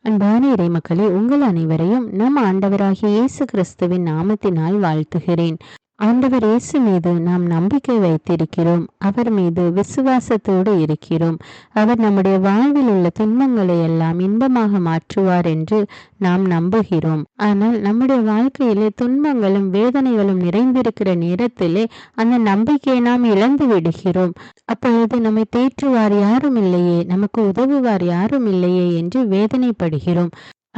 அன்பான இறைமக்களே, உங்கள் அனைவரையும் நம் ஆண்டவராகிய இயேசு கிறிஸ்துவின் நாமத்தினால் வாழ்த்துகிறேன். ஆண்டவர் இயேசு மீது நாம் நம்பிக்கை வைத்திருக்கிறோம். அவர் மீது விசுவாசத்தோடு இருக்கிறோம். அவர் நம்முடைய வாழ்வில் உள்ள துன்பங்களை எல்லாம் இன்பமாக மாற்றுவார் என்று நாம் நம்புகிறோம். ஆனால் நம்முடைய வாழ்க்கையிலே துன்பங்களும் வேதனைகளும் நிறைந்திருக்கிற நேரத்திலே அந்த நம்பிக்கையை நாம் இழந்து விடுகிறோம். அப்பொழுது நம்மை தேற்றுவார் யாரும் இல்லையே, நமக்கு உதவுவார் யாரும் இல்லையே என்று வேதனைப்படுகிறோம்.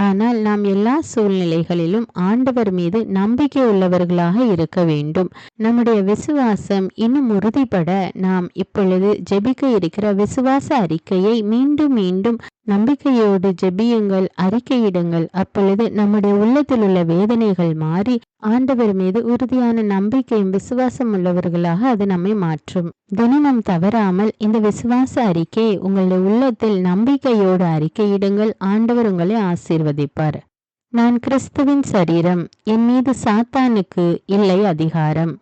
ஆனால் நாம் எல்லா சூழ்நிலைகளிலும் ஆண்டவர் மீது நம்பிக்கை உள்ளவர்களாக இருக்க வேண்டும். நம்முடைய விசுவாசம் இன்னும் உறுதிப்பட நாம் இப்பொழுது ஜெபிக்க இருக்கிற விசுவாச அறிக்கையை மீண்டும் மீண்டும் நம்பிக்கையோடு ஜெபியுங்கள், அறிக்கையிடுங்கள். அப்பொழுது நம்முடைய உள்ளத்தில் உள்ள வேதனைகள் மாறி ஆண்டவர் மீது உறுதியான நம்பிக்கையும் விசுவாசம் உள்ளவர்களாக அது நம்மை மாற்றும். தினமும் தவறாமல் இந்த விசுவாச அறிக்கையை உங்களுடைய உள்ளத்தில் நம்பிக்கையோடு அறிக்கையிடுங்கள். ஆண்டவர் உங்களை ஆசீர்வதிப்பார். நான் கிறிஸ்துவின் சரீரம், என் மீது சாத்தானுக்கு இல்லை அதிகாரம்.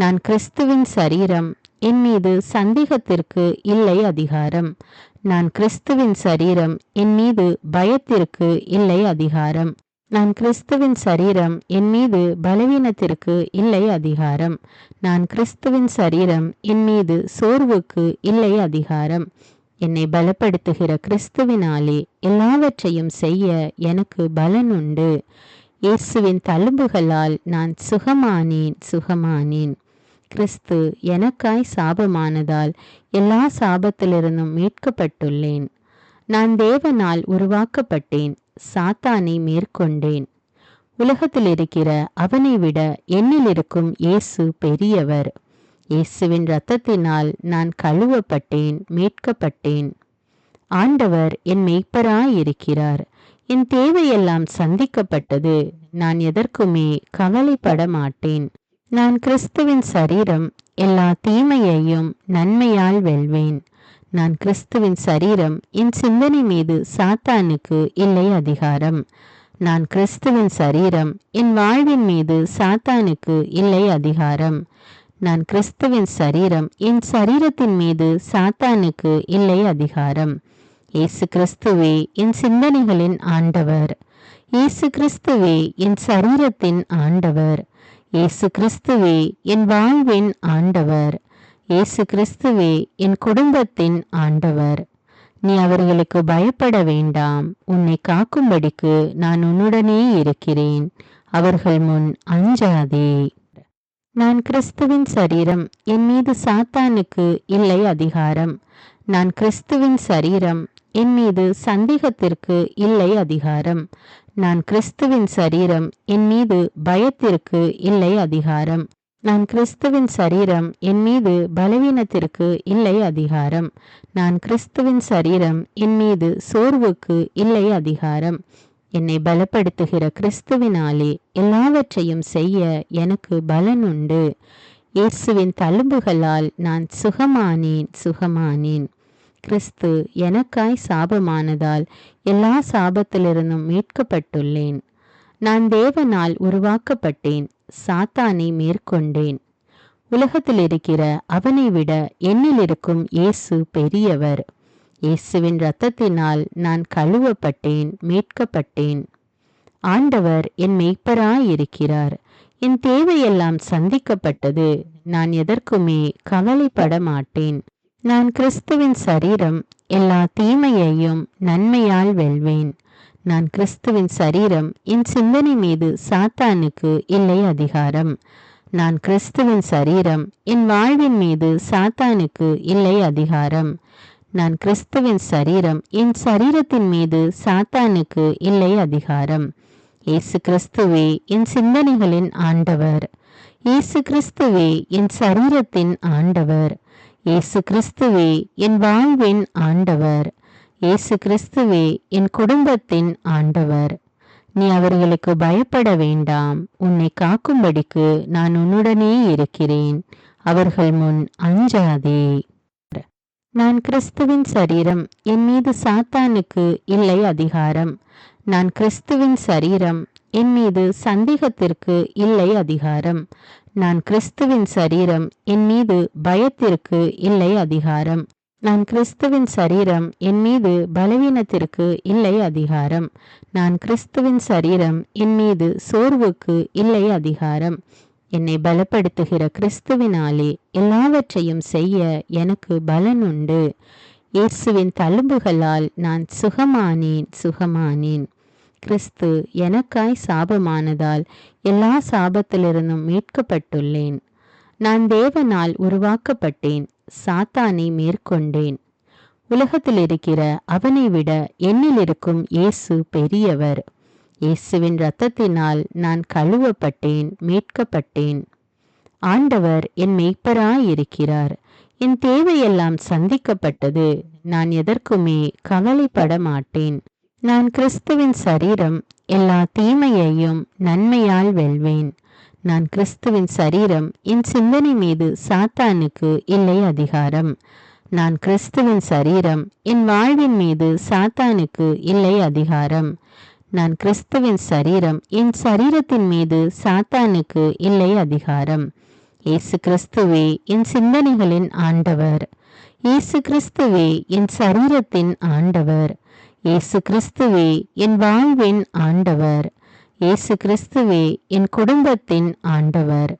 நான் கிறிஸ்துவின் சரீரம், என் மீது சந்தேகத்திற்கு இல்லை அதிகாரம். நான் கிறிஸ்துவின் சரீரம், என் மீது பயத்திற்கு இல்லை அதிகாரம். நான் கிறிஸ்துவின் சரீரம், என் மீது பலவீனத்திற்கு இல்லை அதிகாரம். நான் கிறிஸ்துவின் சரீரம், என் மீது சோர்வுக்கு இல்லை அதிகாரம். என்னை பலப்படுத்துகிற கிறிஸ்துவினாலே எல்லாவற்றையும் செய்ய எனக்கு பலன் உண்டு. இயேசுவின் தழும்புகளால் நான் சுகமானேன். கிறிஸ்து எனக்காய் சாபமானதால் எல்லா சாபத்திலிருந்தும் மீட்கப்பட்டுள்ளேன். நான் தேவனால் உருவாக்கப்பட்டேன், சாத்தானை மேற்கொண்டேன். உலகத்தில் இருக்கிற அவனை விட என்னில் இருக்கும் இயேசு பெரியவர். இயேசுவின் இரத்தத்தினால் நான் கழுவப்பட்டேன், மீட்கப்பட்டேன். ஆண்டவர் என் மேய்ப்பராயிருக்கிறார். என் தேவையெல்லாம் சந்திக்கப்பட்டது. நான் எதற்குமே கவலைப்பட மாட்டேன். நான் கிறிஸ்துவின் சரீரம், எல்லா தீமையையும் நன்மையால் வெல்வேன். நான் கிறிஸ்துவின் சரீரம், என் சிந்தனை மீது சாத்தானுக்கு இல்லை அதிகாரம். நான் கிறிஸ்துவின் சரீரம், என் வாழ்வின் மீது சாத்தானுக்கு இல்லை அதிகாரம். நான் கிறிஸ்துவின் சரீரம், என் சரீரத்தின் மீது சாத்தானுக்கு இல்லை அதிகாரம். இயேசு கிறிஸ்துவே என் சிந்தனைகளின் ஆண்டவர். இயேசு கிறிஸ்துவே என் சரீரத்தின் ஆண்டவர். இயேசு கிறிஸ்துவே என் வாழ்வின் ஆண்டவர். இயேசு கிறிஸ்துவே என் குடும்பத்தின் ஆண்டவர். நீ அவர்களுக்கு பயப்பட வேண்டாம். உன்னை காக்கும்படிக்கு நான் உன்னுடனே இருக்கிறேன். அவர்கள் முன் அஞ்சாதே. நான் கிறிஸ்துவின் சரீரம், என் மீது சாத்தானுக்கு இல்லை அதிகாரம். நான் கிறிஸ்துவின் சரீரம், என் மீது சந்தேகத்திற்கு இல்லை அதிகாரம். நான் கிறிஸ்துவின் சரீரம், என் மீது பயத்திற்கு இல்லை அதிகாரம். நான் கிறிஸ்துவின் சரீரம், என் மீது பலவீனத்திற்கு இல்லை அதிகாரம். நான் கிறிஸ்துவின் சரீரம், என் மீது சோர்வுக்கு இல்லை அதிகாரம். என்னை பலப்படுத்துகிற கிறிஸ்துவினாலே எல்லாவற்றையும் செய்ய எனக்கு பலன் உண்டு. இயேசுவின் தழும்புகளால் நான் சுகமானேன். கிறிஸ்து எனக்காய் சாபமானதால் எல்லா சாபத்திலிருந்தும் மீட்கப்பட்டுள்ளேன். நான் தேவனால் உருவாக்கப்பட்டேன், சாத்தானை மேற்கொண்டேன். உலகத்தில் இருக்கிற அவனை விட என்னில் இருக்கும் இயேசு பெரியவர். இயேசுவின் இரத்தத்தினால் நான் கழுவப்பட்டேன், மீட்கப்பட்டேன். ஆண்டவர் என் மேய்ப்பராயிருக்கிறார். என் தேவையெல்லாம் சந்திக்கப்பட்டது. நான் எதற்குமே கவலைப்பட மாட்டேன். நான் கிறிஸ்துவின் சரீரம், எல்லா தீமையையும் நன்மையால் வெல்வேன். நான் கிறிஸ்துவின் சரீரம், என் சிந்தனை மீது சாத்தானுக்கு இல்லை அதிகாரம். நான் கிறிஸ்துவின் சரீரம், என் வாழ்வின் மீது சாத்தானுக்கு இல்லை அதிகாரம். நான் கிறிஸ்துவின் சரீரம், என் சரீரத்தின் மீது சாத்தானுக்கு இல்லை அதிகாரம். இயேசு கிறிஸ்துவே என் சிந்தனைகளின் ஆண்டவர். இயேசு கிறிஸ்துவே என் சரீரத்தின் ஆண்டவர். இயேசு கிறிஸ்துவே என் வாழ்வின் ஆண்டவர். இயேசு கிறிஸ்துவே என் குடும்பத்தின் ஆண்டவர். நீ அவர்களுக்கு பயப்பட வேண்டாம். உன்னை காக்கும்படிக்கு நான் உன்னுடனே இருக்கிறேன். அவர்கள் முன் அஞ்சாதே. நான் கிறிஸ்துவின் சரீரம், என் மீது சாத்தானுக்கு இல்லை அதிகாரம். நான் கிறிஸ்துவின் சரீரம், என் மீது சந்தேகத்திற்கு இல்லை அதிகாரம். நான் கிறிஸ்துவின் சரீரம், என் மீது பயத்திற்கு இல்லை அதிகாரம். நான் கிறிஸ்துவின் சரீரம், என் மீது பலவீனத்திற்கு இல்லை அதிகாரம். நான் கிறிஸ்துவின் சரீரம், என் மீது சோர்வுக்கு இல்லை அதிகாரம். என்னை பலப்படுத்துகிற கிறிஸ்துவினாலே எல்லாவற்றையும் செய்ய எனக்கு பலன் உண்டு. இயேசுவின் தழும்புகளால் நான் சுகமானேன். கிறிஸ்து எனக்காய் சாபமானதால் எல்லா சாபத்திலிருந்தும் மீட்கப்பட்டுள்ளேன். நான் தேவனால் உருவாக்கப்பட்டேன், சாத்தானை மேற்கொண்டேன். உலகத்தில் இருக்கிற அவனை விட என்னில் இருக்கும் இயேசு பெரியவர். இயேசுவின் இரத்தத்தினால் நான் கழுவப்பட்டேன், மீட்கப்பட்டேன். ஆண்டவர் என் மெய்ப்பராயிருக்கிறார். என் தேவையெல்லாம் சந்திக்கப்பட்டது. நான் எதற்குமே கவலைப்பட மாட்டேன். நான் கிறிஸ்துவின் சரீரம், எல்லா தீமையையும் நன்மையால் வெல்வேன். நான் கிறிஸ்துவின் சரீரம், என் சிந்தனை மீது சாத்தானுக்கு இல்லை அதிகாரம். நான் கிறிஸ்துவின் சரீரம், என் வாழ்வின் மீது சாத்தானுக்கு இல்லை அதிகாரம். நான் கிறிஸ்துவின் சரீரம், என் சரீரத்தின் மீது சாத்தானுக்கு இல்லை அதிகாரம். இயேசு கிறிஸ்துவே என் சிந்தனைகளின் ஆண்டவர். இயேசு கிறிஸ்துவே என் சரீரத்தின் ஆண்டவர். இயேசு கிறிஸ்துவே என் வாழ்வின் ஆண்டவர். இயேசு கிறிஸ்துவே என் குடும்பத்தின் ஆண்டவர்.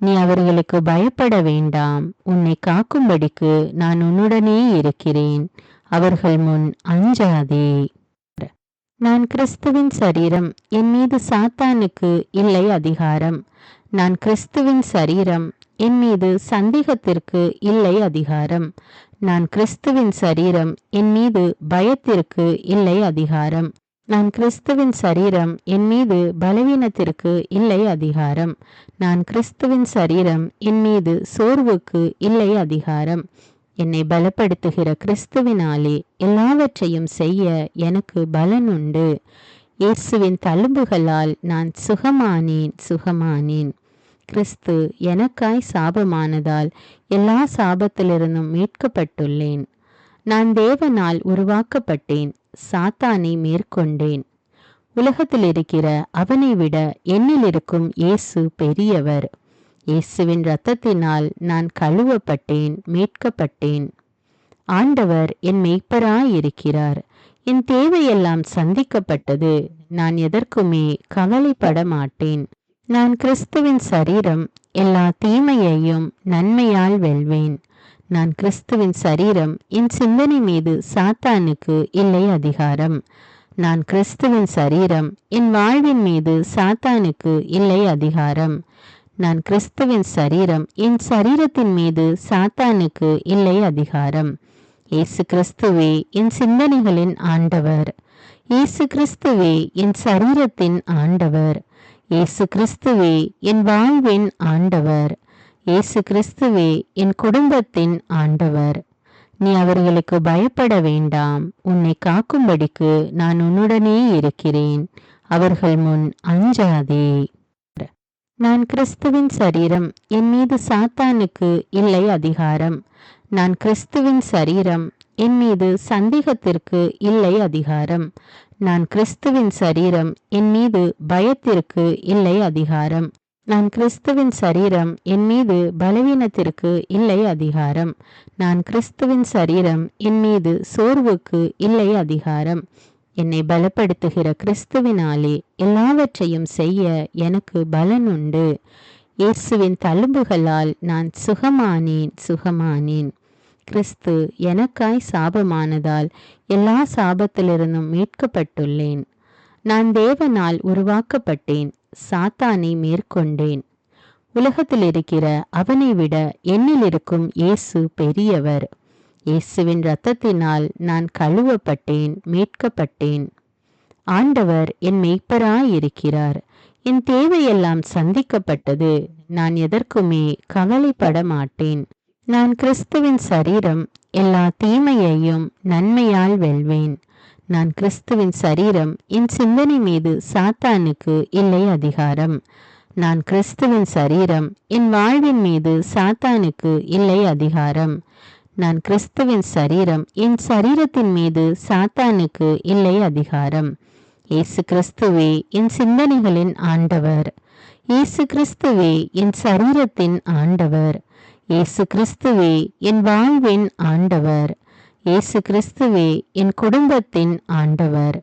நீ அவர்களுக்கு பயப்பட வேண்டாம். உன்னை காக்கும்படிக்கு நான் உன்னுடனே இருக்கிறேன். அவர்கள் முன் அஞ்சாதே. நான் கிறிஸ்துவின் சரீரம், என் மீது சாத்தானுக்கு இல்லை அதிகாரம். நான் கிறிஸ்துவின் சரீரம், என் மீது சந்தேகத்திற்கு இல்லை அதிகாரம். நான் கிறிஸ்துவின் சரீரம், என் மீது பயத்திற்கு இல்லை அதிகாரம். நான் கிறிஸ்துவின் சரீரம், என் மீது பலவீனத்திற்கு இல்லை அதிகாரம். நான் கிறிஸ்துவின் சரீரம், என் மீது சோர்வுக்கு இல்லை அதிகாரம். என்னை பலப்படுத்துகிற கிறிஸ்துவினாலே எல்லாவற்றையும் செய்ய எனக்கு பலன் உண்டு. இயேசுவின் தழும்புகளால் நான் சுகமானேன். கிறிஸ்து எனக்காய் சாபமானதால் எல்லா சாபத்திலிருந்தும் மீட்கப்பட்டுள்ளேன். நான் தேவனால் உருவாக்கப்பட்டேன், சாத்தானை மேற்கொண்டேன். உலகத்தில் இருக்கிற அவனை விட என்னில் இருக்கும் இயேசு பெரியவர். இயேசுவின் இரத்தத்தினால் நான் கழுவப்பட்டேன், மீட்கப்பட்டேன். ஆண்டவர் என் மெய்ப்பராயிருக்கிறார். என் தேவையெல்லாம் சந்திக்கப்பட்டது. நான் எதற்குமே கவலைப்பட மாட்டேன். நான் கிறிஸ்துவின் சரீரம், எல்லா தீமையையும் நன்மையால் வெல்வேன். நான் கிறிஸ்துவின் சரீரம், என் சிந்தனை மீது சாத்தானுக்கு இல்லை அதிகாரம். நான் கிறிஸ்துவின் சரீரம், என் வாழ்வின் மீது சாத்தானுக்கு இல்லை அதிகாரம். நான் கிறிஸ்துவின் சரீரம், என் சரீரத்தின் மீது சாத்தானுக்கு இல்லை அதிகாரம். இயேசு கிறிஸ்துவே என் சிந்தனைகளின் ஆண்டவர். இயேசு கிறிஸ்துவே என் சரீரத்தின் ஆண்டவர். இயேசு கிறிஸ்துவே என் வாழ்வின் ஆண்டவர். இயேசு கிறிஸ்துவே என் குடும்பத்தின் ஆண்டவர். நீ அவர்களுக்கு பயப்பட வேண்டாம். உன்னை காக்கும்படிக்கு நான் உன்னுடனே இருக்கிறேன். அவர்கள் முன் அஞ்சாதே. நான் கிறிஸ்துவின் சரீரம், என் மீது சாத்தானுக்கு இல்லை அதிகாரம். நான் கிறிஸ்துவின் சரீரம், என் மீது சந்தேகத்திற்கு இல்லை அதிகாரம். நான் கிறிஸ்துவின் சரீரம், என் மீது பயத்திற்கு இல்லை அதிகாரம். நான் கிறிஸ்துவின் சரீரம், என் மீது பலவீனத்திற்கு இல்லை அதிகாரம். நான் கிறிஸ்துவின் சரீரம், என் மீது சோர்வுக்கு இல்லை அதிகாரம். என்னை பலப்படுத்துகிற கிறிஸ்துவினாலே எல்லாவற்றையும் செய்ய எனக்கு பலன் உண்டு. இயேசுவின் தழும்புகளால் நான் சுகமானேன். கிறிஸ்து எனக்காய் சாபமானதால் எல்லா சாபத்திலிருந்தும் மீட்கப்பட்டுள்ளேன். நான் தேவனால் உருவாக்கப்பட்டேன், சாத்தானை மேற்கொண்டேன். உலகத்தில் இருக்கிற அவனை விட என்னில் இருக்கும் இயேசு பெரியவர். இயேசுவின் இரத்தத்தினால் நான் கழுவப்பட்டேன், மீட்கப்பட்டேன். ஆண்டவர் என் மெய்ப்பராயிருக்கிறார். என் தேவையெல்லாம் சந்திக்கப்பட்டது. நான் எதற்குமே கவலைப்பட மாட்டேன். நான் கிறிஸ்துவின் சரீரம், எல்லா தீமையையும் நன்மையால் வெல்வேன். நான் கிறிஸ்துவின் சரீரம், என் சிந்தனை மீது சாத்தானுக்கு இல்லை அதிகாரம். நான் கிறிஸ்துவின் சரீரம், என் வாழ்வின் மீது சாத்தானுக்கு இல்லை அதிகாரம். நான் கிறிஸ்துவின் சரீரம், என் சரீரத்தின் மீது சாத்தானுக்கு இல்லை அதிகாரம். இயேசு கிறிஸ்துவே என் சிந்தனைகளின் ஆண்டவர். இயேசு கிறிஸ்துவே என் சரீரத்தின் ஆண்டவர். இயேசு கிறிஸ்துவே என் வாழ்வின் ஆண்டவர். இயேசு கிறிஸ்துவே என் குடும்பத்தின் ஆண்டவர்.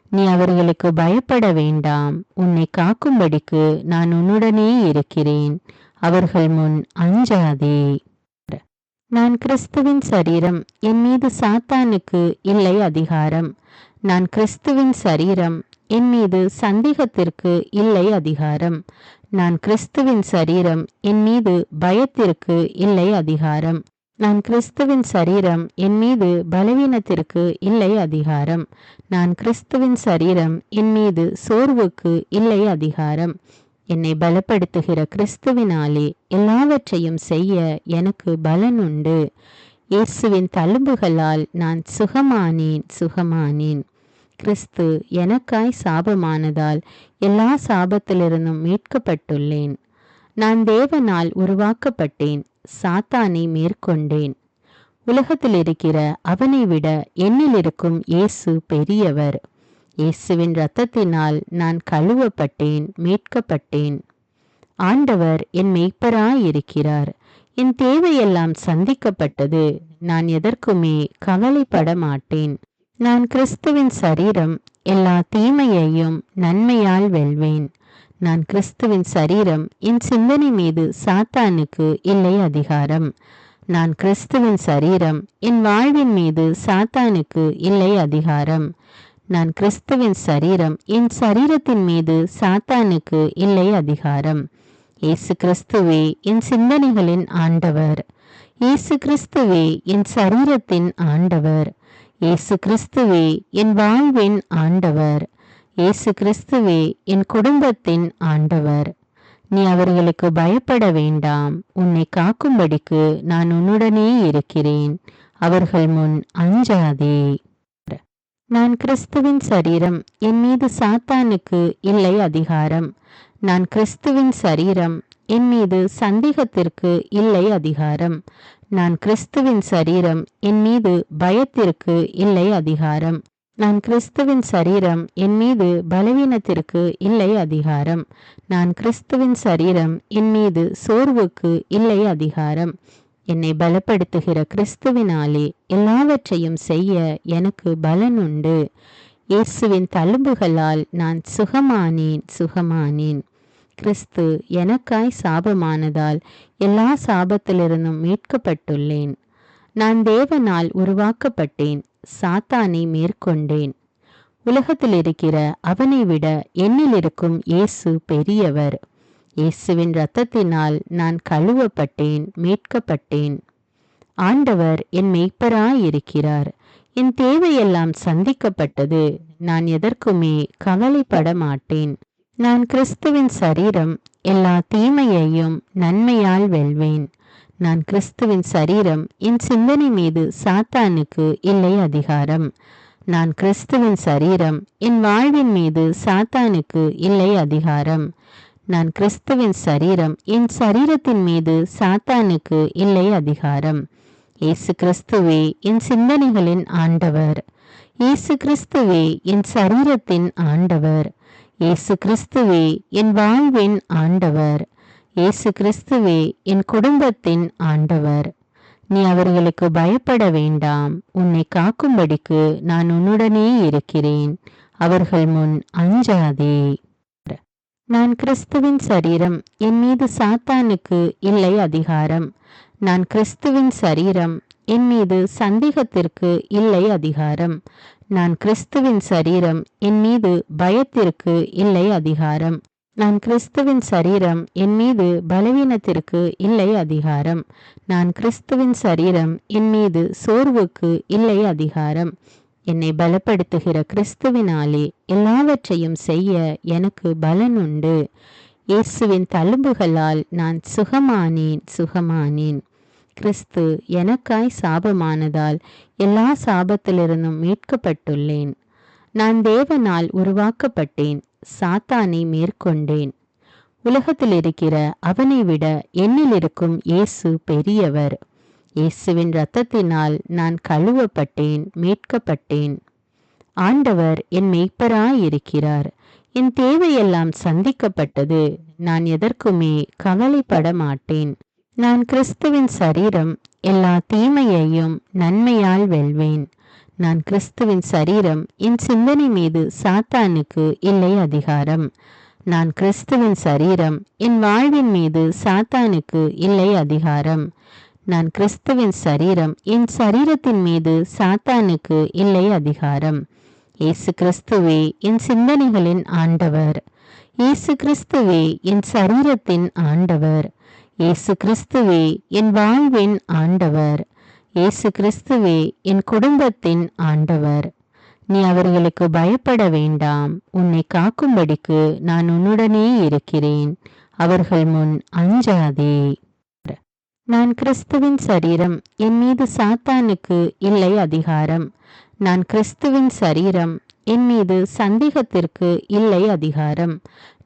நீ அவர்களுக்கு பயப்பட வேண்டாம். உன்னை காக்கும்படிக்கு நான் உன்னுடனே இருக்கிறேன். அவர்கள் முன் அஞ்சாதே. நான் கிறிஸ்துவின் சரீரம். என் மீது சாத்தானுக்கு இல்லை அதிகாரம். நான் கிறிஸ்துவின் சரீரம். என் மீது சந்தேகத்திற்கு இல்லை அதிகாரம். நான் கிறிஸ்துவின் சரீரம். என் மீது பயத்திற்கு இல்லை அதிகாரம். நான் கிறிஸ்துவின் சரீரம். என் மீது பலவீனத்திற்கு இல்லை அதிகாரம். நான் கிறிஸ்துவின் சரீரம். என் மீது சோர்வுக்கு இல்லை அதிகாரம். என்னை பலப்படுத்துகிற கிறிஸ்துவினாலே எல்லாவற்றையும் செய்ய எனக்கு பலன் உண்டு. இயேசுவின் தழும்புகளால் நான் சுகமானேன். கிறிஸ்து எனக்காய் சாபமானதால் எல்லா சாபத்திலிருந்தும் மீட்கப்பட்டுள்ளேன். நான் தேவனால் உருவாக்கப்பட்டேன். சாத்தானை மேற்கொண்டேன். உலகத்தில் இருக்கிற அவனை விட என்னில் இருக்கும் இயேசு பெரியவர். இயேசுவின் இரத்தத்தினால் நான் கழுவப்பட்டேன், மீட்கப்பட்டேன். ஆண்டவர் என் மேய்ப்பராயிருக்கிறார். என் தேவையெல்லாம் சந்திக்கப்பட்டது. நான் எதற்குமே கவலைப்பட மாட்டேன். நான் கிறிஸ்துவின் சரீரம். எல்லா தீமையையும் நன்மையால் வெல்வேன். நான் கிறிஸ்துவின் சரீரம். என் சிந்தனை மீது சாத்தானுக்கு இல்லை அதிகாரம். நான் கிறிஸ்துவின் சரீரம். என் வாழ்வின் மீது சாத்தானுக்கு இல்லை அதிகாரம். நான் கிறிஸ்துவின் சரீரம். என் சரீரத்தின் மீது சாத்தானுக்கு இல்லை அதிகாரம். இயேசு கிறிஸ்துவே என் சிந்தனைகளின் ஆண்டவர். இயேசு கிறிஸ்துவே என் சரீரத்தின் ஆண்டவர். இயேசு கிறிஸ்துவே என் வாழ்வின் ஆண்டவர். இயேசு கிறிஸ்துவே என் குடும்பத்தின் ஆண்டவர். நீ அவர்களுக்கு பயப்பட வேண்டாம். உன்னை காக்கும்படிக்கு நான் உன்னுடனே இருக்கிறேன். அவர்கள் முன் அஞ்சாதே. நான் கிறிஸ்துவின் சரீரம். என் மீது சாத்தானுக்கு இல்லை அதிகாரம். நான் கிறிஸ்துவின் சரீரம். என் மீது சந்தேகத்திற்கு இல்லை அதிகாரம். நான் கிறிஸ்துவின் சரீரம். என் மீது பயத்திற்கு இல்லை அதிகாரம். நான் கிறிஸ்துவின் சரீரம். என் மீது பலவீனத்திற்கு இல்லை அதிகாரம். நான் கிறிஸ்துவின் சரீரம். என் மீது சோர்வுக்கு இல்லை அதிகாரம். என்னை பலப்படுத்துகிற கிறிஸ்துவினாலே எல்லாவற்றையும் செய்ய எனக்கு பலன் உண்டு. இயேசுவின் தழும்புகளால் நான் சுகமானேன். கிறிஸ்து எனக்காய் சாபமானதால் எல்லா சாபத்திலிருந்தும் மீட்கப்பட்டுள்ளேன். நான் தேவனால் உருவாக்கப்பட்டேன். சாத்தானை மேற்கொண்டேன். உலகத்தில் இருக்கிற அவனை விட என்னில் இருக்கும் இயேசு பெரியவர். இயேசுவின் இரத்தத்தினால் நான் கழுவப்பட்டேன், மீட்கப்பட்டேன். ஆண்டவர் என் மேய்ப்பராயிருக்கிறார். என் தேவையெல்லாம் சந்திக்கப்பட்டது. நான் எதற்குமே கவலைப்பட மாட்டேன். நான் கிறிஸ்துவின் சரீரம். எல்லா தீமையையும் நன்மையால் வெல்வேன். நான் கிறிஸ்துவின் சரீரம். என் சிந்தனை மீது சாத்தானுக்கு இல்லை அதிகாரம். நான் கிறிஸ்துவின் சரீரம். என் வாழ்வின் மீது சாத்தானுக்கு இல்லை அதிகாரம். நான் கிறிஸ்துவின் சரீரம். என் சரீரத்தின் மீது சாத்தானுக்கு இல்லை அதிகாரம். இயேசு கிறிஸ்துவே என் சிந்தனைகளின் ஆண்டவர். இயேசு கிறிஸ்துவே என் சரீரத்தின் ஆண்டவர். இயேசு கிறிஸ்துவே என் வாழ்வின் ஆண்டவர். இயேசு கிறிஸ்துவே என் குடும்பத்தின் ஆண்டவர். நீ அவர்களுக்கு பயப்பட வேண்டாம். உன்னை காக்கும்படிக்கு நான் உன்னுடனே இருக்கிறேன். அவர்கள் முன் அஞ்சாதே. நான் கிறிஸ்துவின் சரீரம். என் மீது சாத்தானுக்கு இல்லை அதிகாரம். நான் கிறிஸ்துவின் சரீரம். என் மீது சந்தேகத்திற்கு இல்லை அதிகாரம். நான் கிறிஸ்துவின் சரீரம். என் மீது பயத்திற்கு இல்லை அதிகாரம். நான் கிறிஸ்துவின் சரீரம். என் மீது பலவீனத்திற்கு இல்லை அதிகாரம். நான் கிறிஸ்துவின் சரீரம். என் மீது சோர்வுக்கு இல்லை அதிகாரம். என்னை பலப்படுத்துகிற கிறிஸ்துவினாலே எல்லாவற்றையும் செய்ய எனக்கு பலன் உண்டு. இயேசுவின் தழும்புகளால் நான் சுகமானேன். கிறிஸ்து எனக்காய் சாபமானதால் எல்லா சாபத்திலிருந்தும் மீட்கப்பட்டுள்ளேன். நான் தேவனால் உருவாக்கப்பட்டேன். சாத்தானை மேற்கொண்டேன். உலகத்தில் இருக்கிற அவனை விட என்னில் இருக்கும் இயேசு பெரியவர். இயேசுவின் இரத்தத்தினால் நான் கழுவப்பட்டேன், மீட்கப்பட்டேன். ஆண்டவர் என் மேய்ப்பராயிருக்கிறார். என் தேவையெல்லாம் சந்திக்கப்பட்டது. நான் எதற்குமே கவலைப்பட மாட்டேன். நான் கிறிஸ்துவின் சரீரம். எல்லா தீமையையும் நன்மையால் வெல்வேன். நான் கிறிஸ்துவின் சரீரம். என் சிந்தனை மீது சாத்தானுக்கு இல்லை அதிகாரம். நான் கிறிஸ்துவின் சரீரம். என் வாழ்வின் மீது சாத்தானுக்கு இல்லை அதிகாரம். நான் கிறிஸ்துவின் சரீரம். என் சரீரத்தின் மீது சாத்தானுக்கு இல்லை அதிகாரம். இயேசு கிறிஸ்துவே என் சிந்தனைகளின் ஆண்டவர். இயேசு கிறிஸ்துவே என் சரீரத்தின் ஆண்டவர். இயேசு கிறிஸ்துவே என் வாழ்வின் ஆண்டவர். இயேசு கிறிஸ்துவே என் குடும்பத்தின் ஆண்டவர். நீ அவர்களுக்கு பயப்பட வேண்டாம். உன்னை காக்கும்படிக்கு நான் உன்னுடனே இருக்கிறேன். அவர்கள் முன் அஞ்சாதே. நான் கிறிஸ்துவின் சரீரம். என் மீது சாத்தானுக்கு இல்லை அதிகாரம். நான் கிறிஸ்துவின் சரீரம். என் மீது சந்தேகத்திற்கு இல்லை அதிகாரம்.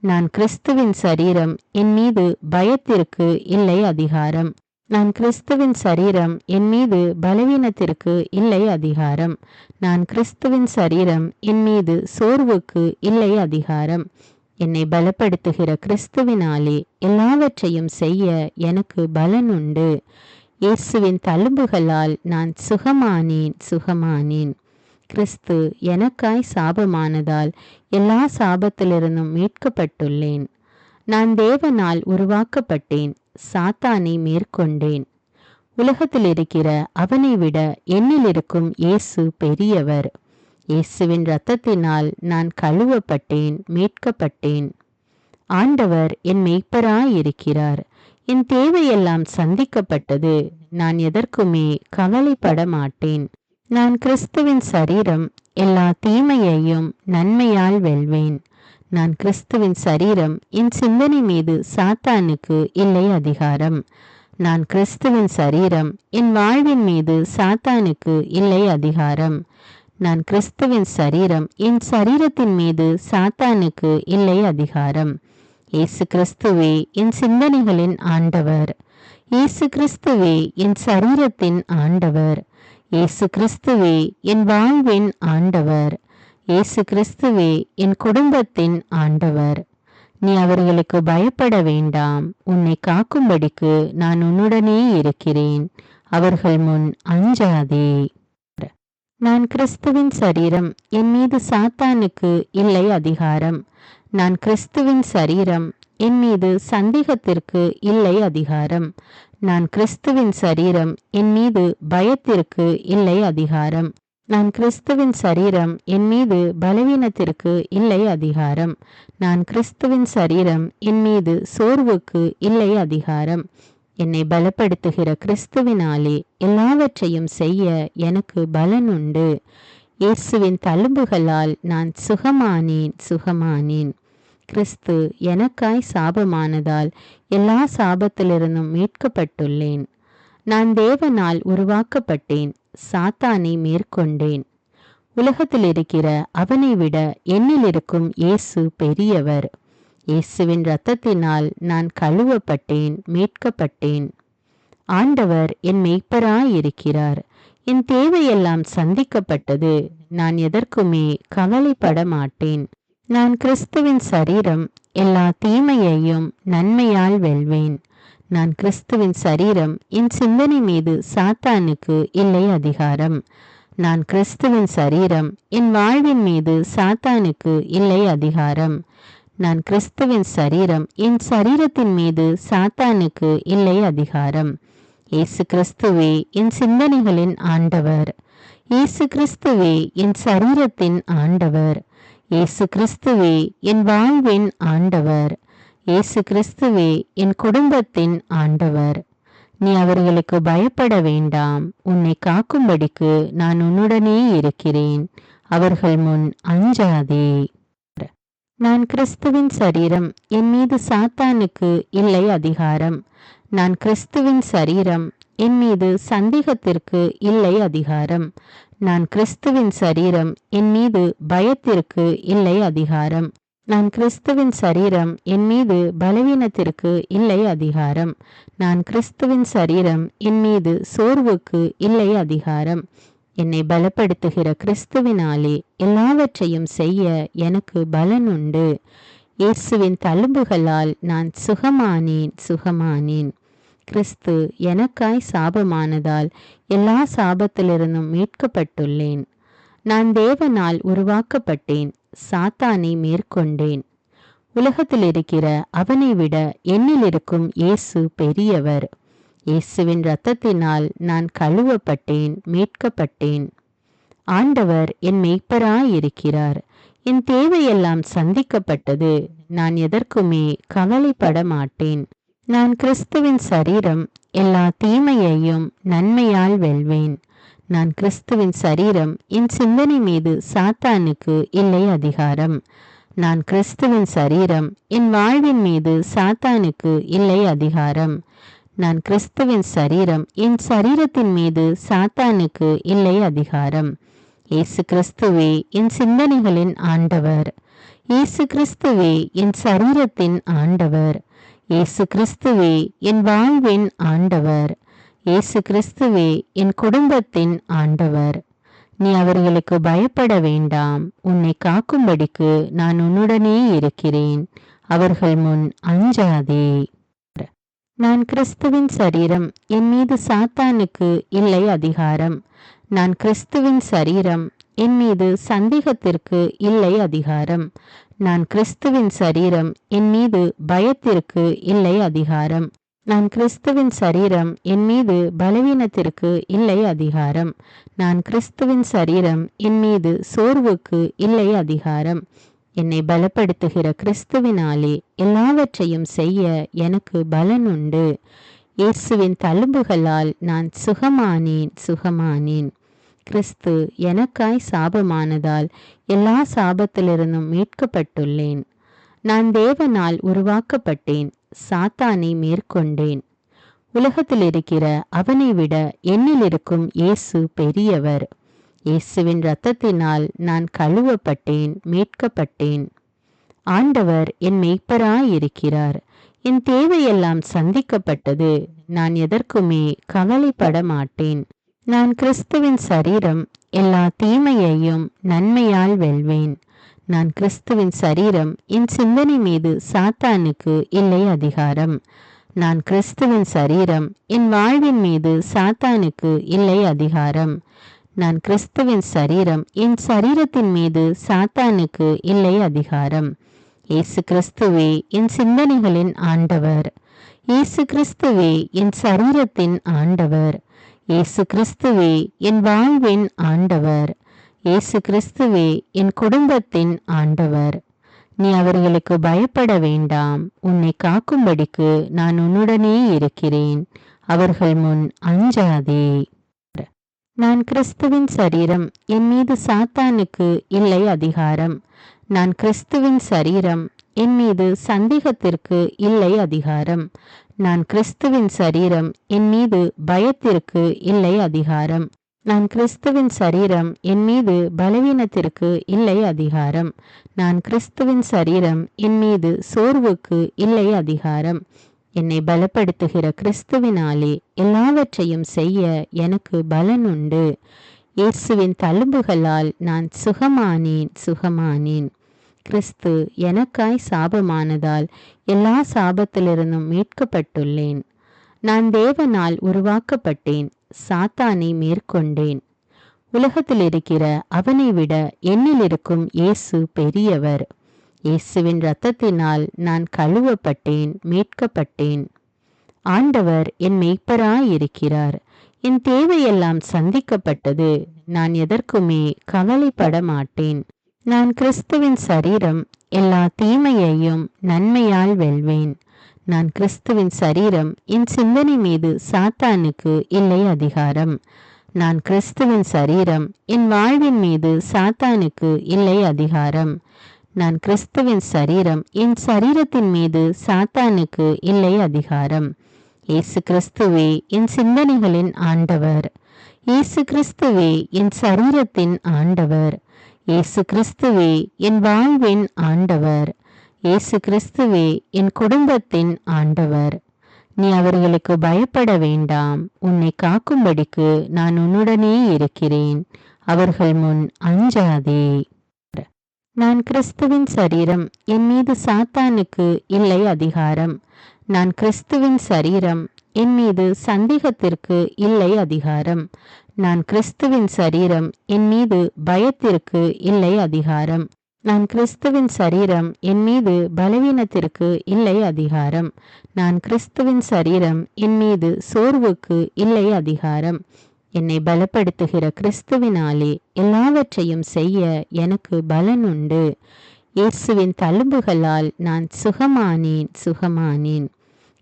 நான் கிறிஸ்துவின் சரீரம். என் மீது பயத்திற்கு இல்லை அதிகாரம். நான் கிறிஸ்துவின் சரீரம். என் மீது பலவீனத்திற்கு இல்லை அதிகாரம். நான் கிறிஸ்துவின் சரீரம். என் மீது சோர்வுக்கு இல்லை அதிகாரம். என்னை பலப்படுத்துகிற கிறிஸ்துவினாலே எல்லாவற்றையும் செய்ய எனக்கு பலன் உண்டு. இயேசுவின் தழும்புகளால் நான் சுகமானேன். கிறிஸ்து எனக்காய் சாபமானதால் எல்லா சாபத்திலிருந்தும் மீட்கப்பட்டுள்ளேன். நான் தேவனால் உருவாக்கப்பட்டேன். சாத்தானை மேற்கொண்டேன். உலகத்தில் இருக்கிற அவனை விட என்னில் இருக்கும் இயேசு பெரியவர். இயேசுவின் இரத்தத்தினால் நான் கழுவப்பட்டேன், மீட்கப்பட்டேன். ஆண்டவர் என் மெய்ப்பராயிருக்கிறார். என் தேவையெல்லாம் சந்திக்கப்பட்டது. நான் எதற்குமே கவலைப்பட மாட்டேன். நான் கிறிஸ்துவின் சரீரம். எல்லா தீமையையும் நன்மையால் வெல்வேன். நான் கிறிஸ்துவின் சரீரம். என் சிந்தனை மீது சாத்தானுக்கு இல்லை அதிகாரம். நான் கிறிஸ்துவின் சரீரம். என் வாழ்வின் மீது சாத்தானுக்கு இல்லை அதிகாரம். நான் கிறிஸ்துவின் சரீரம். என் சரீரத்தின் மீது சாத்தானுக்கு இல்லை அதிகாரம். இயேசு கிறிஸ்துவே என் சிந்தனைகளின் ஆண்டவர். இயேசு கிறிஸ்துவே என் சரீரத்தின் ஆண்டவர். இயேசு கிறிஸ்துவே என் வாழ்வின் ஆண்டவர். இயேசு கிறிஸ்துவே என் குடும்பத்தின் ஆண்டவர். நீ அவர்களுக்கு பயப்பட வேண்டாம். உன்னை காக்கும்படிக்கு நான் உன்னுடனே இருக்கிறேன். அவர்கள் முன் அஞ்சாதே. நான் கிறிஸ்துவின் சரீரம். என் மீது சாத்தானுக்கு இல்லை அதிகாரம். நான் கிறிஸ்துவின் சரீரம். என் மீது சந்தேகத்திற்கு இல்லை அதிகாரம். நான் கிறிஸ்துவின் சரீரம். என் மீது பயத்திற்கு இல்லை அதிகாரம். நான் கிறிஸ்துவின் சரீரம். என் மீது பலவீனத்திற்கு இல்லை அதிகாரம். நான் கிறிஸ்துவின் சரீரம். என் மீது சோர்வுக்கு இல்லை அதிகாரம். என்னை பலப்படுத்துகிற கிறிஸ்துவினாலே எல்லாவற்றையும் செய்ய எனக்கு பலன் உண்டு. இயேசுவின் தழும்புகளால் நான் சுகமானேன். கிறிஸ்து எனக்காய் சாபமானதால் எல்லா சாபத்திலிருந்தும் மீட்கப்பட்டுள்ளேன். நான் தேவனால் உருவாக்கப்பட்டேன். சாத்தானை மேற்கொண்டேன். உலகத்தில் இருக்கிற அவனை விட என்னில் இருக்கும் இயேசு பெரியவர். இயேசுவின் இரத்தத்தினால் நான் கழுவப்பட்டேன், மீட்கப்பட்டேன். ஆண்டவர் என் மெய்ப்பராயிருக்கிறார். என் தேவையெல்லாம் சந்திக்கப்பட்டது. நான் எதற்குமே கவலைப்பட மாட்டேன். நான் கிறிஸ்துவின் சரீரம். எல்லா தீமையையும் நன்மையால் வெல்வேன். நான் கிறிஸ்துவின் சரீரம். என் சிந்தனை மீது சாத்தானுக்கு இல்லை அதிகாரம். நான் கிறிஸ்துவின் சரீரம். என் வாழ்வின் மீது சாத்தானுக்கு இல்லை அதிகாரம். நான் கிறிஸ்துவின் சரீரம். என் சரீரத்தின் மீது சாத்தானுக்கு இல்லை அதிகாரம். இயேசு கிறிஸ்துவே என் சிந்தனைகளின் ஆண்டவர். இயேசு கிறிஸ்துவே என் சரீரத்தின் ஆண்டவர். இயேசு கிறிஸ்துவே என் வாழ்வின் ஆண்டவர். இயேசு கிறிஸ்துவே என் குடும்பத்தின் ஆண்டவர். நீ அவர்களுக்கு பயப்பட வேண்டாம். உன்னை காக்கும்படிக்கு நான் உன்னுடனே இருக்கிறேன். அவர்கள் முன் அஞ்சாதே. நான் கிறிஸ்துவின் சரீரம். என் மீது சாத்தானுக்கு இல்லை அதிகாரம். நான் கிறிஸ்துவின் சரீரம். என் மீது சந்தேகத்திற்கு இல்லை அதிகாரம். நான் கிறிஸ்துவின் சரீரம். என் மீது பயத்திற்கு இல்லை அதிகாரம். நான் கிறிஸ்துவின் சரீரம். என் மீது பலவீனத்திற்கு இல்லை அதிகாரம். நான் கிறிஸ்துவின் சரீரம். என் மீது சோர்வுக்கு இல்லை அதிகாரம். என்னை பலப்படுத்துகிற கிறிஸ்துவினாலே எல்லாவற்றையும் செய்ய எனக்கு பலன் உண்டு. இயேசுவின் தழும்புகளால் நான் சுகமானேன். கிறிஸ்து எனக்காய் சாபமானதால் எல்லா சாபத்திலிருந்தும் மீட்கப்பட்டுள்ளேன். நான் தேவனால் உருவாக்கப்பட்டேன், சாத்தானை மேற்கொண்டேன். உலகத்தில் இருக்கிற அவனை விட என்னில் இருக்கும் இயேசு பெரியவர். இயேசுவின் இரத்தத்தினால் நான் கழுவப்பட்டேன், மீட்கப்பட்டேன். ஆண்டவர் என் மெய்ப்பராயிருக்கிறார். என் தேவையெல்லாம் சந்திக்கப்பட்டது. நான் எதற்குமே கவலைப்பட மாட்டேன். நான் கிறிஸ்துவின் சரீரம், எல்லா தீமையையும் நன்மையால் வெல்வேன். நான் கிறிஸ்துவின் சரீரம், என் சிந்தனை மீது சாத்தானுக்கு இல்லை அதிகாரம். நான் கிறிஸ்துவின் சரீரம், என் வாழ்வின் மீது சாத்தானுக்கு இல்லை அதிகாரம். நான் கிறிஸ்துவின் சரீரம், என் சரீரத்தின் மீது சாத்தானுக்கு இல்லை அதிகாரம். இயேசு கிறிஸ்துவே என் சிந்தனைகளின் ஆண்டவர். இயேசு கிறிஸ்துவே என் சரீரத்தின் ஆண்டவர். இயேசு கிறிஸ்துவே என் வாழ்வின் ஆண்டவர். இயேசு கிறிஸ்துவே என் குடும்பத்தின் ஆண்டவர். நீ அவர்களுக்கு பயப்பட வேண்டாம். உன்னை காக்கும்படிக்கு நான் உன்னுடனே இருக்கிறேன். அவர்கள் முன் அஞ்சாதே. நான் கிறிஸ்துவின் சரீரம், என் மீது சாத்தானுக்கு இல்லை அதிகாரம். நான் கிறிஸ்துவின் சரீரம், என் மீது சந்தேகத்திற்கு இல்லை அதிகாரம். நான் கிறிஸ்துவின் சரீரம், என் மீது பயத்திற்கு இல்லை அதிகாரம். நான் கிறிஸ்துவின் சரீரம், என் மீது பலவீனத்திற்கு இல்லை அதிகாரம். நான் கிறிஸ்துவின் சரீரம், என் மீது சோர்வுக்கு இல்லை அதிகாரம். என்னை பலப்படுத்துகிற கிறிஸ்துவினாலே எல்லாவற்றையும் செய்ய எனக்கு பலன் உண்டு. இயேசுவின் தழும்புகளால் நான் சுகமானேன். கிறிஸ்து எனக்காய் சாபமானதால் எல்லா சாபத்திலிருந்தும் மீட்கப்பட்டுள்ளேன். நான் தேவனால் உருவாக்கப்பட்டேன், சாத்தானை மேற்கொண்டேன். உலகத்தில் இருக்கிற அவனை விட என்னில் இருக்கும் இயேசு பெரியவர். இயேசுவின் இரத்தத்தினால் நான் கழுவப்பட்டேன், மீட்கப்பட்டேன். ஆண்டவர் என் மெய்ப்பராயிருக்கிறார். என் தேவையெல்லாம் சந்திக்கப்பட்டது. நான் எதற்குமே கவலைப்பட மாட்டேன். நான் கிறிஸ்துவின் சரீரம், எல்லா தீமையையும் நன்மையால் வெல்வேன். நான் கிறிஸ்துவின் சரீரம், என் சிந்தனை மீது சாத்தானுக்கு இல்லை அதிகாரம். நான் கிறிஸ்துவின் சரீரம், என் வாழ்வின் மீது சாத்தானுக்கு இல்லை அதிகாரம். நான் கிறிஸ்துவின் சரீரம், என் சரீரத்தின் மீது சாத்தானுக்கு இல்லை அதிகாரம். இயேசு கிறிஸ்துவே என் சிந்தனைகளின் ஆண்டவர். இயேசு கிறிஸ்துவே என் சரீரத்தின் ஆண்டவர். இயேசு கிறிஸ்துவே என் வாழ்வின் ஆண்டவர். இயேசு கிறிஸ்துவே என் குடும்பத்தின் ஆண்டவர். நீ அவர்களுக்கு பயப்பட வேண்டாம். உன்னை காக்கும்படிக்கு நான் உன்னுடனே இருக்கிறேன். அவர்கள் முன் அஞ்சாதே. நான் கிறிஸ்துவின் சரீரம், என் மீது சாத்தானுக்கு இல்லை அதிகாரம். நான் கிறிஸ்துவின் சரீரம், என் மீது சந்தேகத்திற்கு இல்லை அதிகாரம். நான் கிறிஸ்துவின் சரீரம், என் மீது பயத்திற்கு இல்லை அதிகாரம். நான் கிறிஸ்துவின் சரீரம், என் மீது பலவீனத்திற்கு இல்லை அதிகாரம். நான் கிறிஸ்துவின் சரீரம், என் மீது சோர்வுக்கு இல்லை அதிகாரம். என்னை பலப்படுத்துகிற கிறிஸ்துவினாலே எல்லாவற்றையும் செய்ய எனக்கு பலன் உண்டு. இயேசுவின் தழும்புகளால் நான் சுகமானேன். கிறிஸ்து எனக்காய் சாபமானதால் எல்லா சாபத்திலிருந்தும் மீட்கப்பட்டுள்ளேன். நான் தேவனால் உருவாக்கப்பட்டேன், சாத்தானை மேற்கொண்டேன். உலகத்தில் இருக்கிற அவனை விட என்னில் இருக்கும் இயேசு பெரியவர். இயேசுவின் இரத்தத்தினால் நான் கழுவப்பட்டேன், மீட்கப்பட்டேன். ஆண்டவர் என் மெய்ப்பராயிருக்கிறார். என் தேவையெல்லாம் சந்திக்கப்பட்டது. நான் எதற்குமே கவலைப்பட மாட்டேன். நான் கிறிஸ்துவின் சரீரம், எல்லா தீமையையும் நன்மையால் வெல்வேன். நான் கிறிஸ்துவின் சரீரம், என் சிந்தனை மீது சாத்தானுக்கு இல்லை அதிகாரம். நான் கிறிஸ்துவின் சரீரம், என் வாழ்வின் மீது சாத்தானுக்கு இல்லை அதிகாரம். நான் கிறிஸ்துவின் சரீரம், என் சரீரத்தின் மீது சாத்தானுக்கு இல்லை அதிகாரம். இயேசு கிறிஸ்துவே என் சிந்தனைகளின் ஆண்டவர். இயேசு கிறிஸ்துவே என் சரீரத்தின் ஆண்டவர். இயேசு கிறிஸ்துவே என் வாழ்வின் ஆண்டவர். இயேசு கிறிஸ்துவே என் குடும்பத்தின் ஆண்டவர். நீ அவர்களுக்கு பயப்பட வேண்டாம். உன்னை காக்கும்படிக்கு நான் உன்னுடனே இருக்கிறேன். அவர்கள் முன் அஞ்சாதே. நான் கிறிஸ்துவின் சரீரம், என் மீது சாத்தானுக்கு இல்லை அதிகாரம். நான் கிறிஸ்துவின் சரீரம், என் மீது சந்தேகத்திற்கு இல்லை அதிகாரம். நான் கிறிஸ்துவின் சரீரம், என் மீது பயத்திற்கு இல்லை அதிகாரம். நான் கிறிஸ்துவின் சரீரம், என் மீது பலவீனத்திற்கு இல்லை அதிகாரம். நான் கிறிஸ்துவின் சரீரம், என் மீது சோர்வுக்கு இல்லை அதிகாரம். என்னை பலப்படுத்துகிற கிறிஸ்துவினாலே எல்லாவற்றையும் செய்ய எனக்கு பலன் உண்டு. இயேசுவின் தழும்புகளால் நான் சுகமானேன்.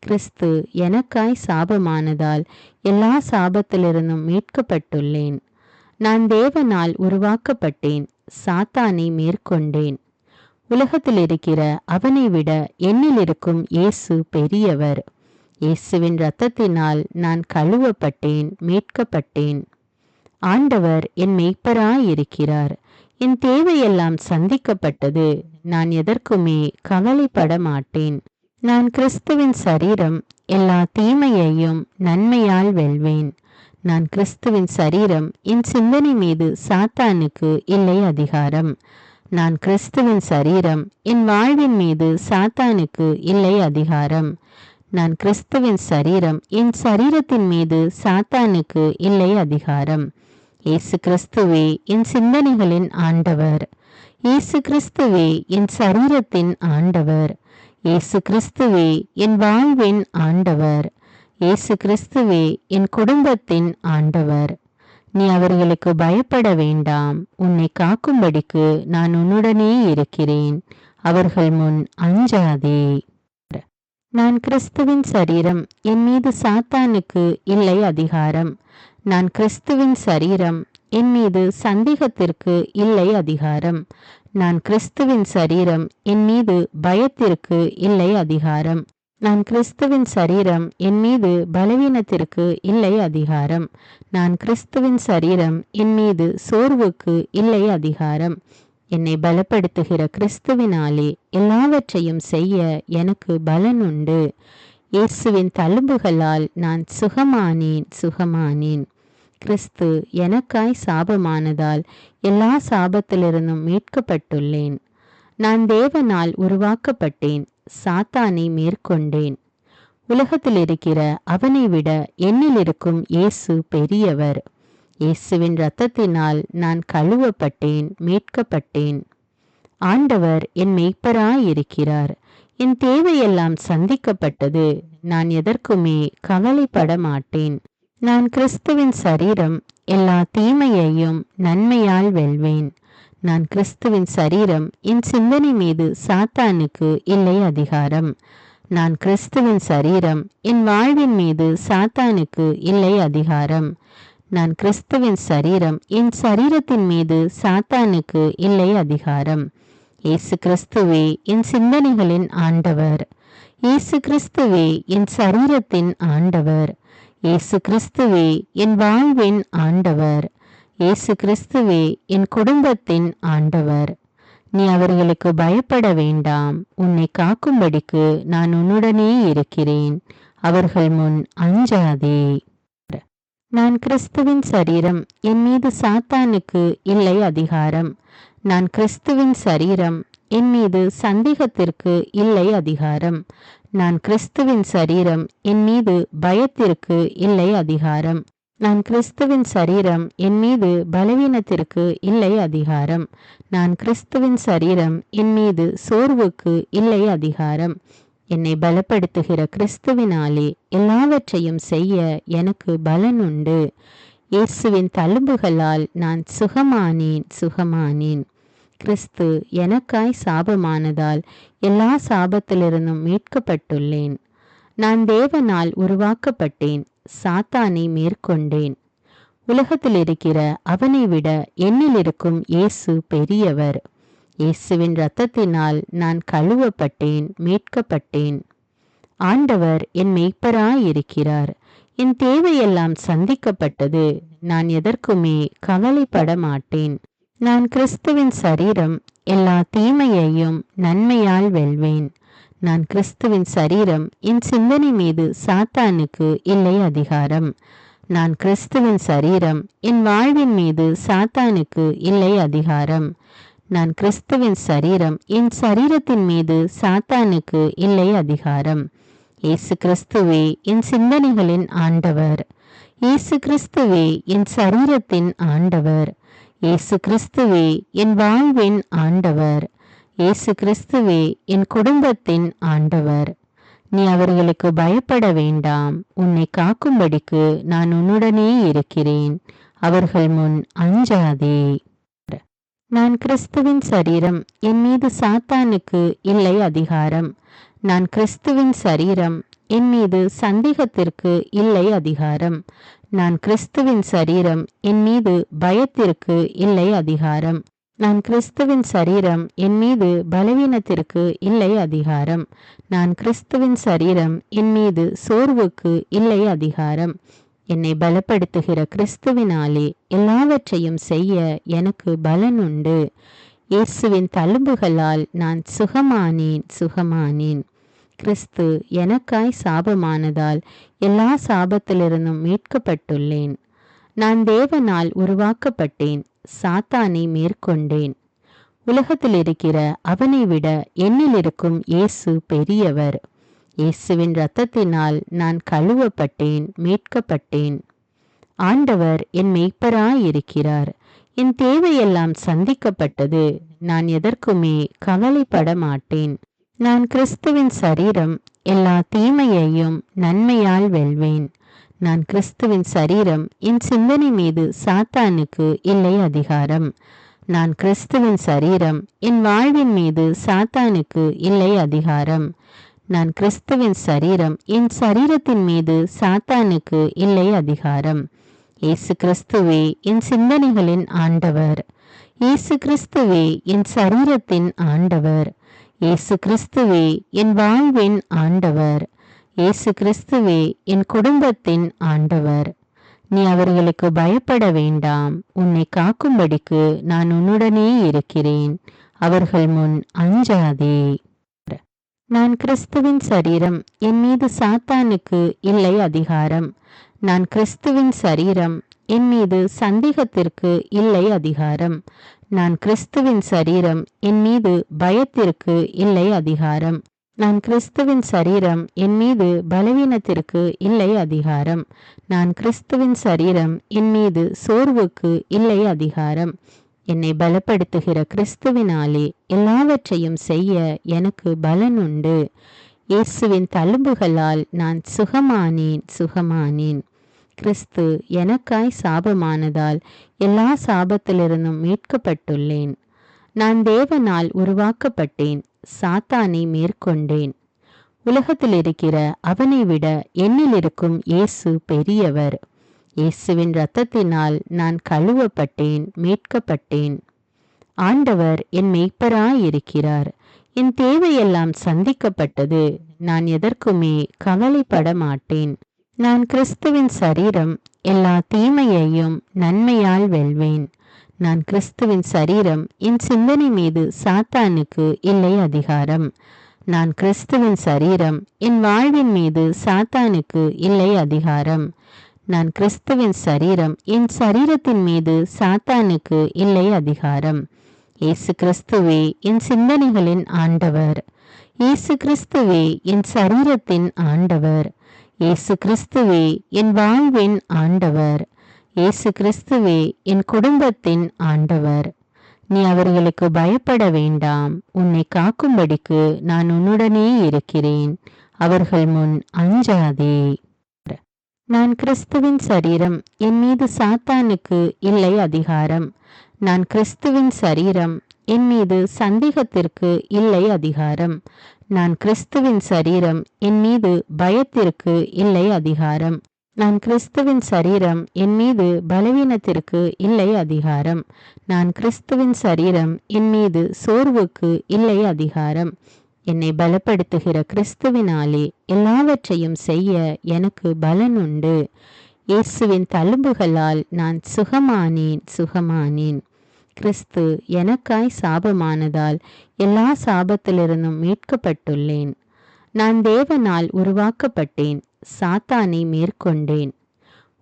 கிறிஸ்து எனக்காய் சாபமானதால் எல்லா சாபத்திலிருந்தும் மீட்கப்பட்டுள்ளேன். நான் தேவனால் உருவாக்கப்பட்டேன், சாத்தானை மேற்கொண்டேன். உலகத்தில் இருக்கிற அவனை விட என்னில் இருக்கும் இயேசு பெரியவர். இயேசுவின் இரத்தத்தினால் நான் கழுவப்பட்டேன், மீட்கப்பட்டேன். ஆண்டவர் என் மேய்ப்பராயிருக்கிறார். என் தேவையெல்லாம் சந்திக்கப்பட்டது. நான் எதற்குமே கவலைப்பட மாட்டேன். நான் கிறிஸ்துவின் சரீரம், எல்லா தீமையையும் நன்மையால் வெல்வேன். நான் கிறிஸ்துவின் சரீரம், என் சிந்தனை மீது சாத்தானுக்கு இல்லை அதிகாரம். நான் கிறிஸ்துவின் சரீரம், என் வாழ்வின் மீது சாத்தானுக்கு இல்லை அதிகாரம். நான் கிறிஸ்துவின் சரீரம், என் சரீரத்தின் மீது சாத்தானுக்கு இல்லை அதிகாரம். இயேசு கிறிஸ்துவே என் சிந்தனைகளின் ஆண்டவர். இயேசு கிறிஸ்துவே என் சரீரத்தின் ஆண்டவர். இயேசு கிறிஸ்துவே என் வாழ்வின் ஆண்டவர். இயேசு கிறிஸ்துவே என் குடும்பத்தின் ஆண்டவர். நீ அவர்களுக்கு பயப்பட வேண்டாம். உன்னை காக்கும்படிக்கு நான் உன்னுடனே இருக்கிறேன். அவர்கள் முன் அஞ்சாதே. நான் கிறிஸ்துவின் சரீரம், என் மீது சாத்தானுக்கு இல்லை அதிகாரம். நான் கிறிஸ்துவின் சரீரம், என் மீது சந்தேகத்திற்கு இல்லை அதிகாரம். நான் கிறிஸ்துவின் சரீரம், என் மீது பயத்திற்கு இல்லை அதிகாரம். நான் கிறிஸ்துவின் சரீரம், என் மீது பலவீனத்திற்கு இல்லை அதிகாரம். நான் கிறிஸ்துவின் சரீரம், என் மீது சோர்வுக்கு இல்லை அதிகாரம். என்னை பலப்படுத்துகிற கிறிஸ்துவினாலே எல்லாவற்றையும் செய்ய எனக்கு பலன் உண்டு. இயேசுவின் தழும்புகளால் நான் சுகமானேன். கிறிஸ்து எனக்காய் சாபமானதால் எல்லா சாபத்திலிருந்தும் மீட்கப்பட்டுள்ளேன். நான் தேவனால் உருவாக்கப்பட்டேன், சாத்தானை மேற்கொண்டேன். உலகத்தில் இருக்கிற அவனை விட என்னில் இருக்கும் இயேசு பெரியவர். இயேசுவின் இரத்தத்தினால் நான் கழுவப்பட்டேன், மீட்கப்பட்டேன். ஆண்டவர் என் மேய்ப்பராயிருக்கிறார். என் தேவையெல்லாம் சந்திக்கப்பட்டது. நான் எதற்குமே கவலைப்பட மாட்டேன். நான் கிறிஸ்துவின் சரீரம், எல்லா தீமையையும் நன்மையால் வெல்வேன். நான் கிறிஸ்துவின் சரீரம், என் சிந்தனை மீது சாத்தானுக்கு இல்லை அதிகாரம். நான் கிறிஸ்துவின் சரீரம், என் வாழ்வின் மீது சாத்தானுக்கு இல்லை அதிகாரம். நான் கிறிஸ்துவின் சரீரம், என் சரீரத்தின் மீது சாத்தானுக்கு இல்லை அதிகாரம். இயேசு கிறிஸ்துவே என் சிந்தனைகளின் ஆண்டவர். இயேசு கிறிஸ்துவே என் சரீரத்தின் ஆண்டவர். இயேசு கிறிஸ்துவே என் வாழ்வின் ஆண்டவர். இயேசு கிறிஸ்துவே என் குடும்பத்தின் ஆண்டவர். நீ அவர்களுக்கு பயப்பட வேண்டாம். உன்னை காக்கும்படிக்கு நான் உன்னுடனே இருக்கிறேன். அவர்கள் முன் அஞ்சாதே. நான் கிறிஸ்துவின் சரீரம், என் மீது சாத்தானுக்கு இல்லை அதிகாரம். நான் கிறிஸ்துவின் சரீரம், என் மீது சந்தேகத்திற்கு இல்லை அதிகாரம். நான் கிறிஸ்துவின் சரீரம், என் மீது பயத்திற்கு இல்லை அதிகாரம். நான் கிறிஸ்துவின் சரீரம், என் மீது பலவீனத்திற்கு இல்லை அதிகாரம். நான் கிறிஸ்துவின் சரீரம், என் மீது சோர்வுக்கு இல்லை அதிகாரம். என்னை பலப்படுத்துகிற கிறிஸ்துவினாலே எல்லாவற்றையும் செய்ய எனக்கு பலன் உண்டு. இயேசுவின் தழும்புகளால் நான் சுகமானேன். கிறிஸ்து எனக்காய் சாபமானதால் எல்லா சாபத்திலிருந்தும் மீட்கப்பட்டுள்ளேன். நான் தேவனால் உருவாக்கப்பட்டேன், சாத்தானை மேற்கொண்டேன். உலகத்தில் இருக்கிற அவனை விட என்னில் இருக்கும் இயேசு பெரியவர். இயேசுவின் இரத்தத்தினால் நான் கழுவப்பட்டேன், மீட்கப்பட்டேன். ஆண்டவர் என் மேய்ப்பராயிருக்கிறார். என் தேவையெல்லாம் சந்திக்கப்பட்டது. நான் எதற்குமே கவலைப்பட மாட்டேன். நான் கிறிஸ்துவின் சரீரம், எல்லா தீமையையும் நன்மையால் வெல்வேன். நான் கிறிஸ்துவின் சரீரம், என் சிந்தனை மீது சாத்தானுக்கு இல்லை அதிகாரம். நான் கிறிஸ்துவின் சரீரம், என் வாழ்வின் மீது சாத்தானுக்கு இல்லை அதிகாரம். நான் கிறிஸ்துவின் சரீரம், என் சரீரத்தின் மீது சாத்தானுக்கு இல்லை அதிகாரம். இயேசு கிறிஸ்துவே என் சிந்தனைகளின் ஆண்டவர். இயேசு கிறிஸ்துவே என் சரீரத்தின் ஆண்டவர். இயேசு கிறிஸ்துவே என் வாழ்வின் ஆண்டவர். இயேசு கிறிஸ்துவே என் குடும்பத்தின் ஆண்டவர். நீ அவர்களுக்கு பயப்பட வேண்டாம். உன்னை காக்கும்படிக்கு நான் உன்னுடனே இருக்கிறேன். அவர்கள் முன் அஞ்சாதே. நான் கிறிஸ்துவின் சரீரம். என் மீது சாத்தானுக்கு இல்லை அதிகாரம். நான் கிறிஸ்துவின் சரீரம். என் மீது சந்தேகத்திற்கு இல்லை அதிகாரம். நான் கிறிஸ்துவின் சரீரம். என் மீது பயத்திற்கு இல்லை அதிகாரம். நான் கிறிஸ்துவின் சரீரம். என் மீது பலவீனத்திற்கு இல்லை அதிகாரம். நான் கிறிஸ்துவின் சரீரம். என் மீது சோர்வுக்கு இல்லை அதிகாரம். என்னை பலப்படுத்துகிற கிறிஸ்துவினாலே எல்லாவற்றையும் செய்ய எனக்கு பலன் உண்டு. இயேசுவின் தழும்புகளால் நான் சுகமானேன். கிறிஸ்து எனக்காய் சாபமானதால் எல்லா சாபத்திலிருந்தும் மீட்கப்பட்டுள்ளேன். நான் தேவனால் உருவாக்கப்பட்டேன். சாத்தானை மேற்கொண்டேன். உலகத்தில் இருக்கிற அவனை விட என்னில் இருக்கும் இயேசு பெரியவர். இயேசுவின் இரத்தத்தினால் நான் கழுவப்பட்டேன், மீட்கப்பட்டேன். ஆண்டவர் என் மெய்ப்பராயிருக்கிறார். என் தேவையெல்லாம் சந்திக்கப்பட்டது. நான் எதற்குமே கவலைப்பட மாட்டேன். நான் கிறிஸ்துவின் சரீரம். எல்லா தீமையையும் நன்மையால் வெல்வேன். நான் கிறிஸ்துவின் சரீரம். என் சிந்தனை மீது சாத்தானுக்கு இல்லை அதிகாரம். நான் கிறிஸ்துவின் சரீரம். என் வாழ்வின் மீது சாத்தானுக்கு இல்லை அதிகாரம். நான் கிறிஸ்துவின் சரீரம். என் சரீரத்தின் மீது சாத்தானுக்கு இல்லை அதிகாரம். இயேசு கிறிஸ்துவே என் சிந்தனைகளின் ஆண்டவர். இயேசு கிறிஸ்துவே என் சரீரத்தின் ஆண்டவர். இயேசு கிறிஸ்துவே என் வாழ்வின் ஆண்டவர். இயேசு கிறிஸ்துவே என் குடும்பத்தின் ஆண்டவர். நீ அவர்களுக்கு பயப்பட வேண்டாம். உன்னை காக்கும்படிக்கு நான் உன்னுடனே இருக்கிறேன். அவர்கள் முன் அஞ்சாதே. நான் கிறிஸ்துவின் சரீரம். என் மீது சாத்தானுக்கு இல்லை அதிகாரம். நான் கிறிஸ்துவின் சரீரம். என் மீது சந்தேகத்திற்கு இல்லை அதிகாரம். நான் கிறிஸ்துவின் சரீரம். என் மீது பயத்திற்கு இல்லை அதிகாரம். நான் கிறிஸ்துவின் சரீரம். என் மீது பலவீனத்திற்கு இல்லை அதிகாரம். நான் கிறிஸ்துவின் சரீரம். என் மீது சோர்வுக்கு இல்லை அதிகாரம். என்னை பலப்படுத்துகிற கிறிஸ்துவினாலே எல்லாவற்றையும் செய்ய எனக்கு பலன் உண்டு. இயேசுவின் தழும்புகளால் நான் சுகமானேன். கிறிஸ்து எனக்காய் சாபமானதால் எல்லா சாபத்திலிருந்தும் மீட்கப்பட்டுள்ளேன். நான் தேவனால் உருவாக்கப்பட்டேன். சாத்தானை மேற்கொண்டேன். உலகத்தில் இருக்கிற அவனை விட என்னில் இருக்கும் இயேசு பெரியவர். இயேசுவின் இரத்தத்தினால் நான் கழுவப்பட்டேன், மீட்கப்பட்டேன். ஆண்டவர் என் மெய்ப்பராயிருக்கிறார். என் தேவையெல்லாம் சந்திக்கப்பட்டது. நான் எதற்குமே கவலைப்பட மாட்டேன். நான் கிறிஸ்துவின் சரீரம். எல்லா தீமையையும் நன்மையால் வெல்வேன். நான் கிறிஸ்துவின் சரீரம். என் சிந்தனை மீது சாத்தானுக்கு இல்லை அதிகாரம். நான் கிறிஸ்துவின் சரீரம். என் வாழ்வின் மீது சாத்தானுக்கு இல்லை அதிகாரம். நான் கிறிஸ்துவின் சரீரம். என் சரீரத்தின் மீது சாத்தானுக்கு இல்லை அதிகாரம். இயேசு கிறிஸ்துவே என் சிந்தனைகளின் ஆண்டவர். இயேசு கிறிஸ்துவே என் சரீரத்தின் ஆண்டவர். இயேசு கிறிஸ்துவே என் வாழ்வின் ஆண்டவர். இயேசு கிறிஸ்துவே என் குடும்பத்தின் ஆண்டவர். நீ அவர்களுக்கு பயப்பட வேண்டாம். உன்னை காக்கும்படிக்கு நான் உன்னுடனே இருக்கிறேன். அவர்கள் முன் அஞ்சாதே. நான் கிறிஸ்துவின் சரீரம். என் மீது சாத்தானுக்கு இல்லை அதிகாரம். நான் கிறிஸ்துவின் சரீரம். என் மீது சந்தேகத்திற்கு இல்லை அதிகாரம். நான் கிறிஸ்துவின் சரீரம். என் மீது பயத்திற்கு இல்லை அதிகாரம். நான் கிறிஸ்துவின் சரீரம். என் மீது பலவீனத்திற்கு இல்லை அதிகாரம். நான் கிறிஸ்துவின் சரீரம். என் மீது சோர்வுக்கு இல்லை அதிகாரம். என்னை பலப்படுத்துகிற கிறிஸ்துவினாலே எல்லாவற்றையும் செய்ய எனக்கு பலன் உண்டு. இயேசுவின் தழும்புகளால் நான் சுகமானேன். கிறிஸ்து எனக்காய் சாபமானதால் எல்லா சாபத்திலிருந்தும் மீட்கப்பட்டுள்ளேன். நான் தேவனால் உருவாக்கப்பட்டேன். சாத்தானை மேற்கொண்டேன்.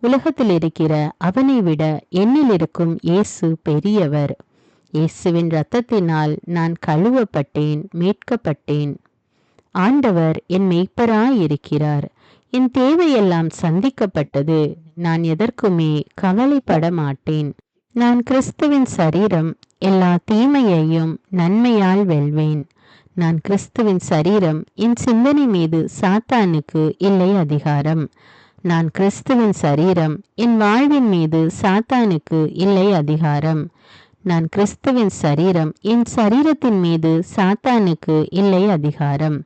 உலகத்தில் இருக்கிற அவனை விட என்னில் இருக்கும் இயேசு பெரியவர். இயேசுவின் இரத்தத்தினால் நான் கழுவப்பட்டேன், மீட்கப்பட்டேன். ஆண்டவர் என் மெய்ப்பராயிருக்கிறார். என் தேவையெல்லாம் சந்திக்கப்பட்டது. நான் எதற்குமே கவலைப்பட மாட்டேன். நான் கிறிஸ்துவின் சரீரம், எல்லா தீமையையும் நன்மையால் வெல்வேன். நான் கிறிஸ்துவின் சரீரம், என் சிந்தனை மீது சாத்தானுக்கு இல்லை அதிகாரம். நான் கிறிஸ்துவின் சரீரம், என் வாழ்வின் மீது சாத்தானுக்கு இல்லை அதிகாரம். நான் கிறிஸ்துவின் சரீரம், என் சரீரத்தின் மீது சாத்தானுக்கு இல்லை அதிகாரம்.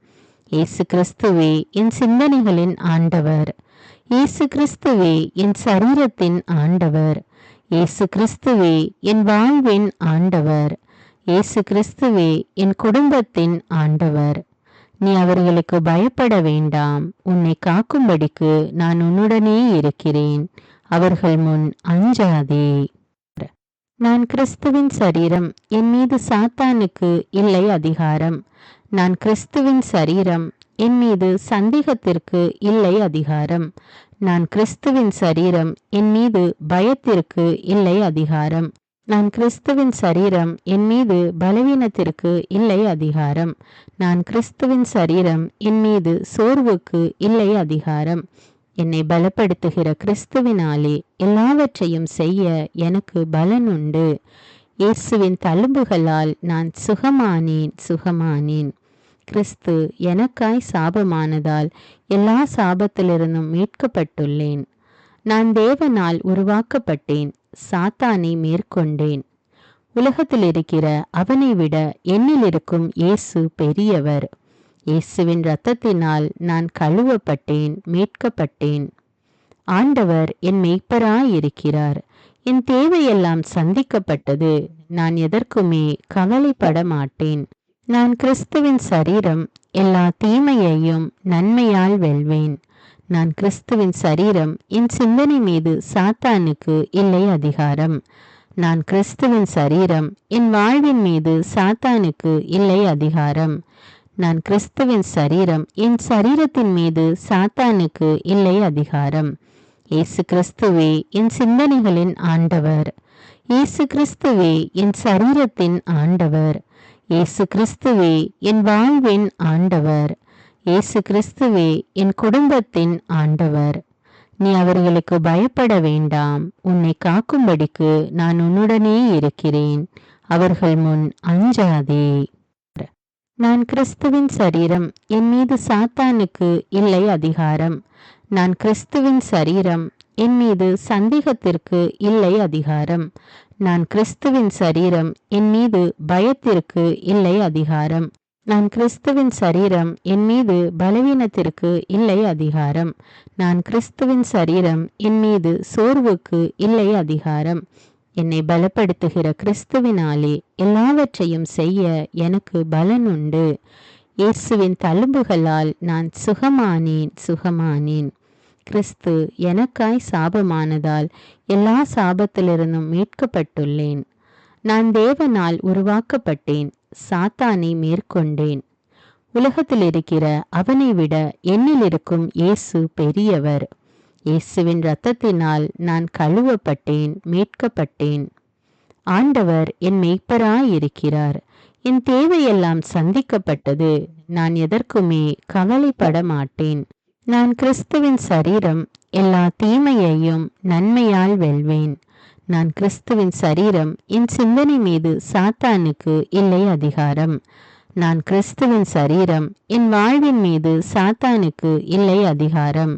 இயேசு கிறிஸ்துவே என் சிந்தனைகளின் ஆண்டவர். இயேசு கிறிஸ்துவே என் சரீரத்தின் ஆண்டவர். இயேசு கிறிஸ்துவே என் வாழ்வின் ஆண்டவர். இயேசு கிறிஸ்துவே என் குடும்பத்தின் ஆண்டவர். நீ அவர்களுக்கு பயப்பட வேண்டாம். உன்னை காக்கும்படிக்கு நான் உன்னுடனே இருக்கிறேன். அவர்கள் முன் அஞ்சாதே. நான் கிறிஸ்துவின் சரீரம், என் மீது சாத்தானுக்கு இல்லை அதிகாரம். நான் கிறிஸ்துவின் சரீரம், என் மீது சந்தேகத்திற்கு இல்லை அதிகாரம். நான் கிறிஸ்துவின் சரீரம், என் மீது பயத்திற்கு இல்லை அதிகாரம். நான் கிறிஸ்துவின் சரீரம், என் மீது பலவீனத்திற்கு இல்லை அதிகாரம். நான் கிறிஸ்துவின் சரீரம், என் மீது சோர்வுக்கு இல்லை அதிகாரம். என்னை பலப்படுத்துகிற கிறிஸ்துவினாலே எல்லாவற்றையும் செய்ய எனக்கு பலன் உண்டு. இயேசுவின் தழும்புகளால் நான் சுகமானேன். கிறிஸ்து எனக்காய் சாபமானதால் எல்லா சாபத்திலிருந்தும் மீட்கப்பட்டுள்ளேன். நான் தேவனால் உருவாக்கப்பட்டேன். சாத்தானை மேற்கொண்டேன். உலகத்தில் இருக்கிற அவனை விட என்னில் இருக்கும் இயேசு பெரியவர். இயேசுவின் இரத்தத்தினால் நான் கழுவப்பட்டேன், மீட்கப்பட்டேன். ஆண்டவர் என் மெய்ப்பராயிருக்கிறார். என் தேவையெல்லாம் சந்திக்கப்பட்டது. நான் எதற்குமே கவலைப்பட மாட்டேன். நான் கிறிஸ்துவின் சரீரம், எல்லா தீமையையும் நன்மையால் வெல்வேன். நான் கிறிஸ்துவின் சரீரம், என் சிந்தனை மீது சாத்தானுக்கு இல்லை அதிகாரம். நான் கிறிஸ்துவின் சரீரம், என் வாழ்வின் மீது சாத்தானுக்கு இல்லை அதிகாரம். நான் கிறிஸ்துவின் சரீரம், என் சரீரத்தின் மீது சாத்தானுக்கு இல்லை அதிகாரம். இயேசு கிறிஸ்துவே என் சிந்தனைகளின் ஆண்டவர். இயேசு கிறிஸ்துவே என் சரீரத்தின் ஆண்டவர். இயேசு கிறிஸ்துவே என் வாழ்வின் ஆண்டவர். இயேசு கிறிஸ்துவே என் குடும்பத்தின் ஆண்டவர். நீ அவர்களுக்கு பயப்பட வேண்டாம். உன்னை காக்கும்படிக்கு நான் உன்னுடனே இருக்கிறேன். அவர்கள் முன் அஞ்சாதே. நான் கிறிஸ்துவின் சரீரம், என் மீது சாத்தானுக்கு இல்லை அதிகாரம். நான் கிறிஸ்துவின் சரீரம், என் மீது சந்தேகத்திற்கு இல்லை அதிகாரம். நான் கிறிஸ்துவின் சரீரம், என் மீது பயத்திற்கு இல்லை அதிகாரம். நான் கிறிஸ்துவின் சரீரம், என் மீது பலவீனத்திற்கு இல்லை அதிகாரம். நான் கிறிஸ்துவின் சரீரம், என் மீது சோர்வுக்கு இல்லை அதிகாரம். என்னை பலப்படுத்துகிற கிறிஸ்துவினாலே எல்லாவற்றையும் செய்ய எனக்கு பலன் உண்டு. இயேசுவின் தழும்புகளால் நான் சுகமானேன். கிறிஸ்து எனக்காய் சாபமானதால் எல்லா சாபத்திலிருந்தும் மீட்கப்பட்டுள்ளேன். நான் தேவனால் உருவாக்கப்பட்டேன். சாத்தானை மேற்கொண்டேன். உலகத்தில் இருக்கிற அவனை விட என்னில் இருக்கும் இயேசு பெரியவர். இயேசுவின் இரத்தத்தினால் நான் கழுவப்பட்டேன், மீட்கப்பட்டேன். ஆண்டவர் என் மெய்ப்பராயிருக்கிறார். என் தேவையெல்லாம் சந்திக்கப்பட்டது. நான் எதற்குமே கவலைப்பட மாட்டேன். நான் கிறிஸ்துவின் சரீரம், எல்லா தீமையையும் நன்மையால் வெல்வேன். நான் கிறிஸ்துவின் சரீரம், என் சிந்தனை மீது சாத்தானுக்கு இல்லை அதிகாரம். நான் கிறிஸ்துவின் சரீரம், என் வாழ்வின் மீது சாத்தானுக்கு இல்லை அதிகாரம்.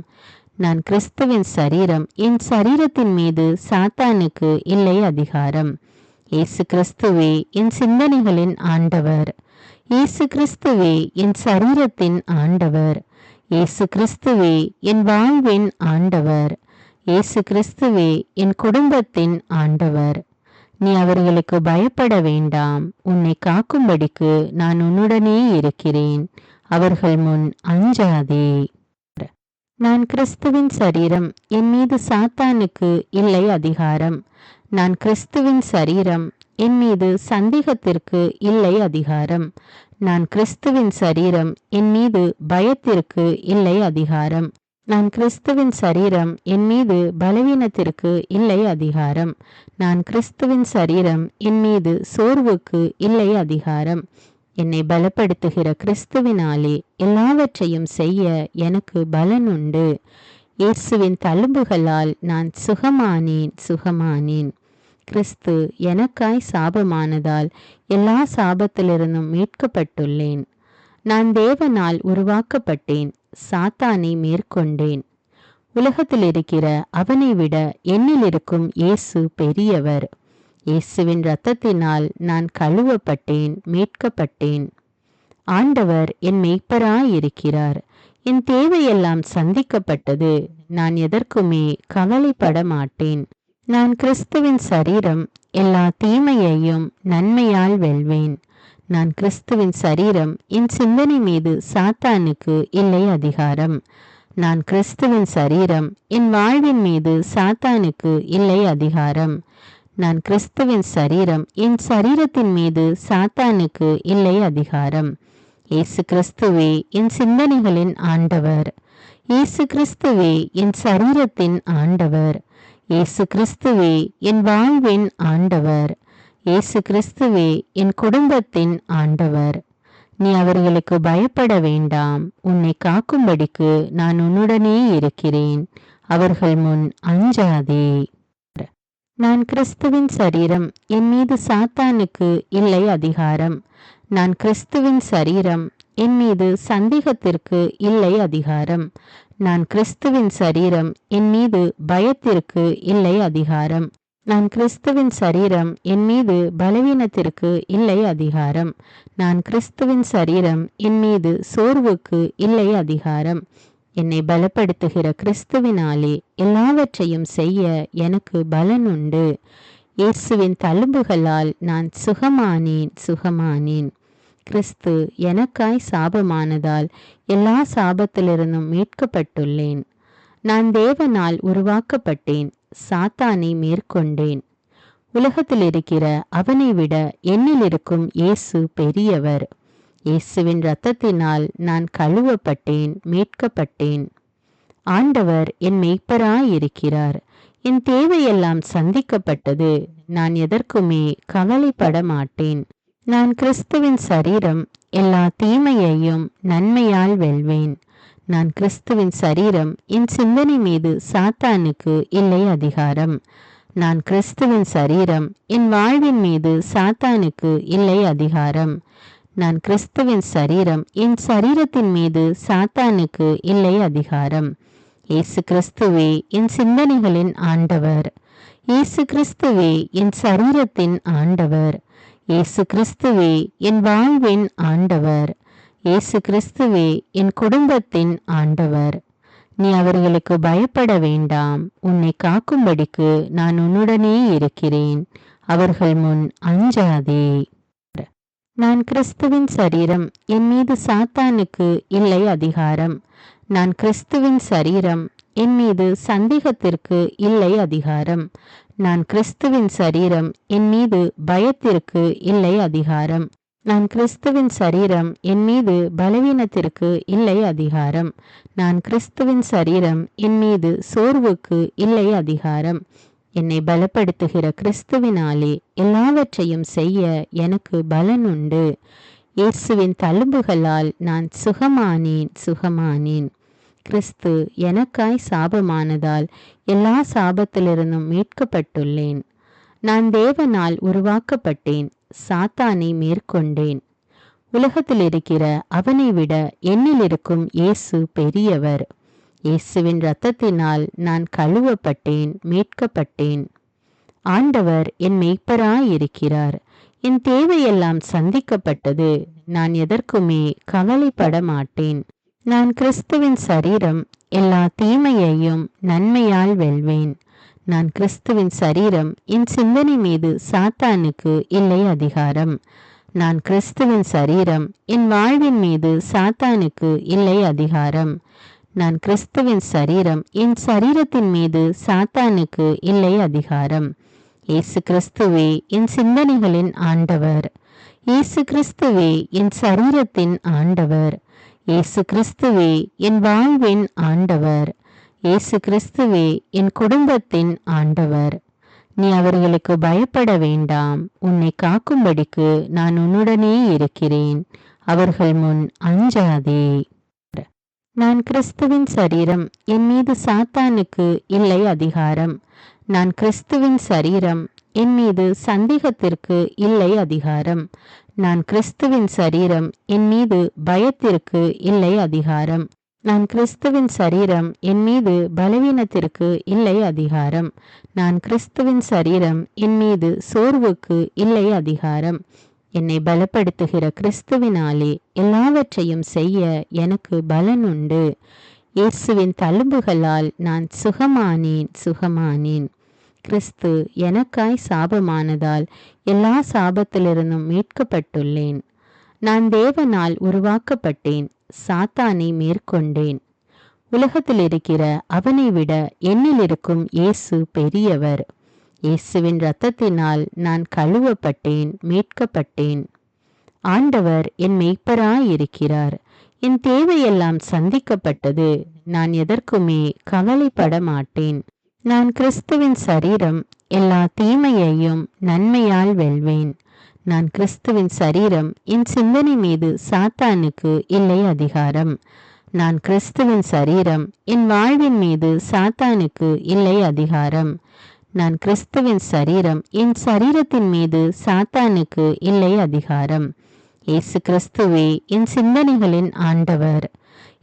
நான் கிறிஸ்துவின் சரீரம், என் சரீரத்தின் மீது சாத்தானுக்கு இல்லை அதிகாரம். இயேசு கிறிஸ்துவே என் சிந்தனைகளின் ஆண்டவர். இயேசு கிறிஸ்துவே என் சரீரத்தின் ஆண்டவர். இயேசு கிறிஸ்துவே என் வாழ்வின் ஆண்டவர். இயேசு கிறிஸ்துவே என் குடும்பத்தின் ஆண்டவர். நீ அவர்களுக்கு பயப்பட வேண்டாம். உன்னை காக்கும்படிக்கு நான் உன்னுடனே இருக்கிறேன். அவர்கள் முன் அஞ்சாதே. நான் கிறிஸ்துவின் சரீரம், என் மீது சாத்தானுக்கு இல்லை அதிகாரம். நான் கிறிஸ்துவின் சரீரம், என் மீது சந்தேகத்திற்கு இல்லை அதிகாரம். நான் கிறிஸ்துவின் சரீரம், என் மீது பயத்திற்கு இல்லை அதிகாரம். நான் கிறிஸ்துவின் சரீரம், என் மீது பலவீனத்திற்கு இல்லை அதிகாரம். நான் கிறிஸ்துவின் சரீரம், என் மீது சோர்வுக்கு இல்லை அதிகாரம். என்னை பலப்படுத்துகிற கிறிஸ்துவினாலே எல்லாவற்றையும் செய்ய எனக்கு பலன் உண்டு. இயேசுவின் தழும்புகளால் நான் சுகமானேன். கிறிஸ்து எனக்காய் சாபமானதால் எல்லா சாபத்திலிருந்தும் மீட்கப்பட்டுள்ளேன். நான் தேவனால் உருவாக்கப்பட்டேன், சாத்தானை மேற்கொண்டேன். உலகத்தில் இருக்கிற அவனை விட என்னில் இருக்கும் இயேசு பெரியவர். இயேசுவின் இரத்தத்தினால் நான் கழுவப்பட்டேன், மீட்கப்பட்டேன். ஆண்டவர் என் மெய்ப்பராயிருக்கிறார். என் தேவையெல்லாம் சந்திக்கப்பட்டது. நான் எதற்குமே கவலைப்பட மாட்டேன். நான் கிறிஸ்துவின் சரீரம், எல்லா தீமையையும் நன்மையால் வெல்வேன். நான் கிறிஸ்துவின் சரீரம், என் சிந்தனை மீது சாத்தானுக்கு இல்லை அதிகாரம். நான் கிறிஸ்துவின் சரீரம், என் வாழ்வின் மீது சாத்தானுக்கு இல்லை அதிகாரம். நான் கிறிஸ்துவின் சரீரம், என் சரீரத்தின் மீது சாத்தானுக்கு இல்லை அதிகாரம். இயேசு கிறிஸ்துவே என் சிந்தனைகளின் ஆண்டவர். இயேசு கிறிஸ்துவே என் சரீரத்தின் ஆண்டவர். இயேசு கிறிஸ்துவே என் வாழ்வின் ஆண்டவர். இயேசு கிறிஸ்துவே என் குடும்பத்தின் ஆண்டவர். நீ அவர்களுக்கு பயப்பட வேண்டாம். உன்னை காக்கும்படிக்கு நான் உன்னுடனே இருக்கிறேன். அவர்கள் முன் அஞ்சாதே. நான் கிறிஸ்துவின் சரீரம், என் மீது சாத்தானுக்கு இல்லை அதிகாரம். நான் கிறிஸ்துவின் சரீரம், என் மீது சந்தேகத்திற்கு இல்லை அதிகாரம். நான் கிறிஸ்துவின் சரீரம், என் மீது பயத்திற்கு இல்லை அதிகாரம். நான் கிறிஸ்துவின் சரீரம், என் மீது பலவீனத்திற்கு இல்லை அதிகாரம். நான் கிறிஸ்துவின் சரீரம், என் மீது சோர்வுக்கு இல்லை அதிகாரம். என்னை பலப்படுத்துகிற கிறிஸ்துவினாலே எல்லாவற்றையும் செய்ய எனக்கு பலன் உண்டு. இயேசுவின் தழும்புகளால் நான் சுகமானேன். கிறிஸ்து எனக்காய் சாபமானதால் எல்லா சாபத்திலிருந்தும் மீட்கப்பட்டுள்ளேன். நான் தேவனால் உருவாக்கப்பட்டேன், சாத்தானை மேற்கொண்டேன். உலகத்தில் இருக்கிற அவனை விட என்னில் இருக்கும் இயேசு பெரியவர். இயேசுவின் இரத்தத்தினால் நான் கழுவப்பட்டேன், மீட்கப்பட்டேன். ஆண்டவர் என் மெய்ப்பராயிருக்கிறார். என் தேவையெல்லாம் சந்திக்கப்பட்டது. நான் எதற்குமே கவலைப்பட மாட்டேன். நான் கிறிஸ்துவின் சரீரம், எல்லா தீமையையும் நன்மையால் வெல்வேன். நான் கிறிஸ்துவின் சரீரம், என் சிந்தனை மீது சாத்தானுக்கு இல்லை அதிகாரம். நான் கிறிஸ்துவின் சரீரம், என் வாழ்வின் மீது சாத்தானுக்கு இல்லை அதிகாரம். நான் கிறிஸ்துவின் சரீரம், என் சரீரத்தின் மீது சாத்தானுக்கு இல்லை அதிகாரம். இயேசு கிறிஸ்துவே என் சிந்தனைகளின் ஆண்டவர். இயேசு கிறிஸ்துவே என் சரீரத்தின் ஆண்டவர். இயேசு கிறிஸ்துவே என் வாழ்வின் ஆண்டவர். இயேசு கிறிஸ்துவே என் குடும்பத்தின் ஆண்டவர். நீ அவர்களுக்கு பயப்பட வேண்டாம். உன்னை காக்கும்படிக்கு நான் உன்னுடனே இருக்கிறேன். அவர்கள் முன் அஞ்சாதே. நான் கிறிஸ்துவின் சரீரம், என் மீது சாத்தானுக்கு இல்லை அதிகாரம். நான் கிறிஸ்துவின் சரீரம், என் மீது சந்தேகத்திற்கு இல்லை அதிகாரம். நான் கிறிஸ்துவின் சரீரம், என் மீது பயத்திற்கு இல்லை அதிகாரம். நான் கிறிஸ்துவின் சரீரம், என் மீது பலவீனத்திற்கு இல்லை அதிகாரம். நான் கிறிஸ்துவின் சரீரம், என் மீது சோர்வுக்கு இல்லை அதிகாரம். என்னை பலப்படுத்துகிற கிறிஸ்துவினாலே எல்லாவற்றையும் செய்ய எனக்கு பலன் உண்டு. இயேசுவின் தழும்புகளால் நான் சுகமானேன். கிறிஸ்து எனக்காய் சாபமானதால் எல்லா சாபத்திலிருந்தும் மீட்கப்பட்டுள்ளேன். நான் தேவனால் உருவாக்கப்பட்டேன், சாத்தானை மேற்கொண்டேன். உலகத்தில் இருக்கிற அவனை விட என்னில் இருக்கும் இயேசு பெரியவர். இயேசுவின் இரத்தத்தினால் நான் கழுவப்பட்டேன், மீட்கப்பட்டேன். ஆண்டவர் என் மெய்ப்பராயிருக்கிறார். என் தேவையெல்லாம் சந்திக்கப்பட்டது. நான் எதற்குமே கவலைப்பட மாட்டேன். நான் கிறிஸ்துவின் சரீரம், எல்லா தீமையையும் நன்மையால் வெல்வேன். நான் கிறிஸ்துவின் சரீரம், என் சிந்தனை மீது சாத்தானுக்கு இல்லை அதிகாரம். நான் கிறிஸ்துவின் சரீரம், என் வாழ்வின் மீது சாத்தானுக்கு இல்லை அதிகாரம். நான் கிறிஸ்துவின் சரீரம், என் சரீரத்தின் மீது சாத்தானுக்கு இல்லை அதிகாரம். இயேசு கிறிஸ்துவே என் சிந்தனைகளின் ஆண்டவர். இயேசு கிறிஸ்துவே என் சரீரத்தின் ஆண்டவர். இயேசு கிறிஸ்துவே என் வாழ்வின் ஆண்டவர். இயேசு கிறிஸ்துவே என் குடும்பத்தின் ஆண்டவர். நீ அவர்களுக்கு பயப்பட வேண்டாம். உன்னை காக்கும்படிக்கு நான் உன்னுடனே இருக்கிறேன். அவர்கள் முன் அஞ்சாதே. நான் கிறிஸ்துவின் சரீரம். என் மீது சாத்தானுக்கு இல்லை அதிகாரம். நான் கிறிஸ்துவின் சரீரம். என் மீது சந்தேகத்திற்கு இல்லை அதிகாரம். நான் கிறிஸ்துவின் சரீரம். என் மீது பயத்திற்கு இல்லை அதிகாரம். நான் கிறிஸ்துவின் சரீரம். என் மீது பலவீனத்திற்கு இல்லை அதிகாரம். நான் கிறிஸ்துவின் சரீரம். என் மீது சோர்வுக்கு இல்லை அதிகாரம். என்னை பலப்படுத்துகிற கிறிஸ்துவினாலே எல்லாவற்றையும் செய்ய எனக்கு பலன் உண்டு. இயேசுவின் தழும்புகளால் நான் சுகமானேன். கிறிஸ்து எனக்காய் சாபமானதால் எல்லா சாபத்திலிருந்தும் மீட்கப்பட்டுள்ளேன். நான் தேவனால் உருவாக்கப்பட்டேன். சாத்தானை மேற்கொண்டேன். உலகத்தில் இருக்கிற அவனை விட என்னில் இருக்கும் இயேசு பெரியவர். இயேசுவின் இரத்தத்தினால் நான் கழுவப்பட்டேன், மீட்கப்பட்டேன். ஆண்டவர் என் மெய்ப்பராயிருக்கிறார். என் தேவையெல்லாம் சந்திக்கப்பட்டது. நான் எதற்குமே கவலைப்பட மாட்டேன். நான் கிறிஸ்துவின் சரீரம். எல்லா தீமையையும் நன்மையால் வெல்வேன். நான் கிறிஸ்துவின் சரீரம். என் சிந்தனை மீது சாத்தானுக்கு இல்லை அதிகாரம். நான் கிறிஸ்துவின் சரீரம். என் வாழ்வின் மீது சாத்தானுக்கு இல்லை அதிகாரம். நான் கிறிஸ்துவின் சரீரம். என் சரீரத்தின் மீது சாத்தானுக்கு இல்லை அதிகாரம். இயேசு கிறிஸ்துவே என் சிந்தனைகளின் ஆண்டவர்.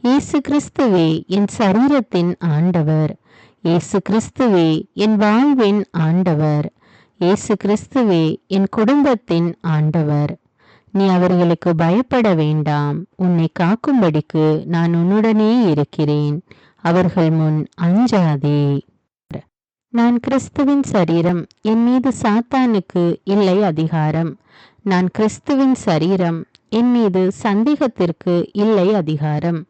இயேசு கிறிஸ்துவே என் சரீரத்தின் ஆண்டவர். இயேசு கிறிஸ்துவே என் வாழ்வின் ஆண்டவர். இயேசு கிறிஸ்துவே என் குடும்பத்தின் ஆண்டவர். நீ அவர்களுக்கு பயப்பட வேண்டாம். உன்னை காக்கும்படிக்கு நான் உன்னுடனே இருக்கிறேன். அவர்கள் முன் அஞ்சாதே. நான் கிறிஸ்துவின் சரீரம். என் மீது சாத்தானுக்கு இல்லை அதிகாரம். நான் கிறிஸ்துவின் சரீரம். என் மீது சந்தேகத்திற்கு இல்லை அதிகாரம்.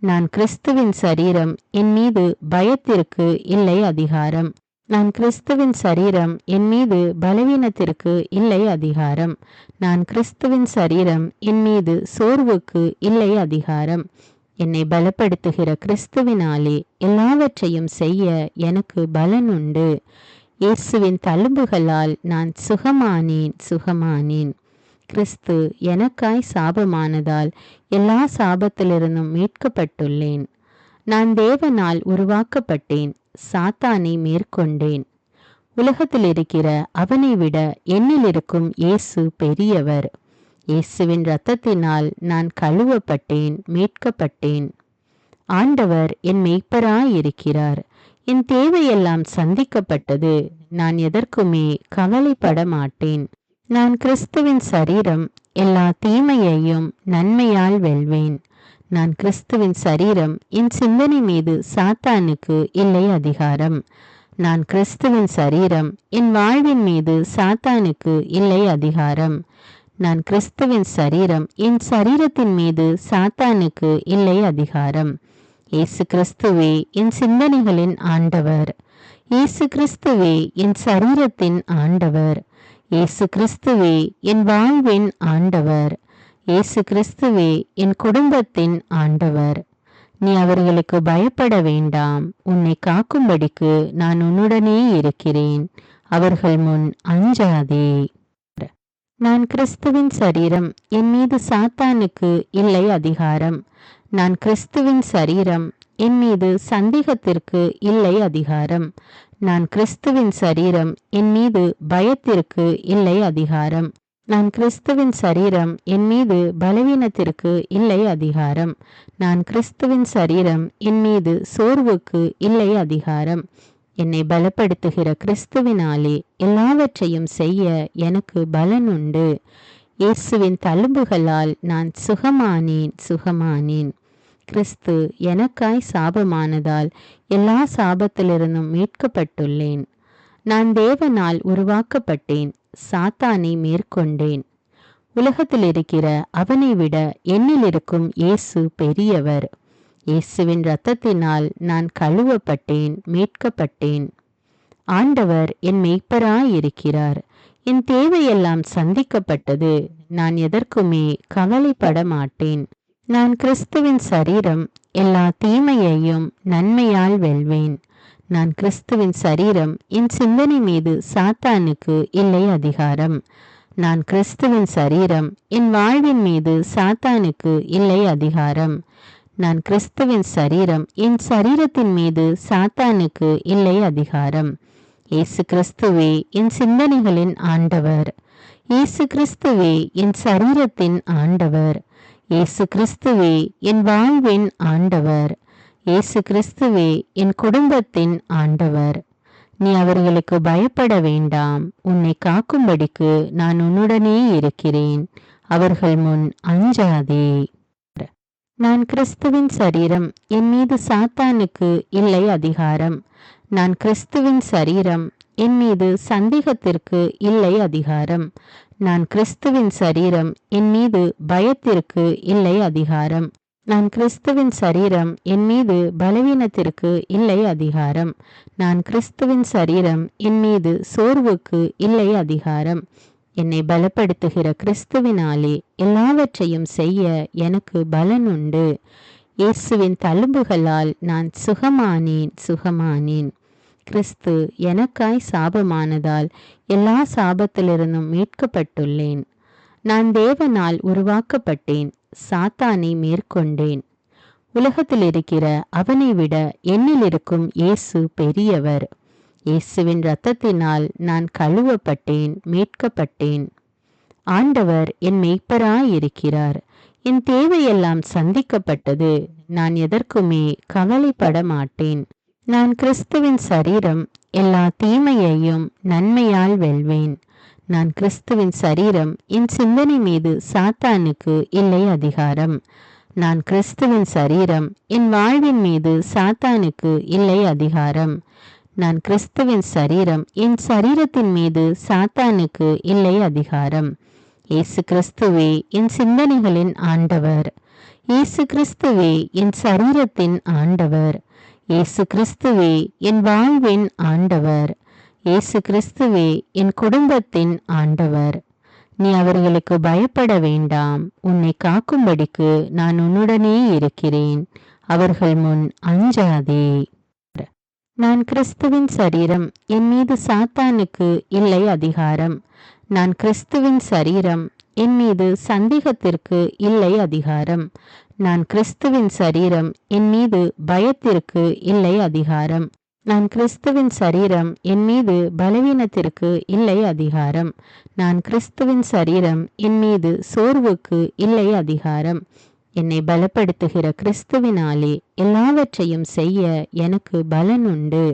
நான் கிறிஸ்துவின் சரீரம். என் மீது பயத்திற்கு இல்லை அதிகாரம். நான் கிறிஸ்துவின் சரீரம். என் மீது பலவீனத்திற்கு இல்லை அதிகாரம். நான் கிறிஸ்துவின் சரீரம். என் மீது சோர்வுக்கு இல்லை அதிகாரம். என்னை பலப்படுத்துகிற கிறிஸ்துவினாலே எல்லாவற்றையும் செய்ய எனக்கு பலன் உண்டு. இயேசுவின் தழும்புகளால் நான் சுகமானேன். கிறிஸ்து எனக்காய் சாபமானதால் எல்லா சாபத்திலிருந்தும் மீட்கப்பட்டுள்ளேன். நான் தேவனால் உருவாக்கப்பட்டேன். சாத்தானை மேற்கொண்டேன். உலகத்தில் இருக்கிற அவனை விட என்னில் இருக்கும் இயேசு பெரியவர். இயேசுவின் இரத்தத்தினால் நான் கழுவப்பட்டேன், மீட்கப்பட்டேன். ஆண்டவர் என் மெய்ப்பராயிருக்கிறார். என் தேவையெல்லாம் சந்திக்கப்பட்டது. நான் எதற்குமே கவலைப்பட மாட்டேன். நான் கிறிஸ்துவின் சரீரம். எல்லா தீமையையும் நன்மையால் வெல்வேன். நான் கிறிஸ்துவின் சரீரம். என் சிந்தனை மீது சாத்தானுக்கு இல்லை அதிகாரம். நான் கிறிஸ்துவின் சரீரம். என் வாழ்வின் மீது சாத்தானுக்கு இல்லை அதிகாரம். நான் கிறிஸ்துவின் சரீரம். என் சரீரத்தின் மீது சாத்தானுக்கு இல்லை அதிகாரம். இயேசு கிறிஸ்துவே என் சிந்தனைகளின் ஆண்டவர். இயேசு கிறிஸ்துவே என் சரீரத்தின் ஆண்டவர். இயேசு கிறிஸ்துவே என் வாழ்வின் ஆண்டவர். இயேசு கிறிஸ்துவே என் குடும்பத்தின் ஆண்டவர். நீ அவர்களுக்கு பயப்பட வேண்டாம். உன்னை காக்கும்படிக்கு நான் உன்னுடனே இருக்கிறேன். அவர்கள் முன் அஞ்சாதே. நான் கிறிஸ்துவின் சரீரம். என் மீது சாத்தானுக்கு இல்லை அதிகாரம். நான் கிறிஸ்துவின் சரீரம். என் மீது சந்தேகத்திற்கு இல்லை அதிகாரம். நான் கிறிஸ்துவின் சரீரம். என் மீது பயத்திற்கு இல்லை அதிகாரம். நான் கிறிஸ்துவின் சரீரம். என் மீது பலவீனத்திற்கு இல்லை அதிகாரம். நான் கிறிஸ்துவின் சரீரம். என் மீது சோர்வுக்கு இல்லை அதிகாரம். என்னை பலப்படுத்துகிற கிறிஸ்துவினாலே எல்லாவற்றையும் செய்ய எனக்கு பலன் உண்டு. இயேசுவின் தழும்புகளால் நான் சுகமானேன். கிறிஸ்து எனக்காய் சாபமானதால் எல்லா சாபத்திலிருந்தும் மீட்கப்பட்டுள்ளேன். நான் தேவனால் உருவாக்கப்பட்டேன். சாத்தானை மேற்கொண்டேன். உலகத்தில் இருக்கிற அவனை விட என்னில் இருக்கும் இயேசு பெரியவர். இயேசுவின் இரத்தத்தினால் நான் கழுவப்பட்டேன், மீட்கப்பட்டேன். ஆண்டவர் என் மெய்ப்பராயிருக்கிறார். என் தேவையெல்லாம் சந்திக்கப்பட்டது. நான் எதற்குமே கவலைப்பட மாட்டேன். நான் கிறிஸ்துவின் சரீரம். எல்லா தீமையையும் நன்மையால் வெல்வேன். நான் கிறிஸ்துவின் சரீரம். என் சிந்தனை மீது சாத்தானுக்கு இல்லை அதிகாரம். நான் கிறிஸ்துவின் சரீரம். என் வாழ்வின் மீது சாத்தானுக்கு இல்லை அதிகாரம். நான் கிறிஸ்துவின் சரீரம். என் சரீரத்தின் மீது சாத்தானுக்கு இல்லை அதிகாரம். இயேசு கிறிஸ்துவே என் சிந்தனைகளின் ஆண்டவர். இயேசு கிறிஸ்துவே என் சரீரத்தின் ஆண்டவர். இயேசு கிறிஸ்துவே என் வாழ்வின் ஆண்டவர். இயேசு கிறிஸ்துவே என் குடும்பத்தின் ஆண்டவர். நீ அவர்களுக்கு பயப்பட வேண்டாம். உன்னை காக்கும்படிக்கு நான் உன்னுடனே இருக்கிறேன். அவர்கள் முன் அஞ்சாதே. நான் கிறிஸ்துவின் சரீரம். என் மீது சாத்தானுக்கு இல்லை அதிகாரம். நான் கிறிஸ்துவின் சரீரம். என் மீது சந்தேகத்திற்கு இல்லை அதிகாரம். நான் கிறிஸ்துவின் சரீரம். என் மீது பயத்திற்கு இல்லை அதிகாரம். நான் கிறிஸ்துவின் சரீரம். என் மீது பலவீனத்திற்கு இல்லை அதிகாரம். நான் கிறிஸ்துவின் சரீரம். என் மீது சோர்வுக்கு இல்லை அதிகாரம். என்னை பலப்படுத்துகிற கிறிஸ்துவினாலே எல்லாவற்றையும் செய்ய எனக்கு பலன் உண்டு. இயேசுவின் தழும்புகளால் நான் சுகமானேன். கிறிஸ்து எனக்காய் சாபமானதால் எல்லா சாபத்திலிருந்தும் மீட்கப்பட்டுள்ளேன். நான் தேவனால் உருவாக்கப்பட்டேன். சாத்தானை மேற்கொண்டேன். உலகத்தில் இருக்கிற அவனை விட என்னில் இருக்கும் இயேசு பெரியவர். இயேசுவின் இரத்தத்தினால் நான் கழுவப்பட்டேன், மீட்கப்பட்டேன். ஆண்டவர் என் மெய்ப்பராயிருக்கிறார். என் தேவையெல்லாம் சந்திக்கப்பட்டது. நான் எதற்குமே கவலைப்பட மாட்டேன். நான் கிறிஸ்துவின் சரீரம். எல்லா தீமையையும் நன்மையால் வெல்வேன். நான் கிறிஸ்துவின் சரீரம். என் சிந்தனை மீது சாத்தானுக்கு இல்லை அதிகாரம். நான் கிறிஸ்துவின் சரீரம். என் வாழ்வின் மீது சாத்தானுக்கு இல்லை அதிகாரம். நான் கிறிஸ்துவின் சரீரம். என் சரீரத்தின் மீது சாத்தானுக்கு இல்லை அதிகாரம். இயேசு கிறிஸ்துவே என் சிந்தனைகளின் ஆண்டவர். இயேசு கிறிஸ்துவே என் சரீரத்தின் ஆண்டவர். இயேசு கிறிஸ்துவே என் வாழ்வின் ஆண்டவர். இயேசு கிறிஸ்துவே என் குடும்பத்தின் ஆண்டவர். நீ அவர்களுக்கு பயப்பட வேண்டாம். உன்னை காக்கும்படிக்கு நான் உன்னுடனே இருக்கிறேன். அவர்கள் முன் அஞ்சாதே. நான் கிறிஸ்துவின் சரீரம். என் மீது சாத்தானுக்கு இல்லை அதிகாரம். நான் கிறிஸ்துவின் சரீரம். என் மீது சந்தேகத்திற்கு இல்லை அதிகாரம். நான் கிறிஸ்துவின் சரீரம். என் மீது பயத்திற்கு இல்லை அதிகாரம். நான் கிறிஸ்துவின் சரீரம். என் மீது பலவீனத்திற்கு இல்லை அதிகாரம். நான் கிறிஸ்துவின் சரீரம். என் மீது சோர்வுக்கு இல்லை அதிகாரம். என்னை பலப்படுத்துகிற கிறிஸ்துவினாலே எல்லாவற்றையும் செய்ய எனக்கு பலன் உண்டு.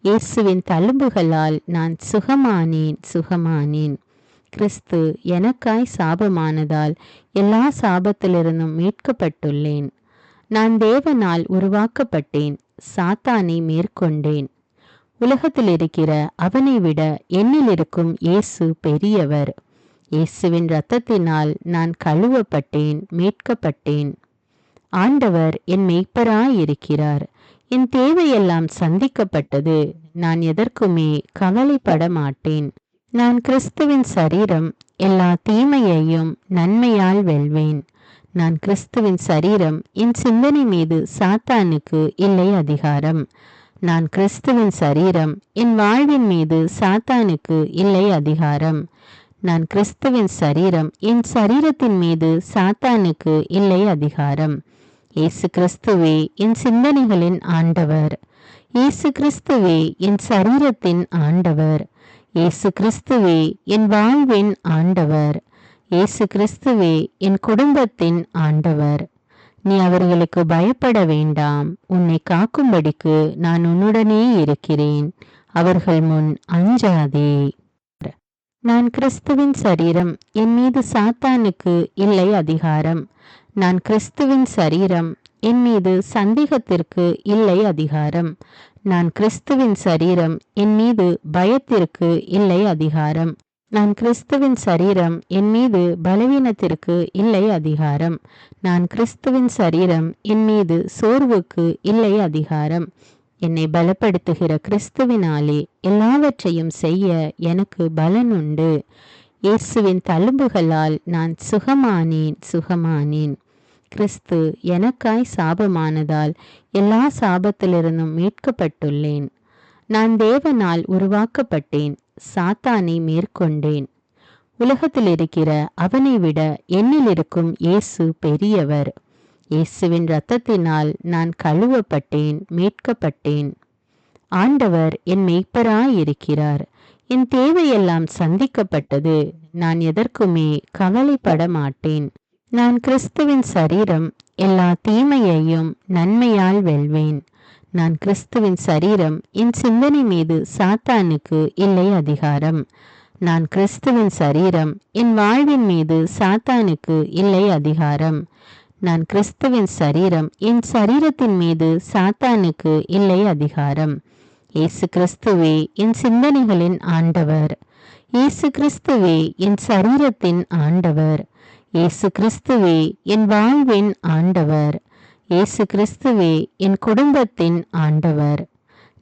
இயேசுவின் தழும்புகளால் நான் சுகமானேன். கிறிஸ்து எனக்காய் சாபமானதால் எல்லா சாபத்திலிருந்தும் மீட்கப்பட்டுள்ளேன். நான் தேவனால் உருவாக்கப்பட்டேன். சாத்தானை மேற்கொண்டேன். உலகத்தில் இருக்கிற அவனை விட என்னில் இருக்கும் இயேசு பெரியவர். இயேசுவின் இரத்தத்தினால் நான் கழுவப்பட்டேன், மீட்கப்பட்டேன். ஆண்டவர் என் மெய்ப்பராயிருக்கிறார். என் தேவையெல்லாம் சந்திக்கப்பட்டது. நான் எதற்குமே கவலைப்பட மாட்டேன். நான் கிறிஸ்துவின் சரீரம். எல்லா தீமையையும் நன்மையால் வெல்வேன். நான் கிறிஸ்துவின் சரீரம். என் சிந்தனை மீது சாத்தானுக்கு இல்லை அதிகாரம். நான் கிறிஸ்துவின் சரீரம். என் வாழ்வின் மீது சாத்தானுக்கு இல்லை அதிகாரம். நான் கிறிஸ்துவின் சரீரம். என் சரீரத்தின் மீது சாத்தானுக்கு இல்லை அதிகாரம். இயேசு கிறிஸ்துவே என் சிந்தனைகளின் ஆண்டவர். இயேசு கிறிஸ்துவே என் சரீரத்தின் ஆண்டவர். இயேசு கிறிஸ்துவே என் வாழ்வின் ஆண்டவர். இயேசு கிறிஸ்துவே என் குடும்பத்தின் ஆண்டவர். நீ அவர்களுக்கு பயப்பட வேண்டாம். உன்னை காக்கும்படிக்கு நான் உன்னுடனே இருக்கிறேன். அவர்கள் முன் அஞ்சாதே. நான் கிறிஸ்துவின் சரீரம். என் மீது சாத்தானுக்கு இல்லை அதிகாரம். நான் கிறிஸ்துவின் சரீரம். என் மீது சந்தேகத்திற்கு இல்லை அதிகாரம். நான் கிறிஸ்துவின் சரீரம். என் மீது பயத்திற்கு இல்லை அதிகாரம். நான் கிறிஸ்துவின் சரீரம். என் மீது பலவீனத்திற்கு இல்லை அதிகாரம். நான் கிறிஸ்துவின் சரீரம். என் மீது சோர்வுக்கு இல்லை அதிகாரம். என்னை பலப்படுத்துகிற கிறிஸ்துவினாலே எல்லாவற்றையும் செய்ய எனக்கு பலன் உண்டு. இயேசுவின் தழும்புகளால் நான் சுகமானேன். கிறிஸ்து எனக்காய் சாபமானதால் எல்லா சாபத்திலிருந்தும் மீட்கப்பட்டுள்ளேன். நான் தேவனால் உருவாக்கப்பட்டேன், சாத்தானை மேற்கொண்டேன். உலகத்தில் இருக்கிற அவனை விட என்னில் இருக்கும் இயேசு பெரியவர். இயேசுவின் இரத்தத்தினால் நான் கழுவப்பட்டேன், மீட்கப்பட்டேன். ஆண்டவர் என் மெய்ப்பராயிருக்கிறார். என் தேவையெல்லாம் சந்திக்கப்பட்டது. நான் எதற்குமே கவலைப்பட மாட்டேன். நான் கிறிஸ்துவின் சரீரம், எல்லா தீமையையும் நன்மையால் வெல்வேன். நான் கிறிஸ்துவின் சரீரம், என் சிந்தனை மீது சாத்தானுக்கு இல்லை அதிகாரம். நான் கிறிஸ்துவின் சரீரம், என் வாழ்வின் மீது சாத்தானுக்கு இல்லை அதிகாரம். நான் கிறிஸ்துவின் சரீரம், என் சரீரத்தின் மீது சாத்தானுக்கு இல்லை அதிகாரம். இயேசு கிறிஸ்துவே என் சிந்தனைகளின் ஆண்டவர். இயேசு கிறிஸ்துவே என் சரீரத்தின் ஆண்டவர். இயேசு கிறிஸ்துவே என் வாழ்வின் ஆண்டவர். இயேசு கிறிஸ்துவே என் குடும்பத்தின் ஆண்டவர்.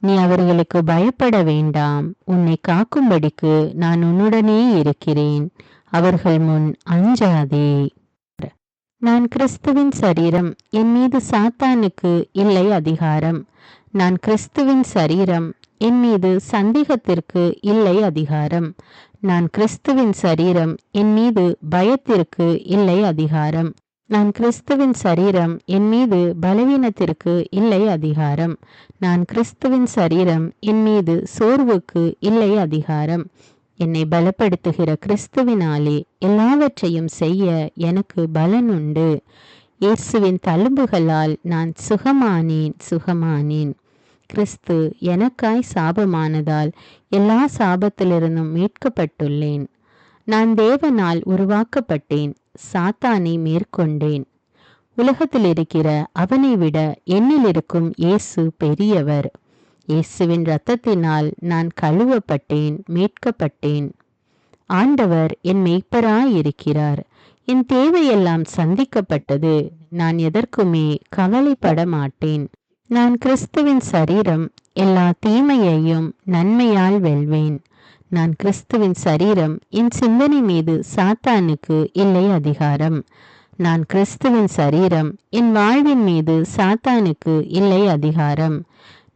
நீ அவர்களுக்கு பயப்பட வேண்டாம். உன்னை காக்கும்படிக்கு நான் உன்னுடனே இருக்கிறேன். அவர்கள் முன் அஞ்சாதே. நான் கிறிஸ்துவின் சரீரம், என் மீது சாத்தானுக்கு இல்லை அதிகாரம். நான் கிறிஸ்துவின் சரீரம், என் மீது சந்தேகத்திற்கு இல்லை அதிகாரம். நான் கிறிஸ்துவின் சரீரம், என் மீது பயத்திற்கு இல்லை அதிகாரம். நான் கிறிஸ்துவின் சரீரம், என் மீது பலவீனத்திற்கு இல்லை அதிகாரம். நான் கிறிஸ்துவின் சரீரம், என் மீது சோர்வுக்கு இல்லை அதிகாரம். என்னை பலப்படுத்துகிற கிறிஸ்துவினாலே எல்லாவற்றையும் செய்ய எனக்கு பலன் உண்டு. இயேசுவின் தழும்புகளால் நான் சுகமானேன். கிறிஸ்து எனக்காய் சாபமானதால் எல்லா சாபத்திலிருந்தும் மீட்கப்பட்டுள்ளேன். நான் தேவனால் உருவாக்கப்பட்டேன், சாத்தானை மேற்கொண்டேன். உலகத்தில் இருக்கிற அவனை விட என்னில் இருக்கும் இயேசு பெரியவர். இயேசுவின் இரத்தத்தினால் நான் கழுவப்பட்டேன், மீட்கப்பட்டேன். ஆண்டவர் என் மெய்ப்பராயிருக்கிறார். என் தேவையெல்லாம் சந்திக்கப்பட்டது. நான் எதற்குமே கவலைப்பட மாட்டேன். நான் கிறிஸ்துவின் சரீரம், எல்லா தீமையையும் நன்மையால் வெல்வேன். நான் கிறிஸ்துவின் சரீரம், என் சிந்தனை மீது சாத்தானுக்கு இல்லை அதிகாரம். நான் கிறிஸ்துவின் சரீரம், என் வாழ்வின் மீது சாத்தானுக்கு இல்லை அதிகாரம்.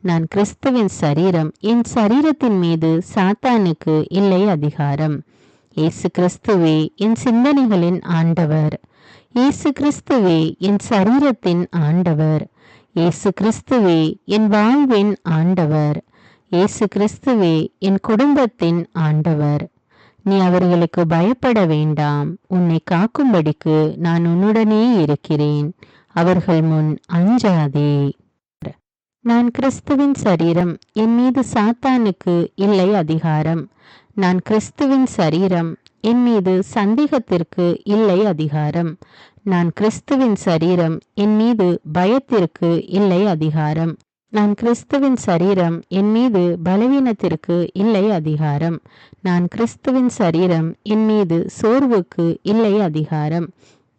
நான் கிறிஸ்துவின் சரீரம், என் சரீரத்தின் மீது சாத்தானுக்கு இல்லை அதிகாரம். இயேசு கிறிஸ்துவே என் சிந்தனைகளின் ஆண்டவர். இயேசு கிறிஸ்துவே என் சரீரத்தின் ஆண்டவர். இயேசு கிறிஸ்துவே என் வாழ்வின் ஆண்டவர். இயேசு கிறிஸ்துவே என் குடும்பத்தின் ஆண்டவர். நீ அவர்களுக்கு பயப்பட வேண்டாம். உன்னை காக்கும்படிக்கு நான் உன்னுடனே இருக்கிறேன். அவர்கள் முன் அஞ்சாதே. நான் கிறிஸ்துவின் சரீரம், என் மீது சாத்தானுக்கு இல்லை அதிகாரம். நான் கிறிஸ்துவின் சரீரம், என் மீது சந்தேகத்திற்கு இல்லை அதிகாரம். நான் கிறிஸ்துவின் சரீரம், என் மீது பயத்திற்கு இல்லை அதிகாரம். நான் கிறிஸ்துவின் சரீரம், என் மீது பலவீனத்திற்கு இல்லை அதிகாரம். நான் கிறிஸ்துவின் சரீரம், என் மீது சோர்வுக்கு இல்லை அதிகாரம்.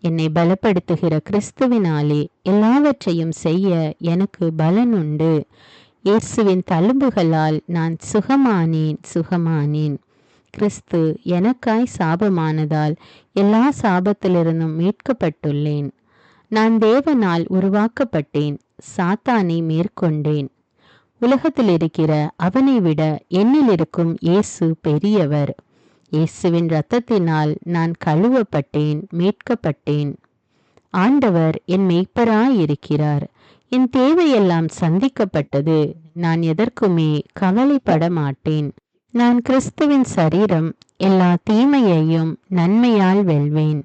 என்னை பலப்படுத்துகிற கிறிஸ்துவினாலே எல்லாவற்றையும் செய்ய எனக்கு பலன் உண்டு. இயேசுவின் தழும்புகளால் நான் சுகமானேன். கிறிஸ்து எனக்காய் சாபமானதால் எல்லா சாபத்திலிருந்தும் மீட்கப்பட்டுள்ளேன். நான் தேவனால் உருவாக்கப்பட்டேன், சாத்தானை மேற்கொண்டேன். உலகத்தில் இருக்கிற அவனை விட என்னில் இருக்கும் இயேசு பெரியவர். இயேசுவின் இரத்தத்தினால் நான் கழுவப்பட்டேன், மீட்கப்பட்டேன். ஆண்டவர் என் மெய்ப்பராயிருக்கிறார். என் தேவையெல்லாம் சந்திக்கப்பட்டது. நான் எதற்குமே கவலைப்பட மாட்டேன். நான் கிறிஸ்துவின் சரீரம், எல்லா தீமையையும் நன்மையால் வெல்வேன்.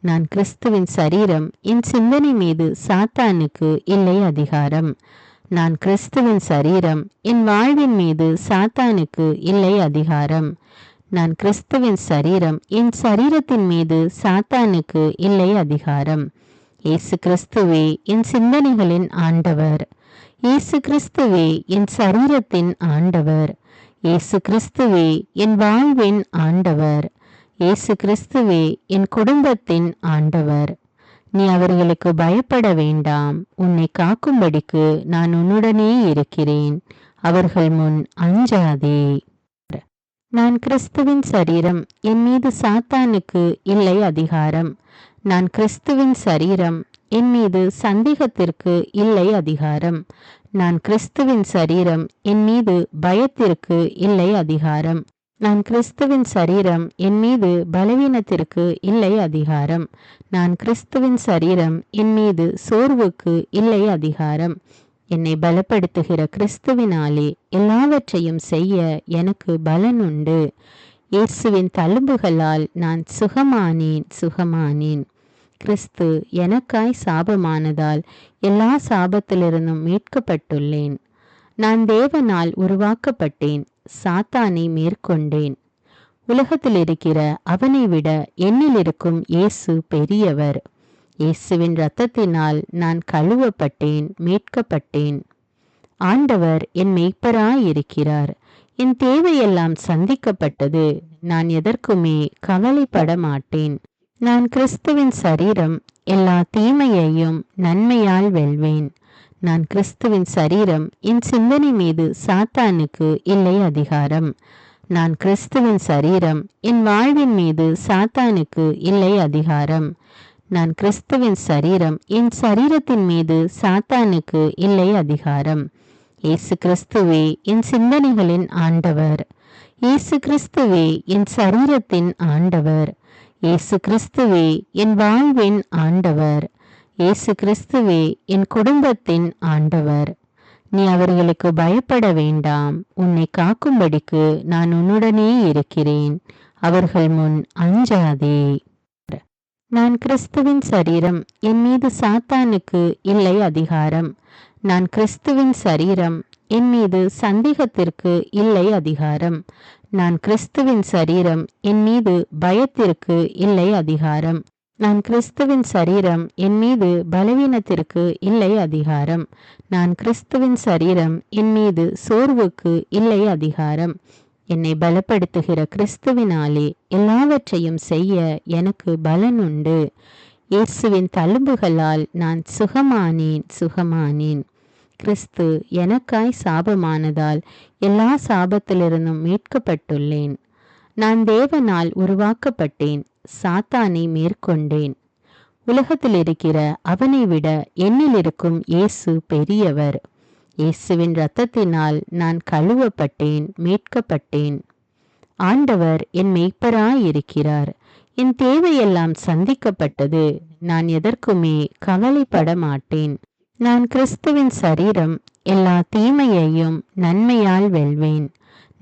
நான் கிறிஸ்துவின் சரீரம், என் சிந்தனை மீது சாத்தானுக்கு இல்லை அதிகாரம். நான் கிறிஸ்துவின் சரீரம், என் வாழ்வின் மீது சாத்தானுக்கு இல்லை அதிகாரம். நான் கிறிஸ்துவின் சரீரம், என் சரீரத்தின் மீது சாத்தானுக்கு இல்லை அதிகாரம். இயேசு கிறிஸ்துவே என் சிந்தனைகளின் ஆண்டவர். இயேசு கிறிஸ்துவே என் சரீரத்தின் ஆண்டவர். இயேசு கிறிஸ்துவே என் வாழ்வின் ஆண்டவர். இயேசு கிறிஸ்துவே என் குடும்பத்தின் ஆண்டவர். நீ அவர்களுக்கு பயப்பட வேண்டாம். உன்னை காக்கும்படிக்கு நான் உன்னுடனே இருக்கிறேன். அவர்கள் முன் அஞ்சாதே. நான் கிறிஸ்துவின் சரீரம், என் மீது சாத்தானுக்கு இல்லை அதிகாரம். நான் கிறிஸ்துவின் சரீரம், என் மீது சந்தேகத்திற்கு இல்லை அதிகாரம். நான் கிறிஸ்துவின் சரீரம், என் மீது பயத்திற்கு இல்லை அதிகாரம். நான் கிறிஸ்துவின் சரீரம், என் மீது பலவீனத்திற்கு இல்லை அதிகாரம். நான் கிறிஸ்துவின் சரீரம், என் மீது சோர்வுக்கு இல்லை அதிகாரம். என்னை பலப்படுத்துகிற கிறிஸ்துவினாலே எல்லாவற்றையும் செய்ய எனக்கு பலன் உண்டு. இயேசுவின் தழும்புகளால் நான் சுகமானேன். கிறிஸ்து எனக்காய் சாபமானதால் எல்லா சாபத்திலிருந்தும் மீட்கப்பட்டுள்ளேன். நான் தேவனால் உருவாக்கப்பட்டேன், சாத்தானை மேற்கொண்டேன். உலகத்தில் இருக்கிற அவனை விட என்னில் இருக்கும் இயேசு பெரியவர். இயேசுவின் இரத்தத்தினால் நான் கழுவப்பட்டேன், மீட்கப்பட்டேன். ஆண்டவர் என் மெய்ப்பராயிருக்கிறார். என் தேவையெல்லாம் சந்திக்கப்பட்டது. நான் எதற்குமே கவலைப்பட மாட்டேன். நான் கிறிஸ்துவின் சரீரம், எல்லா தீமையையும் நன்மையால் வெல்வேன். நான் கிறிஸ்துவின் சரீரம், என் சிந்தனை மீது சாத்தானுக்கு இல்லை அதிகாரம். நான் கிறிஸ்துவின் சரீரம், என் வாழ்வின் மீது சாத்தானுக்கு இல்லை அதிகாரம். நான் கிறிஸ்துவின் சரீரம், என் சரீரத்தின் மீது சாத்தானுக்கு இல்லை அதிகாரம். இயேசு கிறிஸ்துவே என் சிந்தனைகளின் ஆண்டவர். இயேசு கிறிஸ்துவே என் சரீரத்தின் ஆண்டவர். இயேசு கிறிஸ்துவே என் வாழ்வின் ஆண்டவர். இயேசு கிறிஸ்துவே என் குடும்பத்தின் ஆண்டவர். நீ அவர்களுக்கு பயப்பட வேண்டாம். உன்னை காக்கும்படிக்கு நான் உன்னுடனே இருக்கிறேன். அவர்கள் முன் அஞ்சாதே. நான் கிறிஸ்துவின் சரீரம், என் மீது சாத்தானுக்கு இல்லை அதிகாரம். நான் கிறிஸ்துவின் சரீரம், என் மீது சந்தேகத்திற்கு இல்லை அதிகாரம். நான் கிறிஸ்துவின் சரீரம், என் மீது பயத்திற்கு இல்லை அதிகாரம். நான் கிறிஸ்துவின் சரீரம், என் மீது பலவீனத்திற்கு இல்லை அதிகாரம். நான் கிறிஸ்துவின் சரீரம், என் மீது சோர்வுக்கு இல்லை அதிகாரம். என்னை பலப்படுத்துகிற கிறிஸ்துவினாலே எல்லாவற்றையும் செய்ய எனக்கு பலன் உண்டு. இயேசுவின் தழும்புகளால் நான் சுகமானேன். கிறிஸ்து எனக்காய் சாபமானதால் எல்லா சாபத்திலிருந்தும் மீட்கப்பட்டுள்ளேன். நான் தேவனால் உருவாக்கப்பட்டேன், சாத்தானை மேற்கொண்டேன். உலகத்தில் இருக்கிற அவனை விட என்னில் இருக்கும் இயேசு பெரியவர். இயேசுவின் இரத்தத்தினால் நான் கழுவப்பட்டேன், மீட்கப்பட்டேன். ஆண்டவர் என் மெய்ப்பராயிருக்கிறார். என் தேவையெல்லாம் சந்திக்கப்பட்டது. நான் எதற்குமே கவலைப்பட மாட்டேன். நான் கிறிஸ்துவின் சரீரம், எல்லா தீமையையும் நன்மையால் வெல்வேன்.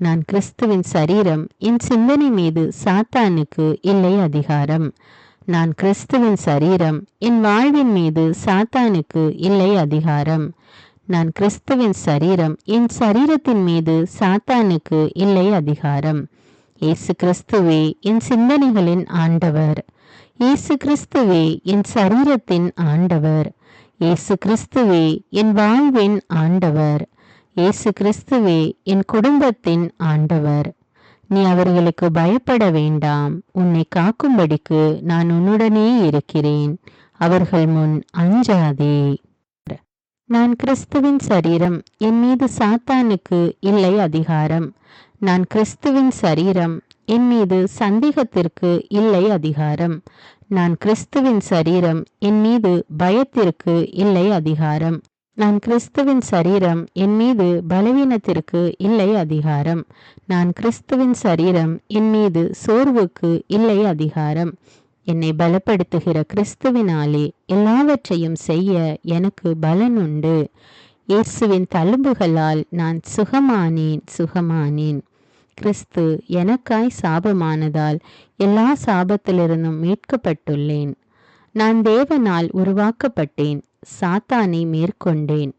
நான் கிறிஸ்துவின் சரீரம், என் சிந்தனை மீது சாத்தானுக்கு இல்லை அதிகாரம். நான் கிறிஸ்துவின் சரீரம், என் வாழ்வின் மீது சாத்தானுக்கு இல்லை அதிகாரம். நான் கிறிஸ்துவின் சரீரம், என் சரீரத்தின் மீது சாத்தானுக்கு இல்லை அதிகாரம். இயேசு கிறிஸ்துவே என் சிந்தனைகளின் ஆண்டவர். இயேசு கிறிஸ்துவே என் சரீரத்தின் ஆண்டவர். இயேசு கிறிஸ்துவே என் வாழ்வின் ஆண்டவர். இயேசு கிறிஸ்துவே என் குடும்பத்தின் ஆண்டவர். நீ அவர்களுக்கு பயப்பட வேண்டாம். உன்னை காக்கும்படிக்கு நான் உன்னுடனே இருக்கிறேன். அவர்கள் முன் அஞ்சாதே. நான் கிறிஸ்துவின் சரீரம், என் மீது சாத்தானுக்கு இல்லை அதிகாரம். நான் கிறிஸ்துவின் சரீரம், என் மீது சந்தேகத்திற்கு இல்லை அதிகாரம். நான் கிறிஸ்துவின் சரீரம், என் மீது பயத்திற்கு இல்லை அதிகாரம். நான் கிறிஸ்துவின் சரீரம், என் மீது பலவீனத்திற்கு இல்லை அதிகாரம். நான் கிறிஸ்துவின் சரீரம், என் மீது சோர்வுக்கு இல்லை அதிகாரம். என்னை பலப்படுத்துகிற கிறிஸ்துவினாலே எல்லாவற்றையும் செய்ய எனக்கு பலன் உண்டு. இயேசுவின் தழும்புகளால் நான் சுகமானேன். கிறிஸ்து எனக்காய் சாபமானதால் எல்லா சாபத்திலிருந்தும் மீட்கப்பட்டுள்ளேன். நான் தேவனால் உருவாக்கப்பட்டேன், சாத்தானை மேற்கொண்டேன்.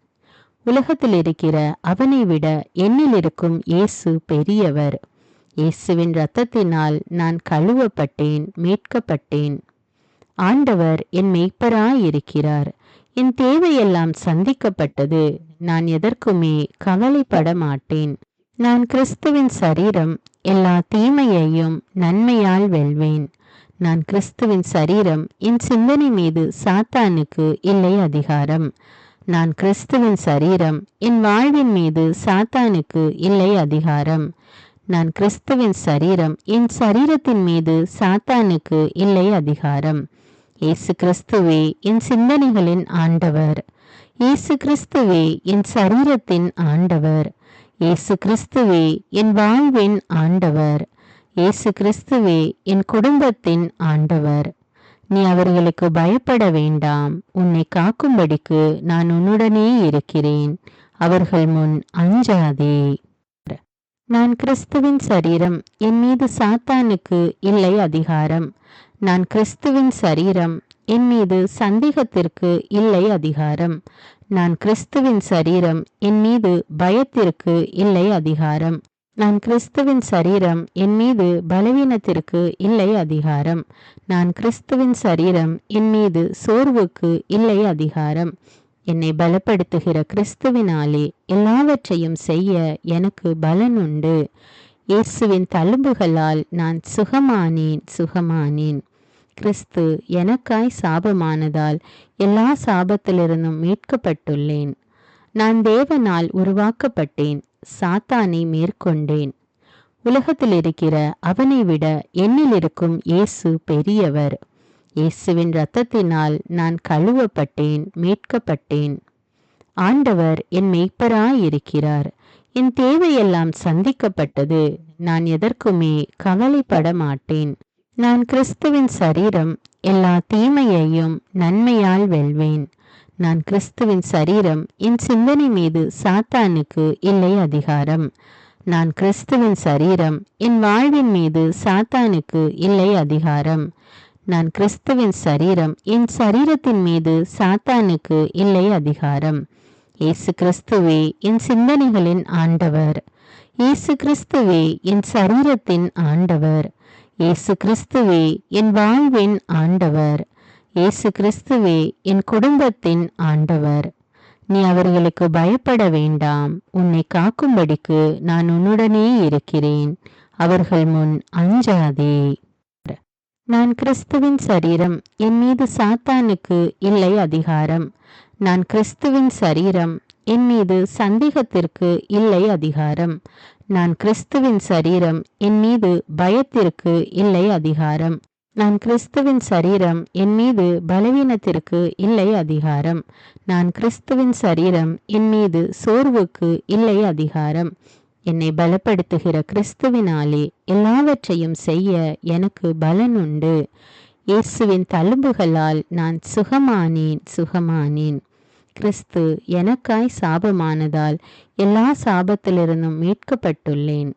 உலகத்தில் இருக்கிற அவனை விட என்னில் இருக்கும் இயேசு பெரியவர். இயேசுவின் இரத்தத்தினால் நான் கழுவப்பட்டேன், மீட்கப்பட்டேன். ஆண்டவர் என் மெய்ப்பராயிருக்கிறார். என் தேவையெல்லாம் சந்திக்கப்பட்டது. நான் எதற்குமே கவலைப்பட மாட்டேன். நான் கிறிஸ்துவின் சரீரம், எல்லா தீமையையும் நன்மையால் வெல்வேன். நான் கிறிஸ்துவின் சரீரம், என் சிந்தனை மீது சாத்தானுக்கு இல்லை அதிகாரம். நான் கிறிஸ்துவின் சரீரம், என் வாழ்வின் மீது சாத்தானுக்கு இல்லை அதிகாரம். நான் கிறிஸ்துவின் சரீரம், என் சரீரத்தின் மீது சாத்தானுக்கு இல்லை அதிகாரம். இயேசு கிறிஸ்துவே என் சிந்தனைகளின் ஆண்டவர். இயேசு கிறிஸ்துவே என் சரீரத்தின் ஆண்டவர். இயேசு கிறிஸ்துவே என் வாழ்வின் ஆண்டவர். இயேசு கிறிஸ்துவே என் குடும்பத்தின் ஆண்டவர். நீ அவர்களுக்கு பயப்பட வேண்டாம். உன்னை காக்கும்படிக்கு நான் உன்னுடனே இருக்கிறேன். அவர்கள் முன் அஞ்சாதே. நான் கிறிஸ்துவின் சரீரம். என் மீது சாத்தானுக்கு இல்லை அதிகாரம். நான் கிறிஸ்துவின் சரீரம். என் மீது சந்தேகத்திற்கு இல்லை அதிகாரம். நான் கிறிஸ்துவின் சரீரம். என் மீது பயத்திற்கு இல்லை அதிகாரம். நான் கிறிஸ்துவின் சரீரம். என் மீது பலவீனத்திற்கு இல்லை அதிகாரம். நான் கிறிஸ்துவின் சரீரம். என் மீது சோர்வுக்கு இல்லை அதிகாரம். என்னை பலப்படுத்துகிற கிறிஸ்துவினாலே எல்லாவற்றையும் செய்ய எனக்கு பலன் உண்டு. இயேசுவின் தழும்புகளால் நான் சுகமானேன். கிறிஸ்து எனக்காய் சாபமானதால் எல்லா சாபத்திலிருந்தும் மீட்கப்பட்டுள்ளேன். நான் தேவனால் உருவாக்கப்பட்டேன். சாத்தானை மேற்கொண்டேன். உலகத்தில் இருக்கிற அவனை விட என்னில் இருக்கும் இயேசு பெரியவர். இயேசுவின் இரத்தத்தினால் நான் கழுவப்பட்டேன், மீட்கப்பட்டேன். ஆண்டவர் என் மெய்ப்பராயிருக்கிறார். என் தேவையெல்லாம் சந்திக்கப்பட்டது. நான் எதற்குமே கவலைப்பட மாட்டேன். நான் கிறிஸ்துவின் சரீரம். எல்லா தீமையையும் நன்மையால் வெல்வேன். நான் கிறிஸ்துவின் சரீரம். என் சிந்தனை மீது சாத்தானுக்கு இல்லை அதிகாரம். நான் கிறிஸ்துவின் சரீரம். என் வாழ்வின் மீது சாத்தானுக்கு இல்லை அதிகாரம். நான் கிறிஸ்துவின் சரீரம். என் சரீரத்தின் மீது சாத்தானுக்கு இல்லை அதிகாரம். இயேசு கிறிஸ்துவே என் சிந்தனைகளின் ஆண்டவர். இயேசு கிறிஸ்துவே என் சரீரத்தின் ஆண்டவர். இயேசு கிறிஸ்துவே என் வாழ்வின் ஆண்டவர். இயேசு கிறிஸ்துவே என் குடும்பத்தின் ஆண்டவர். நீ அவர்களுக்கு பயப்பட வேண்டாம். உன்னை காக்கும்படிக்கு நான் உன்னுடனே இருக்கிறேன். அவர்கள் முன் அஞ்சாதே. நான் கிறிஸ்துவின் சரீரம். என் மீது சாத்தானுக்கு இல்லை அதிகாரம். நான் கிறிஸ்துவின் சரீரம். என் மீது சந்தேகத்திற்கு இல்லை அதிகாரம். நான் கிறிஸ்துவின் சரீரம். என் மீது பயத்திற்கு இல்லை அதிகாரம். நான் கிறிஸ்துவின் சரீரம். என் மீது பலவீனத்திற்கு இல்லை அதிகாரம். நான் கிறிஸ்துவின் சரீரம். என் மீது சோர்வுக்கு இல்லை அதிகாரம். என்னை பலப்படுத்துகிற கிறிஸ்துவினாலே எல்லாவற்றையும் செய்ய எனக்கு பலன் உண்டு. இயேசுவின் தழும்புகளால் நான் சுகமானேன். கிறிஸ்து எனக்காய் சாபமானதால் எல்லா சாபத்திலிருந்தும் மீட்கப்பட்டுள்ளேன்.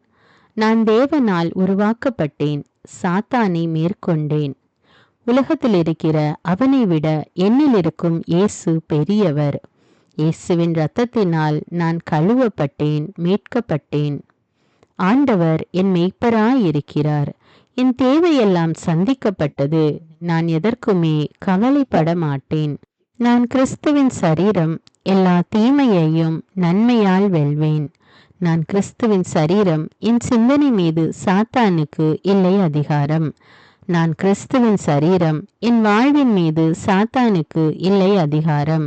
நான் தேவனால் உருவாக்கப்பட்டேன். சாத்தானை மேற்கொண்டேன். உலகத்தில் இருக்கிற அவனை விட என்னில் இருக்கும் இயேசு பெரியவர். இயேசுவின் இரத்தத்தினால் நான் கழுவப்பட்டேன், மீட்கப்பட்டேன். ஆண்டவர் என் மெய்ப்பராயிருக்கிறார். என் தேவையெல்லாம் சந்திக்கப்பட்டது. நான் எதற்குமே கவலைப்பட மாட்டேன். நான் கிறிஸ்துவின் சரீரம். எல்லா தீமையையும் நன்மையால் வெல்வேன். நான் கிறிஸ்துவின் சரீரம். என் சிந்தனை மீது சாத்தானுக்கு இல்லை அதிகாரம். நான் கிறிஸ்துவின் சரீரம். என் வாழ்வின் மீது சாத்தானுக்கு இல்லை அதிகாரம்.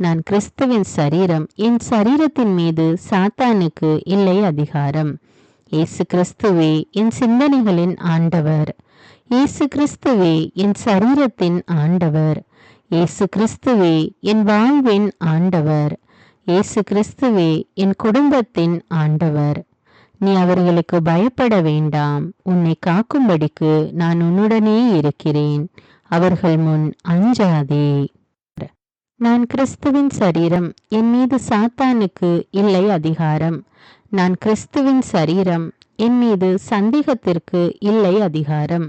நான் கிறிஸ்துவின் சரீரம். என் சரீரத்தின் மீது சாத்தானுக்கு இல்லை அதிகாரம். இயேசு கிறிஸ்துவே என் சிந்தனைகளின் ஆண்டவர். இயேசு கிறிஸ்துவே என் சரீரத்தின் ஆண்டவர். இயேசு கிறிஸ்துவே என் வாழ்வின் ஆண்டவர். இயேசு கிறிஸ்துவே என் குடும்பத்தின் ஆண்டவர். நீ அவர்களுக்கு பயப்பட வேண்டாம். உன்னை காக்கும்படிக்கு நான் உன்னுடனே இருக்கிறேன். அவர்கள் முன் அஞ்சாதே. நான் கிறிஸ்துவின் சரீரம். என் மீது சாத்தானுக்கு இல்லை அதிகாரம். நான் கிறிஸ்துவின் சரீரம். என் மீது சந்தேகத்திற்கு இல்லை அதிகாரம்.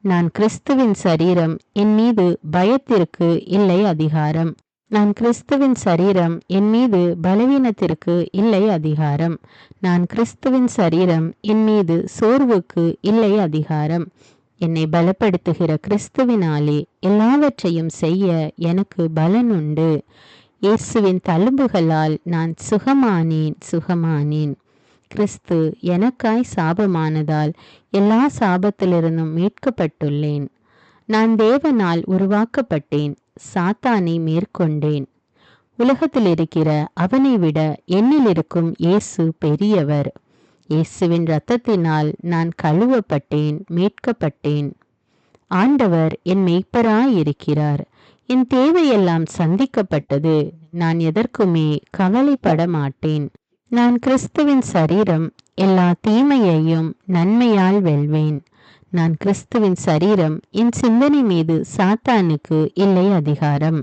நான் கிறிஸ்துவின் சரீரம். என் மீது பயத்திற்கு இல்லை அதிகாரம். நான் கிறிஸ்துவின் சரீரம். என் மீது பலவீனத்திற்கு இல்லை அதிகாரம். நான் கிறிஸ்துவின் சரீரம். என் மீது சோர்வுக்கு இல்லை அதிகாரம். என்னை பலப்படுத்துகிற கிறிஸ்துவினாலே எல்லாவற்றையும் செய்ய எனக்கு பலன் உண்டு. இயேசுவின் தழும்புகளால் நான் சுகமானேன். கிறிஸ்து எனக்காய் சாபமானதால் எல்லா சாபத்திலிருந்தும் மீட்கப்பட்டுள்ளேன். நான் தேவனால் உருவாக்கப்பட்டேன். சாத்தானை மேற்கொண்டேன். உலகத்தில் இருக்கிற அவனை விட என்னில் இருக்கும் இயேசு பெரியவர். இயேசுவின் இரத்தத்தினால் நான் கழுவப்பட்டேன், மீட்கப்பட்டேன். ஆண்டவர் என் மெய்ப்பராயிருக்கிறார். என் தேவையெல்லாம் சந்திக்கப்பட்டது. நான் எதற்குமே கவலைப்பட மாட்டேன். நான் கிறிஸ்துவின் சரீரம், எல்லா தீமையையும் நன்மையால் வெல்வேன். நான் கிறிஸ்துவின் சரீரம், என் சிந்தனை மீது சாத்தானுக்கு இல்லை அதிகாரம்.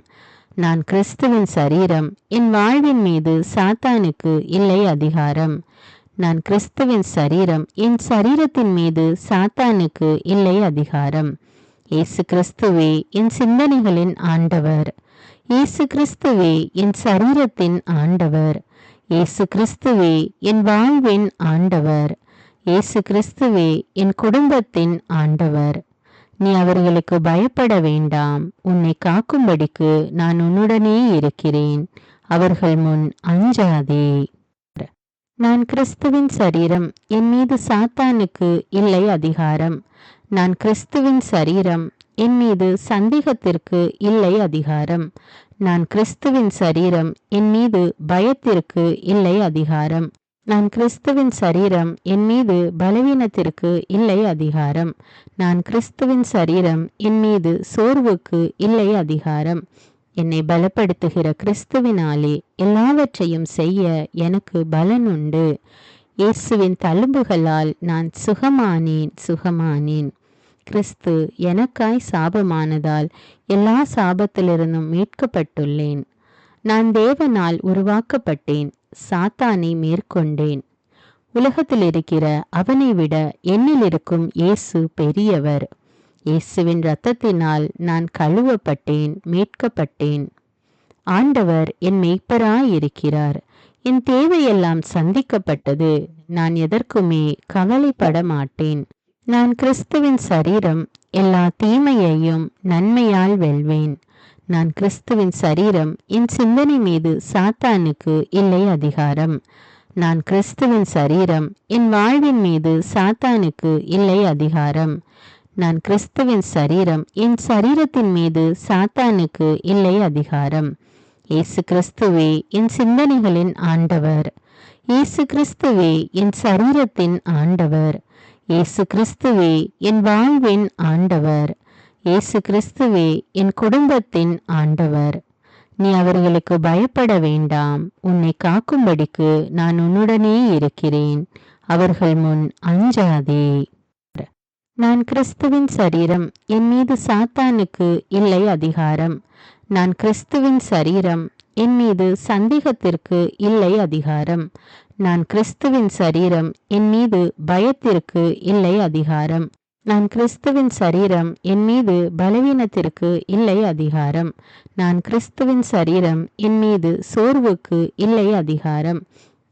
நான் கிறிஸ்துவின் சரீரம், என் வாழ்வின் மீது சாத்தானுக்கு இல்லை அதிகாரம். நான் கிறிஸ்துவின் சரீரம், என் சரீரத்தின் மீது சாத்தானுக்கு இல்லை அதிகாரம். இயேசு கிறிஸ்துவே என் சிந்தனைகளின் ஆண்டவர். இயேசு கிறிஸ்துவே என் சரீரத்தின் ஆண்டவர். இயேசு கிறிஸ்துவே என் வாழ்வின் ஆண்டவர். இயேசு கிறிஸ்துவே என் குடும்பத்தின் ஆண்டவர். நீ அவர்களுக்கு பயப்பட வேண்டாம். உன்னை காக்கும்படிக்கு நான் உன்னுடனே இருக்கிறேன். அவர்கள் முன் அஞ்சாதே. நான் கிறிஸ்துவின் சரீரம், என் மீது சாத்தானுக்கு இல்லை அதிகாரம். நான் கிறிஸ்துவின் சரீரம், என் மீது சந்தேகத்திற்கு இல்லை அதிகாரம். நான் கிறிஸ்துவின் சரீரம், என் மீது பயத்திற்கு இல்லை அதிகாரம். நான் கிறிஸ்துவின் சரீரம், என் மீது பலவீனத்திற்கு இல்லை அதிகாரம். நான் கிறிஸ்துவின் சரீரம், என் மீது சோர்வுக்கு இல்லை அதிகாரம். என்னை பலப்படுத்துகிற கிறிஸ்துவினாலே எல்லாவற்றையும் செய்ய எனக்கு பலன் உண்டு. இயேசுவின் தழும்புகளால் நான் சுகமானேன். கிறிஸ்து எனக்காய் சாபமானதால் எல்லா சாபத்திலிருந்தும் மீட்கப்பட்டுள்ளேன். நான் தேவனால் உருவாக்கப்பட்டேன். சாத்தானை மேற்கொண்டேன். உலகத்தில் இருக்கிற அவனை விட என்னில் இருக்கும் இயேசு பெரியவர். இயேசுவின் இரத்தத்தினால் நான் கழுவப்பட்டேன், மீட்கப்பட்டேன். ஆண்டவர் என் மேய்ப்பராயிருக்கிறார். என் தேவையெல்லாம் சந்திக்கப்பட்டது. நான் எதற்குமே கவலைப்பட மாட்டேன். நான் கிறிஸ்துவின் சரீரம், எல்லா தீமையையும் நன்மையால் வெல்வேன். நான் கிறிஸ்துவின் சரீரம், என் சிந்தனை மீது சாத்தானுக்கு இல்லை அதிகாரம். நான் கிறிஸ்துவின் சரீரம், என் வாழ்வின் மீது சாத்தானுக்கு இல்லை அதிகாரம். நான் கிறிஸ்துவின் சரீரம், என் சரீரத்தின் மீது சாத்தானுக்கு இல்லை அதிகாரம். இயேசு கிறிஸ்துவே என் சிந்தனைகளின் ஆண்டவர். இயேசு கிறிஸ்துவே என் சரீரத்தின் ஆண்டவர். இயேசு கிறிஸ்துவே என் வாழ்வின் ஆண்டவர். இயேசு கிறிஸ்துவே என் குடும்பத்தின் ஆண்டவர். நீ அவர்களுக்கு பயப்பட வேண்டாம். உன்னை காக்கும்படிக்கு நான் உன்னுடனே இருக்கிறேன். அவர்கள் முன் அஞ்சாதே. நான் கிறிஸ்துவின் சரீரம், என் மீது சாத்தானுக்கு இல்லை அதிகாரம். நான் கிறிஸ்துவின் சரீரம், என் மீது சந்தேகத்திற்கு இல்லை அதிகாரம். நான் கிறிஸ்துவின் சரீரம், என் மீது பயத்திற்கு இல்லை அதிகாரம். நான் கிறிஸ்துவின் சரீரம், என் மீது பலவீனத்திற்கு இல்லை அதிகாரம். நான் கிறிஸ்துவின் சரீரம், என் மீது சோர்வுக்கு இல்லை அதிகாரம்.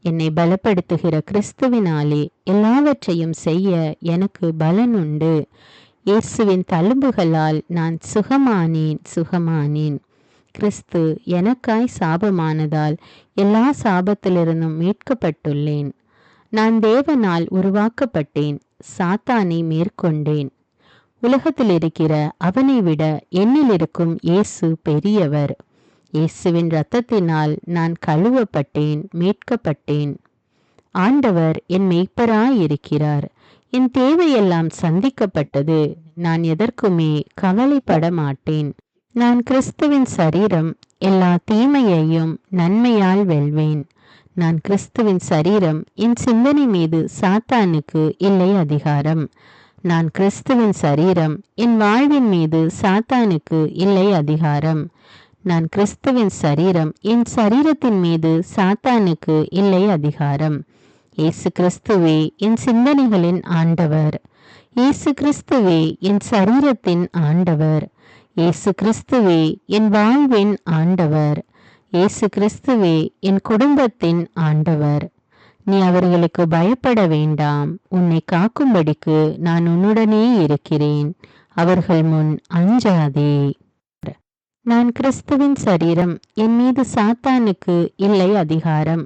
என்னை பலப்படுத்துகிற கிறிஸ்துவினாலே எல்லாவற்றையும் செய்ய எனக்கு பலன் உண்டு. இயேசுவின் தழும்புகளால் நான் சுகமானேன். கிறிஸ்து எனக்காய் சாபமானதால் எல்லா சாபத்திலிருந்தும் மீட்கப்பட்டுள்ளேன். நான் தேவனால் உருவாக்கப்பட்டேன். சாத்தானை மேற்கொண்டேன். உலகத்தில் இருக்கிற அவனை விட என்னில் இருக்கும் இயேசு பெரியவர். இயேசுவின் இரத்தத்தினால் நான் கழுவப்பட்டேன், மீட்கப்பட்டேன். ஆண்டவர் என் மேய்ப்பராயிருக்கிறார். என் தேவையெல்லாம் சந்திக்கப்பட்டது. நான் எதற்குமே கவலைப்பட மாட்டேன். நான் கிறிஸ்துவின் சரீரம், எல்லா தீமையையும் நன்மையால் வெல்வேன். நான் கிறிஸ்துவின் சரீரம், என் சிந்தனை மீது சாத்தானுக்கு இல்லை அதிகாரம். நான் கிறிஸ்துவின் சரீரம், என் வாழ்வின் மீது சாத்தானுக்கு இல்லை அதிகாரம். நான் கிறிஸ்துவின் சரீரம், என் சரீரத்தின் மீது சாத்தானுக்கு இல்லை அதிகாரம். இயேசு கிறிஸ்துவே என் சிந்தனைகளின் ஆண்டவர். இயேசு கிறிஸ்துவே என் சரீரத்தின் ஆண்டவர். இயேசு கிறிஸ்துவே என் வாழ்வின் ஆண்டவர். இயேசு கிறிஸ்துவே என் குடும்பத்தின் ஆண்டவர். நீ அவர்களுக்கு பயப்பட வேண்டாம். உன்னை காக்கும்படிக்கு நான் உன்னுடனே இருக்கிறேன். அவர்கள் முன் அஞ்சாதே. நான் கிறிஸ்துவின் சரீரம், என் மீது சாத்தானுக்கு இல்லை அதிகாரம்.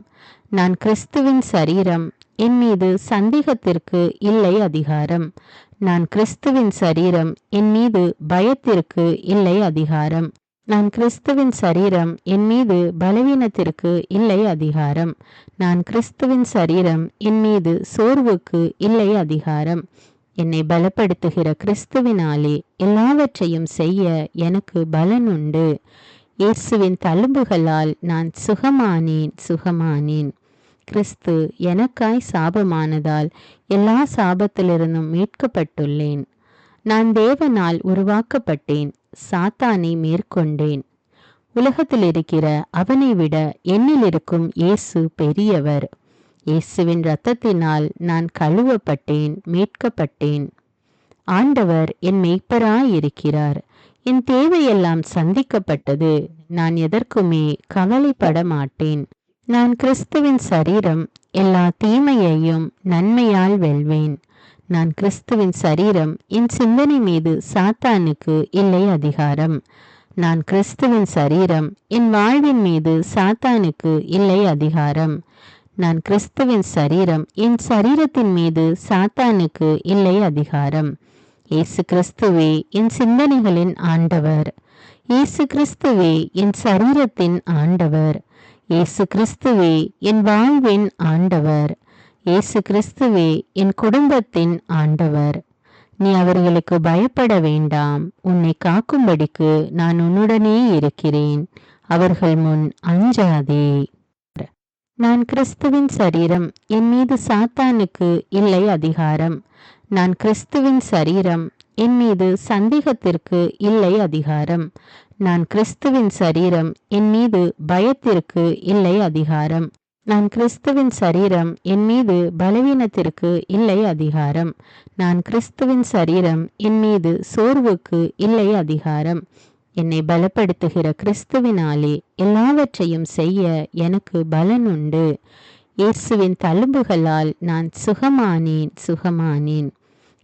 நான் கிறிஸ்துவின் சரீரம், என் மீது சந்தேகத்திற்கு இல்லை அதிகாரம். நான் கிறிஸ்துவின் சரீரம், என் மீது பயத்திற்கு இல்லை அதிகாரம். நான் கிறிஸ்துவின் சரீரம், என் மீது பலவீனத்திற்கு இல்லை அதிகாரம். நான் கிறிஸ்துவின் சரீரம், என் மீது சோர்வுக்கு இல்லை அதிகாரம். என்னை பலப்படுத்துகிற கிறிஸ்துவினாலே எல்லாவற்றையும் செய்ய எனக்கு பலன் உண்டு. இயேசுவின் தழும்புகளால் நான் சுகமானேன். கிறிஸ்து எனக்காய் சாபமானதால் எல்லா சாபத்திலிருந்தும் மீட்கப்பட்டுள்ளேன். நான் தேவனால் உருவாக்கப்பட்டேன், சாத்தானை மேற்கொண்டேன். உலகத்தில் இருக்கிற அவனை விட என்னில் இருக்கும் இயேசு பெரியவர். இயேசுவின் இரத்தத்தினால் நான் கழுவப்பட்டேன், மீட்கப்பட்டேன். ஆண்டவர் என் மெய்ப்பராயிருக்கிறார். என் தேவையெல்லாம் சந்திக்கப்பட்டது. நான் எதற்குமே கவலைப்பட மாட்டேன். நான் கிறிஸ்துவின் சரீரம், எல்லா தீமையையும் நன்மையால் வெல்வேன். நான் கிறிஸ்துவின் சரீரம், என் சிந்தனை மீது சாத்தானுக்கு இல்லை அதிகாரம். நான் கிறிஸ்துவின் சரீரம், என் வாழ்வின் மீது சாத்தானுக்கு இல்லை அதிகாரம். நான் கிறிஸ்துவின் சரீரம், என் சரீரத்தின் மீது சாத்தானுக்கு இல்லை அதிகாரம். இயேசு கிறிஸ்துவே என் சிந்தனைகளின் ஆண்டவர். இயேசு கிறிஸ்துவே என் சரீரத்தின் ஆண்டவர். இயேசு கிறிஸ்துவே என் வாழ்வின் ஆண்டவர். இயேசு கிறிஸ்துவே என் குடும்பத்தின் ஆண்டவர். நீ அவர்களுக்கு பயப்பட வேண்டாம். உன்னை காக்கும்படிக்கு நான் உன்னுடனே இருக்கிறேன். அவர்கள் முன் அஞ்சாதே. நான் கிறிஸ்துவின் சரீரம், என் மீது சாத்தானுக்கு இல்லை அதிகாரம். நான் கிறிஸ்துவின் சரீரம், என் மீது சந்தேகத்திற்கு இல்லை அதிகாரம். நான் கிறிஸ்துவின் சரீரம், என் மீது பயத்திற்கு இல்லை அதிகாரம். நான் கிறிஸ்துவின் சரீரம், என் மீது பலவீனத்திற்கு இல்லை அதிகாரம். நான் கிறிஸ்துவின் சரீரம், என் மீது சோர்வுக்கு இல்லை அதிகாரம். என்னை பலப்படுத்துகிற கிறிஸ்துவினாலே எல்லாவற்றையும் செய்ய எனக்கு பலன் உண்டு. இயேசுவின் தழும்புகளால் நான் சுகமானேன்.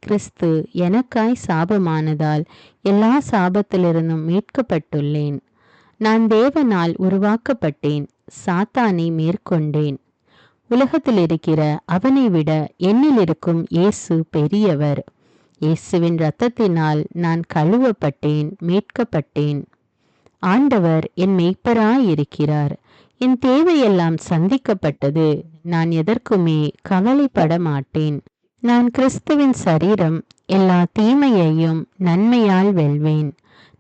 கிறிஸ்து எனக்காய் சாபமானதால் எல்லா சாபத்திலிருந்தும் மீட்கப்பட்டுள்ளேன். நான் தேவனால் உருவாக்கப்பட்டேன், சாத்தானை மேற்கொண்டேன். உலகத்தில் இருக்கிற அவனை விட என்னில் இருக்கும் இயேசு பெரியவர். இயேசுவின் இரத்தத்தினால் நான் கழுவப்பட்டேன், மீட்கப்பட்டேன். ஆண்டவர் என் மெய்ப்பராயிருக்கிறார். என் தேவையெல்லாம் சந்திக்கப்பட்டது. நான் எதற்குமே கவலைப்பட மாட்டேன். நான் கிறிஸ்துவின் சரீரம், எல்லா தீமையையும் நன்மையால் வெல்வேன்.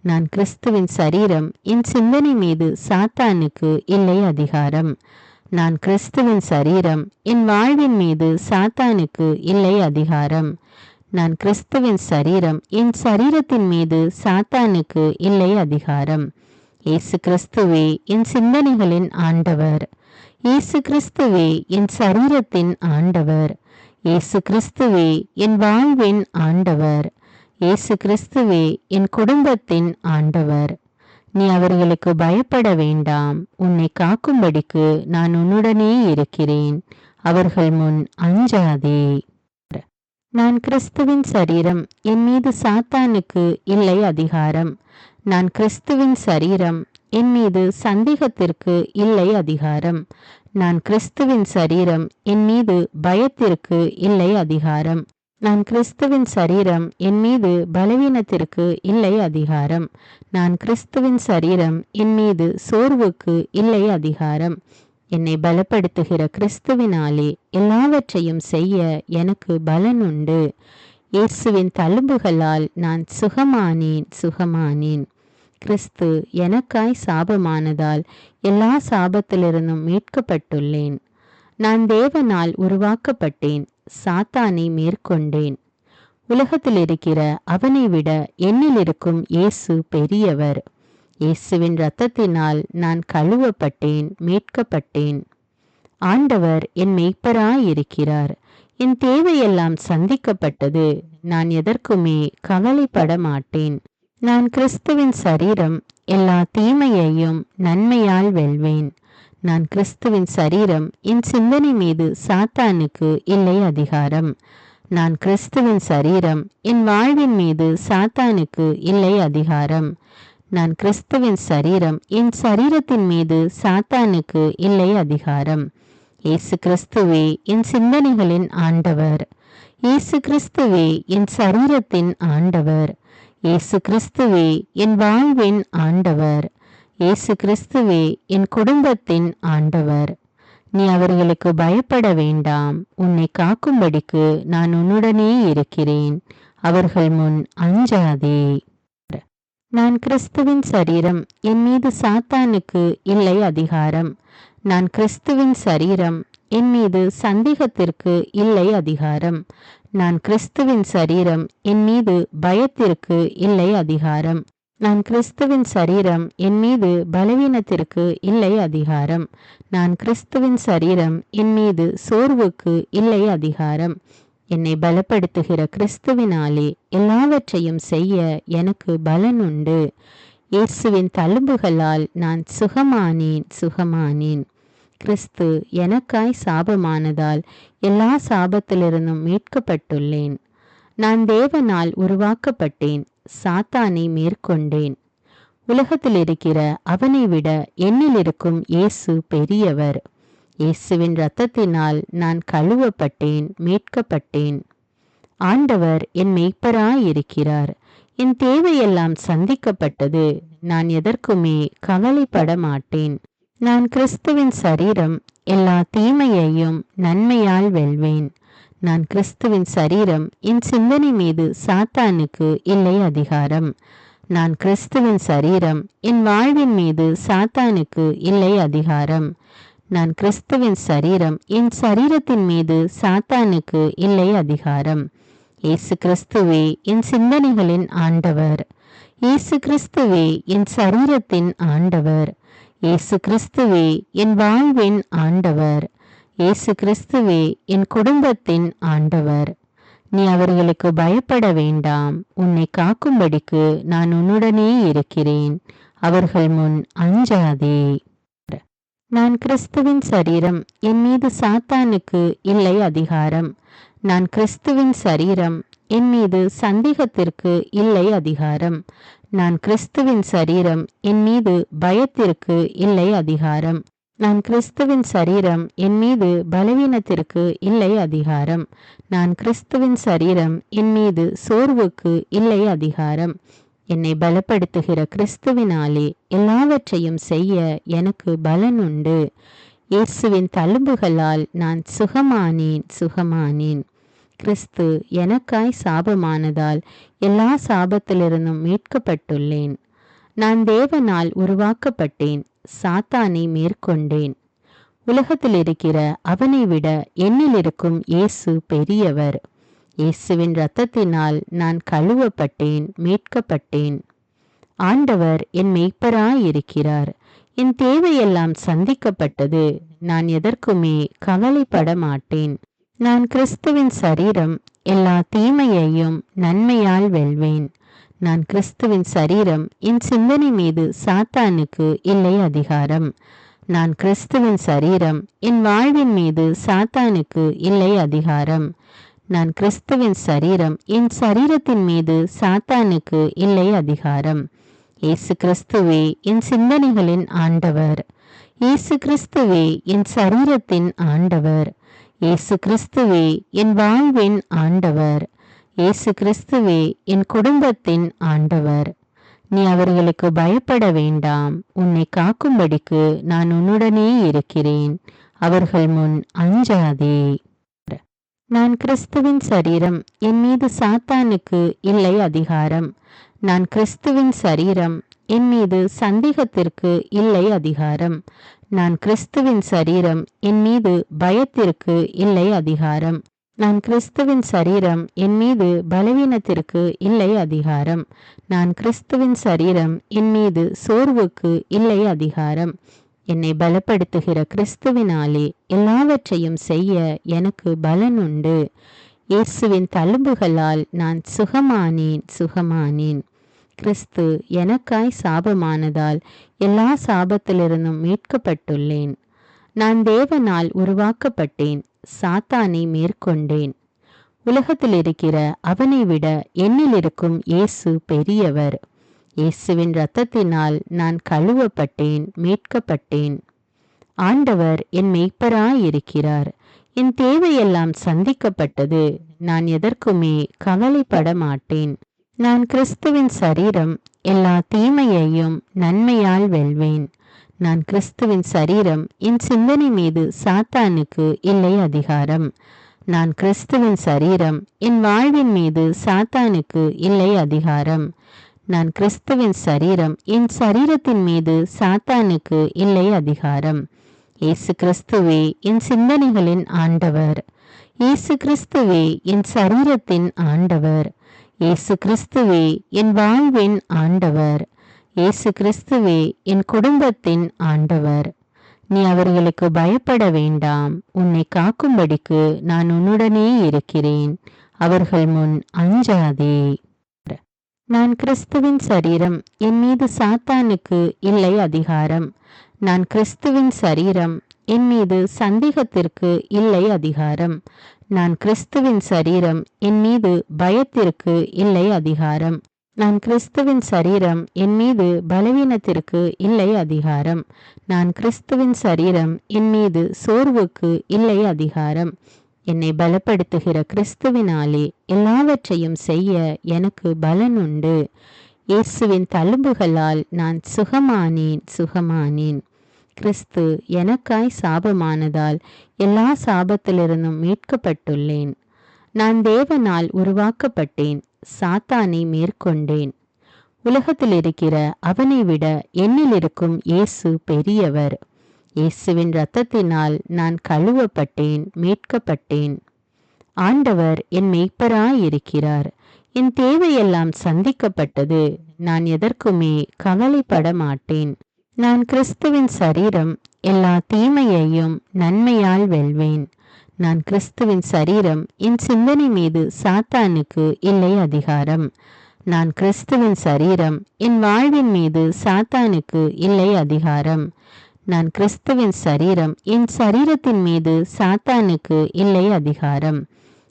நான் கிறிஸ்துவின் சரீரம், என் சிந்தனை மீது சாத்தானுக்கு இல்லை அதிகாரம். நான் கிறிஸ்துவின் சரீரம், என் வாழ்வின் மீது சாத்தானுக்கு இல்லை அதிகாரம். நான் கிறிஸ்துவின் சரீரம், என் சரீரத்தின் மீது சாத்தானுக்கு இல்லை அதிகாரம். இயேசு கிறிஸ்துவே என் சிந்தனைகளின் ஆண்டவர். இயேசு கிறிஸ்துவே என் சரீரத்தின் ஆண்டவர். இயேசு கிறிஸ்துவே என் வாழ்வின் ஆண்டவர். இயேசு கிறிஸ்துவே என் குடும்பத்தின் ஆண்டவர். நீ அவர்களுக்கு பயப்பட வேண்டாம். உன்னை காக்கும்படிக்கு நான் உன்னுடனே இருக்கிறேன். அவர்கள் முன் அஞ்சாதே. நான் கிறிஸ்துவின் சரீரம், என் மீது சாத்தானுக்கு இல்லை அதிகாரம். நான் கிறிஸ்துவின் சரீரம், என் மீது சந்தேகத்திற்கு இல்லை அதிகாரம். நான் கிறிஸ்துவின் சரீரம், என் மீது பயத்திற்கு இல்லை அதிகாரம். நான் கிறிஸ்துவின் சரீரம், என் மீது பலவீனத்திற்கு இல்லை அதிகாரம். நான் கிறிஸ்துவின் சரீரம், என் மீது சோர்வுக்கு இல்லை அதிகாரம். என்னை பலப்படுத்துகிற கிறிஸ்துவினாலே எல்லாவற்றையும் செய்ய எனக்கு பலன் உண்டு. இயேசுவின் தழும்புகளால் நான் சுகமானேன். கிறிஸ்து எனக்காய் சாபமானதால் எல்லா சாபத்திலிருந்தும் மீட்கப்பட்டுள்ளேன். நான் தேவனால் உருவாக்கப்பட்டேன், சாத்தானை மேற்கொண்டேன். உலகத்தில் இருக்கிற அவனை விட என்னில் இருக்கும் இயேசு பெரியவர். இயேசுவின் இரத்தத்தினால் நான் கழுவப்பட்டேன், மீட்கப்பட்டேன். ஆண்டவர் என் மெய்ப்பராயிருக்கிறார். என் தேவையெல்லாம் சந்திக்கப்பட்டது. நான் எதற்குமே கவலைப்பட மாட்டேன். நான் கிறிஸ்துவின் சரீரம், எல்லா தீமையையும் நன்மையால் வெல்வேன். நான் கிறிஸ்துவின் சரீரம், என் சிந்தனை மீது சாத்தானுக்கு இல்லை அதிகாரம். நான் கிறிஸ்துவின் சரீரம், என் வாழ்வின் மீது சாத்தானுக்கு இல்லை அதிகாரம். நான் கிறிஸ்துவின் சரீரம், என் சரீரத்தின் மீது சாத்தானுக்கு இல்லை அதிகாரம். இயேசு கிறிஸ்துவே என் சிந்தனைகளின் ஆண்டவர். இயேசு கிறிஸ்துவே என் சரீரத்தின் ஆண்டவர். இயேசு கிறிஸ்துவே என் வாழ்வின் ஆண்டவர். இயேசு கிறிஸ்துவே என் குடும்பத்தின் ஆண்டவர். நீ அவர்களுக்கு பயப்பட வேண்டாம். உன்னை காக்கும்படிக்கு நான் உன்னுடனே இருக்கிறேன். அவர்கள் முன் அஞ்சாதே. நான் கிறிஸ்துவின் சரீரம். என் மீது சாத்தானுக்கு இல்லை அதிகாரம். நான் கிறிஸ்துவின் சரீரம். என் மீது சந்தேகத்திற்கு இல்லை அதிகாரம். நான் கிறிஸ்துவின் சரீரம். என் மீது பயத்திற்கு இல்லை அதிகாரம். நான் கிறிஸ்துவின் சரீரம். என் மீது பலவீனத்திற்கு இல்லை அதிகாரம். நான் கிறிஸ்துவின் சரீரம். என் மீது சோர்வுக்கு இல்லை அதிகாரம். என்னை பலப்படுத்துகிற கிறிஸ்துவினாலே எல்லாவற்றையும் செய்ய எனக்கு பலன் உண்டு. இயேசுவின் தழும்புகளால் நான் சுகமானேன். கிறிஸ்து எனக்காய் சாபமானதால் எல்லா சாபத்திலிருந்தும் மீட்கப்பட்டுள்ளேன். நான் தேவனால் உருவாக்கப்பட்டேன். சாத்தானை மேற்கொண்டேன். உலகத்தில் இருக்கிற அவனை விட என்னில் இருக்கும் இயேசு பெரியவர். இயேசுவின் இரத்தத்தினால் நான் கழுவப்பட்டேன், மீட்கப்பட்டேன். ஆண்டவர் என் மெய்ப்பராயிருக்கிறார். என் தேவையெல்லாம் சந்திக்கப்பட்டது. நான் எதற்குமே கவலைப்பட மாட்டேன். நான் கிறிஸ்துவின் சரீரம். எல்லா தீமையையும் நன்மையால் வெல்வேன். நான் கிறிஸ்துவின் சரீரம். என் சிந்தனை மீது சாத்தானுக்கு இல்லை அதிகாரம். நான் கிறிஸ்துவின் சரீரம். என் வாழ்வின் மீது சாத்தானுக்கு இல்லை அதிகாரம். நான் கிறிஸ்துவின் சரீரம். என் சரீரத்தின் மீது சாத்தானுக்கு இல்லை அதிகாரம். இயேசு கிறிஸ்துவே என் சிந்தனைகளின் ஆண்டவர். இயேசு கிறிஸ்துவே என் சரீரத்தின் ஆண்டவர். இயேசு கிறிஸ்துவே என் வாழ்வின் ஆண்டவர். இயேசு கிறிஸ்துவே என் குடும்பத்தின் ஆண்டவர். நீ அவர்களுக்கு பயப்பட வேண்டாம். உன்னை காக்கும்படிக்கு நான் உன்னுடனே இருக்கிறேன். அவர்கள் முன் அஞ்சாதே. நான் கிறிஸ்துவின் சரீரம். என் மீது சாத்தானுக்கு இல்லை அதிகாரம். நான் கிறிஸ்துவின் சரீரம். என் மீது சந்தேகத்திற்கு இல்லை அதிகாரம். நான் கிறிஸ்துவின் சரீரம். என் மீது பயத்திற்கு இல்லை அதிகாரம். நான் கிறிஸ்துவின் சரீரம். என் மீது பலவீனத்திற்கு இல்லை அதிகாரம். நான் கிறிஸ்துவின் சரீரம். என் மீது சோர்வுக்கு இல்லை அதிகாரம். என்னை பலப்படுத்துகிற கிறிஸ்துவினாலே எல்லாவற்றையும் செய்ய எனக்கு பலன் உண்டு. இயேசுவின் தழும்புகளால் நான் சுகமானேன். கிறிஸ்து எனக்காய் சாபமானதால் எல்லா சாபத்திலிருந்தும் மீட்கப்பட்டுள்ளேன். நான் தேவனால் உருவாக்கப்பட்டேன். சாத்தானை மேற்கொண்டேன். உலகத்தில் இருக்கிற அவனை விட என்னில் இருக்கும் இயேசு பெரியவர். இயேசுவின் இரத்தத்தினால் நான் கழுவப்பட்டேன், மீட்கப்பட்டேன். ஆண்டவர் என் மெய்ப்பராயிருக்கிறார். என் தேவையெல்லாம் சந்திக்கப்பட்டது. நான் எதற்குமே கவலைப்பட மாட்டேன். நான் கிறிஸ்துவின் சரீரம். எல்லா தீமையையும் நன்மையால் வெல்வேன். நான் கிறிஸ்துவின் சரீரம். என் சிந்தனை மீது சாத்தானுக்கு இல்லை அதிகாரம். நான் கிறிஸ்துவின் சரீரம். என் வாழ்வின் மீது சாத்தானுக்கு இல்லை அதிகாரம். நான் கிறிஸ்துவின் சரீரம். என் சரீரத்தின் மீது சாத்தானுக்கு இல்லை அதிகாரம். இயேசு கிறிஸ்துவே என் சிந்தனைகளின் ஆண்டவர். இயேசு கிறிஸ்துவே என் சரீரத்தின் ஆண்டவர். இயேசு கிறிஸ்துவே என் வாழ்வின் ஆண்டவர். இயேசு கிறிஸ்துவே என் குடும்பத்தின் ஆண்டவர். நீ அவர்களுக்கு பயப்பட வேண்டாம். உன்னை காக்கும்படிக்கு நான் உன்னுடனே இருக்கிறேன். அவர்கள் முன் அஞ்சாதே. நான் கிறிஸ்துவின் சரீரம். என் மீது சாத்தானுக்கு இல்லை அதிகாரம். நான் கிறிஸ்துவின் சரீரம். என் மீது சந்தேகத்திற்கு இல்லை அதிகாரம். நான் கிறிஸ்துவின் சரீரம். என் மீது பயத்திற்கு இல்லை அதிகாரம். நான் கிறிஸ்துவின் சரீரம். என் மீது பலவீனத்திற்கு இல்லை அதிகாரம். நான் கிறிஸ்துவின் சரீரம். என் மீது சோர்வுக்கு இல்லை அதிகாரம். என்னை பலப்படுத்துகிற கிறிஸ்துவினாலே எல்லாவற்றையும் செய்ய எனக்கு பலன் உண்டு. இயேசுவின் தழும்புகளால் நான் சுகமானேன். கிறிஸ்து எனக்காய் சாபமானதால் எல்லா சாபத்திலிருந்தும் மீட்கப்பட்டுள்ளேன். நான் தேவனால் உருவாக்கப்பட்டேன். சாத்தானை மேற்கொண்டேன். உலகத்தில் இருக்கிற அவனை விட என்னில் இருக்கும் இயேசு பெரியவர். இயேசுவின் இரத்தத்தினால் நான் கழுவப்பட்டேன், மீட்கப்பட்டேன். ஆண்டவர் என் மெய்ப்பராயிருக்கிறார். என் தேவையெல்லாம் சந்திக்கப்பட்டது. நான் எதற்குமே கவலைப்பட மாட்டேன். நான் கிறிஸ்துவின் சரீரம். எல்லா தீமையையும் நன்மையால் வெல்வேன். நான் கிறிஸ்துவின் சரீரம். என் சிந்தனை மீது சாத்தானுக்கு இல்லை அதிகாரம். நான் கிறிஸ்துவின் சரீரம். என் வாழ்வின் மீது சாத்தானுக்கு இல்லை அதிகாரம். நான் கிறிஸ்துவின் சரீரம். என் சரீரத்தின் மீது சாத்தானுக்கு இல்லை அதிகாரம். இயேசு கிறிஸ்துவே என் சிந்தனைகளின் ஆண்டவர். இயேசு கிறிஸ்துவே என் சரீரத்தின் ஆண்டவர். இயேசு கிறிஸ்துவே என் வாழ்வின் ஆண்டவர். இயேசு கிறிஸ்துவே என் குடும்பத்தின் ஆண்டவர். நீ அவர்களுக்கு பயப்பட வேண்டாம். உன்னை காக்கும்படிக்கு நான் உன்னுடனே இருக்கிறேன். அவர்கள் முன் அஞ்சாதே. நான் கிறிஸ்துவின் சரீரம். என் மீது சாத்தானுக்கு இல்லை அதிகாரம். நான் கிறிஸ்துவின் சரீரம். என் மீது சந்தேகத்திற்கு இல்லை அதிகாரம். நான் கிறிஸ்துவின் சரீரம். என் மீது பயத்திற்கு இல்லை அதிகாரம். நான் கிறிஸ்துவின் சரீரம். என் மீது பலவீனத்திற்கு இல்லை அதிகாரம். நான் கிறிஸ்துவின் சரீரம். என் மீது சோர்வுக்கு இல்லை அதிகாரம். என்னை பலப்படுத்துகிற கிறிஸ்துவினாலே எல்லாவற்றையும் செய்ய எனக்கு பலன் உண்டு. இயேசுவின் தழும்புகளால் நான் சுகமானேன். கிறிஸ்து எனக்காய் சாபமானதால் எல்லா சாபத்திலிருந்தும் மீட்கப்பட்டுள்ளேன். நான் தேவனால் உருவாக்கப்பட்டேன். சாத்தானை மேற்கொண்டேன். உலகத்தில் இருக்கிற அவனை விட என்னில் இருக்கும் இயேசு பெரியவர். இயேசுவின் இரத்தத்தினால் நான் கழுவப்பட்டேன், மீட்கப்பட்டேன். ஆண்டவர் என் மெய்ப்பராயிருக்கிறார். என் தேவையெல்லாம் சந்திக்கப்பட்டது. நான் எதற்குமே கவலைப்பட மாட்டேன். நான் கிறிஸ்துவின் சரீரம். எல்லா தீமையையும் நன்மையால் வெல்வேன். நான் கிறிஸ்துவின் சரீரம். என் சிந்தனை மீது சாத்தானுக்கு இல்லை அதிகாரம். நான் கிறிஸ்துவின் சரீரம். என் வாழ்வின் மீது சாத்தானுக்கு இல்லை அதிகாரம். நான் கிறிஸ்துவின் சரீரம். என் சரீரத்தின் மீது சாத்தானுக்கு இல்லை அதிகாரம்.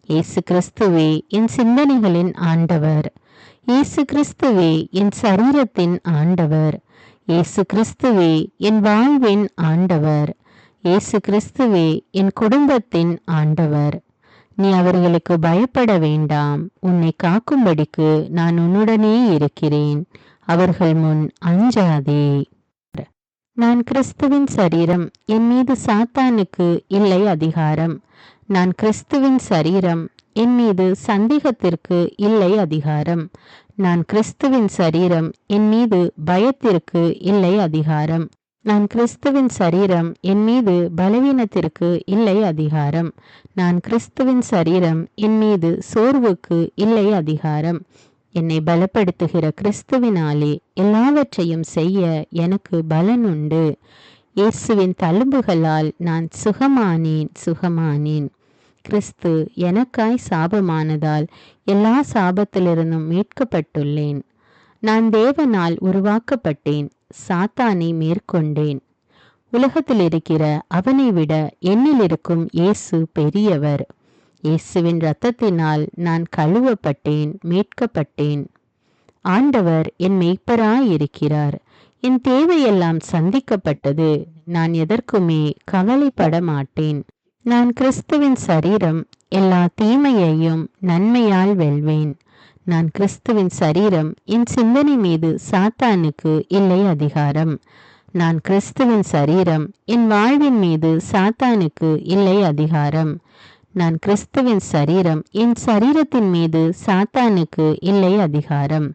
இயேசு கிறிஸ்துவே என் சிந்தனைகளின் ஆண்டவர். இயேசு கிறிஸ்துவே என் சரீரத்தின் ஆண்டவர். இயேசு கிறிஸ்துவே என் வாழ்வின் ஆண்டவர். இயேசு கிறிஸ்துவே என் குடும்பத்தின் ஆண்டவர். நீ அவர்களுக்கு பயப்பட வேண்டாம். உன்னை காக்கும்படிக்கு நான் உன்னுடனே இருக்கிறேன். அவர்கள் முன் அஞ்சாதே. நான் கிறிஸ்துவின் சரீரம். என் மீது சாத்தானுக்கு இல்லை அதிகாரம். நான் கிறிஸ்துவின் சரீரம். என் மீது சந்தேகத்திற்கு இல்லை அதிகாரம். நான் கிறிஸ்துவின் சரீரம். என் மீது பயத்திற்கு இல்லை அதிகாரம். நான் கிறிஸ்துவின் சரீரம். என் மீது பலவீனத்திற்கு இல்லை அதிகாரம். நான் கிறிஸ்துவின் சரீரம். என் மீது சோர்வுக்கு இல்லை அதிகாரம். என்னை பலப்படுத்துகிற கிறிஸ்துவினாலே எல்லாவற்றையும் செய்ய எனக்கு பலன் உண்டு. இயேசுவின் தழும்புகளால் நான் சுகமானேன். கிறிஸ்து எனக்காய் சாபமானதால் எல்லா சாபத்திலிருந்தும் மீட்கப்பட்டுள்ளேன். நான் தேவனால் உருவாக்கப்பட்டேன். சாத்தானை மேற்கொண்டேன். உலகத்தில் இருக்கிற அவனை விட என்னில் இருக்கும் இயேசு பெரியவர். இயேசுவின் இரத்தத்தினால் நான் கழுவப்பட்டேன், மீட்கப்பட்டேன். ஆண்டவர் என் மெய்ப்பராயிருக்கிறார். என் தேவையெல்லாம் சந்திக்கப்பட்டது. நான் எதற்குமே கவலைப்பட மாட்டேன். நான் கிறிஸ்துவின் சரீரம். எல்லா தீமையையும் நன்மையால் வெல்வேன். நான் கிறிஸ்துவின் சரீரம். என் சிந்தனை மீது சாத்தானுக்கு இல்லை அதிகாரம். நான் கிறிஸ்துவின் சரீரம். என் வாழ்வின் மீது சாத்தானுக்கு இல்லை அதிகாரம். நான் கிறிஸ்துவின் சரீரம். என் சரீரத்தின் மீது சாத்தானுக்கு இல்லை அதிகாரம்.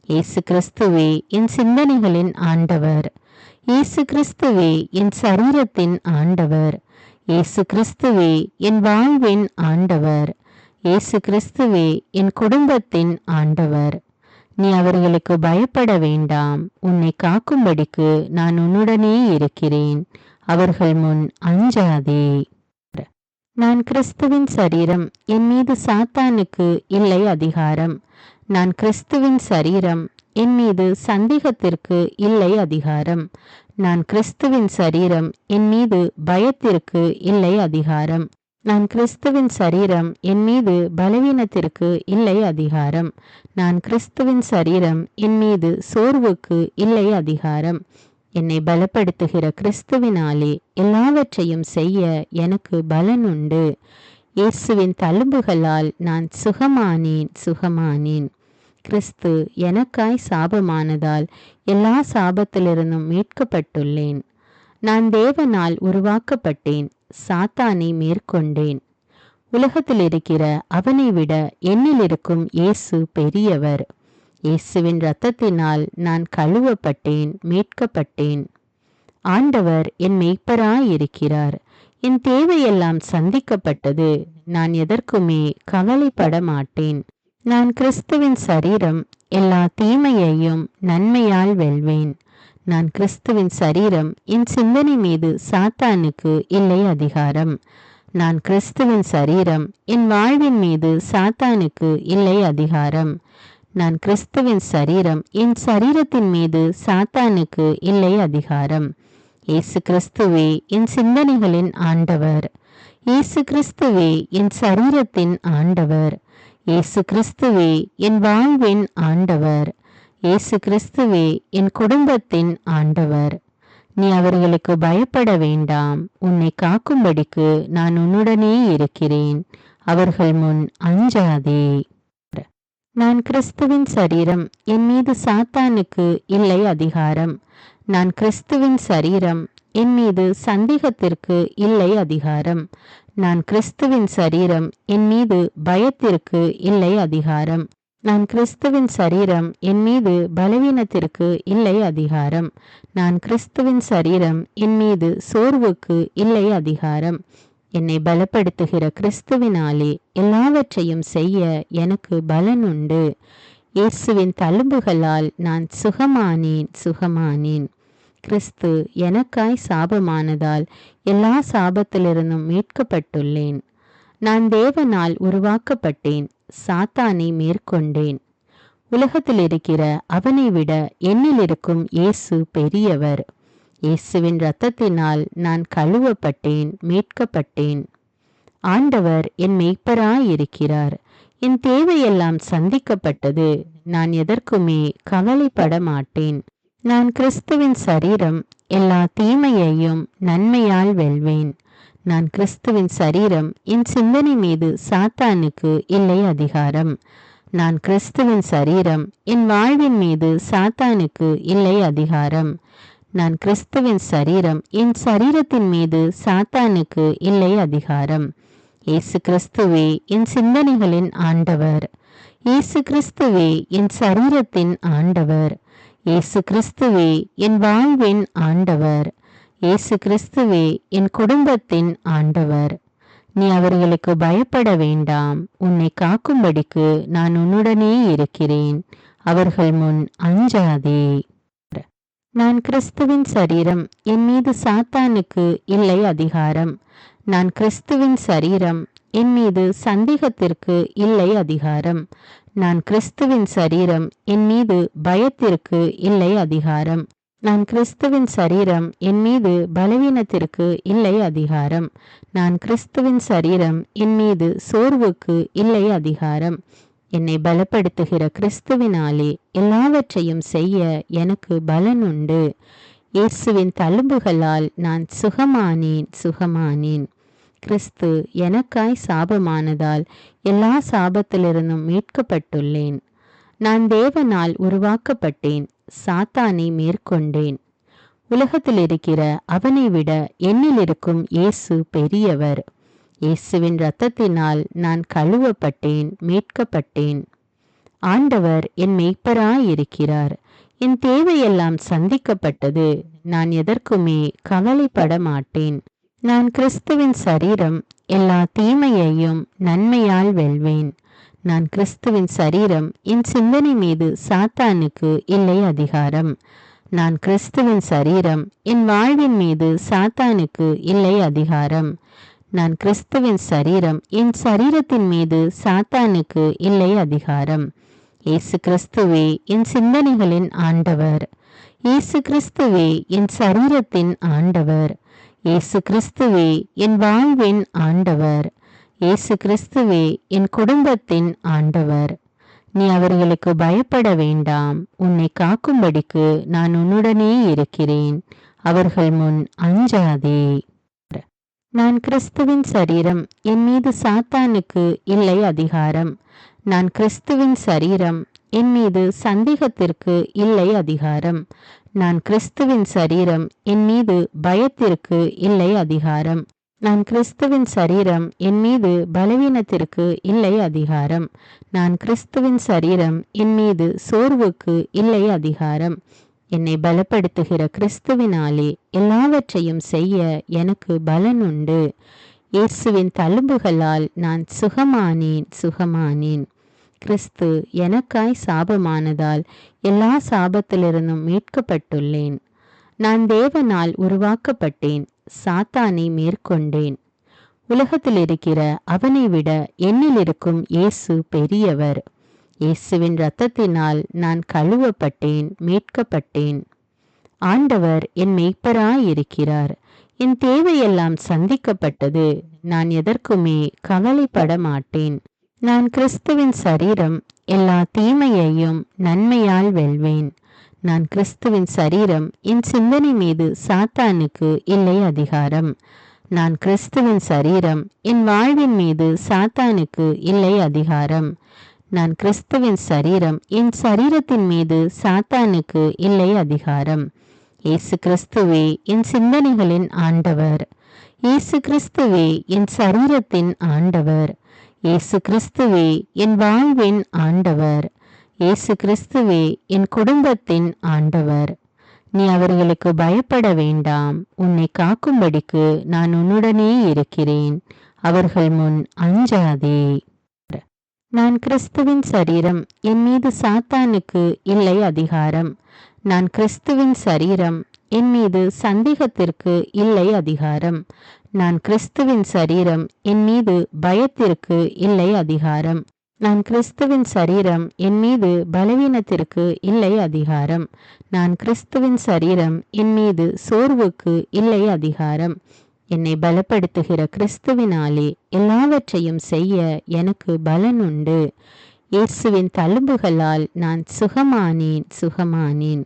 இயேசு கிறிஸ்துவே என் சிந்தனைகளின் ஆண்டவர். இயேசு கிறிஸ்துவே என் சரீரத்தின் ஆண்டவர். இயேசு கிறிஸ்துவே என் வாழ்வின் ஆண்டவர். இயேசு கிறிஸ்துவே என் குடும்பத்தின் ஆண்டவர். நீ அவர்களுக்கு பயப்பட வேண்டாம். உன்னை காக்கும்படிக்கு நான் உன்னுடனே இருக்கிறேன். அவர்கள் முன் அஞ்சாதே. நான் கிறிஸ்துவின் சரீரம். என் மீது சாத்தானுக்கு இல்லை அதிகாரம். நான் கிறிஸ்துவின் சரீரம். என் மீது சந்தேகத்திற்கு இல்லை அதிகாரம். நான் கிறிஸ்துவின் சரீரம். என் மீது பயத்திற்கு இல்லை அதிகாரம். நான் கிறிஸ்துவின் சரீரம். என் மீது பலவீனத்திற்கு இல்லை அதிகாரம். நான் கிறிஸ்துவின் சரீரம். என் மீது சோர்வுக்கு இல்லை அதிகாரம். என்னை பலப்படுத்துகிற கிறிஸ்துவினாலே எல்லாவற்றையும் செய்ய எனக்கு பலன் உண்டு. இயேசுவின் தழும்புகளால் நான் சுகமானேன். கிறிஸ்து எனக்காய் சாபமானதால் எல்லா சாபத்திலிருந்தும் மீட்கப்பட்டுள்ளேன். நான் தேவனால் உருவாக்கப்பட்டேன், சாத்தானை மேற்கொண்டேன். உலகத்தில் இருக்கிற அவனை விட என்னில் இருக்கும் இயேசு பெரியவர். இயேசுவின் இரத்தத்தினால் நான் கழுவப்பட்டேன், மீட்கப்பட்டேன். ஆண்டவர் என் மெய்ப்பராயிருக்கிறார். என் தேவையெல்லாம் சந்திக்கப்பட்டது. நான் எதற்குமே கவலைப்பட மாட்டேன். நான் கிறிஸ்துவின் சரீரம், எல்லா தீமையையும் நன்மையால் வெல்வேன். நான் கிறிஸ்துவின் சரீரம், என் சிந்தனை மீது சாத்தானுக்கு இல்லை அதிகாரம். நான் கிறிஸ்துவின் சரீரம், என் வாழ்வின் மீது சாத்தானுக்கு இல்லை அதிகாரம். நான் கிறிஸ்துவின் சரீரம், என் சரீரத்தின் மீது சாத்தானுக்கு இல்லை அதிகாரம். இயேசு கிறிஸ்துவே என் சிந்தனைகளின் ஆண்டவர். இயேசு கிறிஸ்துவே என் சரீரத்தின் ஆண்டவர். இயேசு கிறிஸ்துவே என் வாழ்வின் ஆண்டவர். இயேசு கிறிஸ்துவே என் குடும்பத்தின் ஆண்டவர். நீ அவர்களுக்கு பயப்பட வேண்டாம். உன்னை காக்கும்படிக்கு நான் உன்னுடனே இருக்கிறேன். அவர்கள் முன் அஞ்சாதே. நான் கிறிஸ்துவின் சரீரம், என் மீது சாத்தானுக்கு இல்லை அதிகாரம். நான் கிறிஸ்துவின் சரீரம், என் மீது சந்தேகத்திற்கு இல்லை அதிகாரம். நான் கிறிஸ்துவின் சரீரம், என் மீது பயத்திற்கு இல்லை அதிகாரம். நான் கிறிஸ்துவின் சரீரம், என் மீது பலவீனத்திற்கு இல்லை அதிகாரம். நான் கிறிஸ்துவின் சரீரம், என் மீது சோர்வுக்கு இல்லை அதிகாரம். என்னை பலப்படுத்துகிற கிறிஸ்துவினாலே எல்லாவற்றையும் செய்ய எனக்கு பலன் உண்டு. இயேசுவின் தழும்புகளால் நான் சுகமானேன். கிறிஸ்து எனக்காய் சாபமானதால் எல்லா சாபத்திலிருந்தும் மீட்கப்பட்டுள்ளேன். நான் தேவனால் உருவாக்கப்பட்டேன், சாத்தானை மேற்கொண்டேன். உலகத்தில் இருக்கிற அவனை விட என்னில் இருக்கும் இயேசு பெரியவர். இயேசுவின் இரத்தத்தினால் நான் கழுவப்பட்டேன், மீட்கப்பட்டேன். ஆண்டவர் என் மெய்ப்பராயிருக்கிறார். என் தேவையெல்லாம் சந்திக்கப்பட்டது. நான் எதற்குமே கவலைப்பட மாட்டேன். நான் கிறிஸ்துவின் சரீரம், எல்லா தீமையையும் நன்மையால் வெல்வேன். நான் கிறிஸ்துவின் சரீரம், என் சிந்தனை மீது சாத்தானுக்கு இல்லை அதிகாரம். நான் கிறிஸ்துவின் சரீரம், என் வாழ்வின் மீது சாத்தானுக்கு இல்லை அதிகாரம். நான் கிறிஸ்துவின் சரீரம், என் சரீரத்தின் மீது சாத்தானுக்கு இல்லை அதிகாரம். இயேசு கிறிஸ்துவே என் சிந்தனைகளின் ஆண்டவர். இயேசு கிறிஸ்துவே என் சரீரத்தின் ஆண்டவர். இயேசு கிறிஸ்துவே என் வாழ்வின் ஆண்டவர். இயேசு கிறிஸ்துவே என் குடும்பத்தின் ஆண்டவர். நீ அவர்களுக்கு பயப்பட வேண்டாம். உன்னை காக்கும்படிக்கு நான் உன்னுடனே இருக்கிறேன். அவர்கள் முன் அஞ்சாதே. நான் கிறிஸ்துவின் சரீரம், என் மீது சாத்தானுக்கு இல்லை அதிகாரம். நான் கிறிஸ்துவின் சரீரம், என் மீது சந்தேகத்திற்கு இல்லை அதிகாரம். நான் கிறிஸ்துவின் சரீரம், என் மீது பயத்திற்கு இல்லை அதிகாரம். நான் கிறிஸ்துவின் சரீரம், என் மீது பலவீனத்திற்கு இல்லை அதிகாரம். நான் கிறிஸ்துவின் சரீரம், என் மீது சோர்வுக்கு இல்லை அதிகாரம். என்னை பலப்படுத்துகிற கிறிஸ்துவினாலே எல்லாவற்றையும் செய்ய எனக்கு பலன் உண்டு. இயேசுவின் தழும்புகளால் நான் சுகமானேன். கிறிஸ்து எனக்காய் சாபமானதால் எல்லா சாபத்திலிருந்தும் மீட்கப்பட்டுள்ளேன். நான் தேவனால் உருவாக்கப்பட்டேன், சாத்தானை மேற்கொண்டேன். உலகத்தில் இருக்கிற அவனை விட என்னில் இருக்கும் இயேசு பெரியவர். இயேசுவின் இரத்தத்தினால் நான் கழுவப்பட்டேன், மீட்கப்பட்டேன். ஆண்டவர் என் மெய்ப்பராயிருக்கிறார். என் தேவையெல்லாம் சந்திக்கப்பட்டது. நான் எதற்குமே கவலைப்பட மாட்டேன். நான் கிறிஸ்துவின் சரீரம், எல்லா தீமையையும் நன்மையால் வெல்வேன். நான் கிறிஸ்துவின் சரீரம், என் சிந்தனை மீது சாத்தானுக்கு இல்லை அதிகாரம். நான் கிறிஸ்துவின் சரீரம், என் வாழ்வின் மீது சாத்தானுக்கு இல்லை அதிகாரம். நான் கிறிஸ்துவின் சரீரம், என் சரீரத்தின் மீது சாத்தானுக்கு இல்லை அதிகாரம். இயேசு கிறிஸ்துவே என் சிந்தனைகளின் ஆண்டவர். இயேசு கிறிஸ்துவே என் சரீரத்தின் ஆண்டவர். இயேசு கிறிஸ்துவே என் வாழ்வின் ஆண்டவர். இயேசு கிறிஸ்துவே என் குடும்பத்தின் ஆண்டவர். நீ அவர்களுக்கு பயப்பட வேண்டாம். உன்னை காக்கும்படிக்கு நான் உன்னுடனே இருக்கிறேன். அவர்கள் முன் அஞ்சாதே. நான் கிறிஸ்துவின் சரீரம், என் மீது சாத்தானுக்கு இல்லை அதிகாரம். நான் கிறிஸ்துவின் சரீரம், என் மீது சந்தேகத்திற்கு இல்லை அதிகாரம். நான் கிறிஸ்துவின் சரீரம், என் மீது பயத்திற்கு இல்லை அதிகாரம். நான் கிறிஸ்துவின் சரீரம், என் மீது பலவீனத்திற்கு இல்லை அதிகாரம். நான் கிறிஸ்துவின் சரீரம், என் மீது சோர்வுக்கு இல்லை அதிகாரம். என்னை பலப்படுத்துகிற கிறிஸ்துவினாலே எல்லாவற்றையும் செய்ய எனக்கு பலன் உண்டு. இயேசுவின் தழும்புகளால் நான் சுகமானேன். கிறிஸ்து எனக்காய் சாபமானதால் எல்லா சாபத்திலிருந்தும் மீட்கப்பட்டுள்ளேன். நான் தேவனால் உருவாக்கப்பட்டேன், சாத்தானை மேற்கொண்டேன். உலகத்தில் இருக்கிற அவனை விட என்னில் இருக்கும் இயேசு பெரியவர். இயேசுவின் இரத்தத்தினால் நான் கழுவப்பட்டேன், மீட்கப்பட்டேன். ஆண்டவர் என் மெய்ப்பராயிருக்கிறார். என் தேவையெல்லாம் சந்திக்கப்பட்டது. நான் எதற்குமே கவலைப்பட மாட்டேன். நான் கிறிஸ்துவின் சரீரம், எல்லா தீமையையும் நன்மையால் வெல்வேன். நான் கிறிஸ்துவின் சரீரம், என் சிந்தனை மீது சாத்தானுக்கு இல்லை அதிகாரம். நான் கிறிஸ்துவின் சரீரம், என் வாழ்வின் மீது சாத்தானுக்கு இல்லை அதிகாரம். நான் கிறிஸ்துவின் சரீரம், என் சரீரத்தின் மீது சாத்தானுக்கு இல்லை அதிகாரம். இயேசு கிறிஸ்துவே என் சிந்தனைகளின் ஆண்டவர். இயேசு கிறிஸ்துவே என் சரீரத்தின் ஆண்டவர். இயேசு கிறிஸ்துவே என் வாழ்வின் ஆண்டவர். இயேசு கிறிஸ்துவே என் குடும்பத்தின் ஆண்டவர். நீ அவர்களுக்கு பயப்பட வேண்டாம். உன்னை காக்கும்படிக்கு நான் உன்னுடனே இருக்கிறேன். அவர்கள் முன் அஞ்சாதே. நான் கிறிஸ்துவின் சரீரம், என் மீது சாத்தானுக்கு இல்லை அதிகாரம். நான் கிறிஸ்துவின் சரீரம், என் மீது சந்தேகத்திற்கு இல்லை அதிகாரம். நான் கிறிஸ்துவின் சரீரம், என் மீது பயத்திற்கு இல்லை அதிகாரம். நான் கிறிஸ்துவின் சரீரம், என் மீது பலவீனத்திற்கு இல்லை அதிகாரம். நான் கிறிஸ்துவின் சரீரம், என் மீது சோர்வுக்கு இல்லை அதிகாரம். என்னை பலப்படுத்துகிற கிறிஸ்துவினாலே எல்லாவற்றையும் செய்ய எனக்கு பலன் உண்டு. இயேசுவின் தழும்புகளால் நான் சுகமானேன்.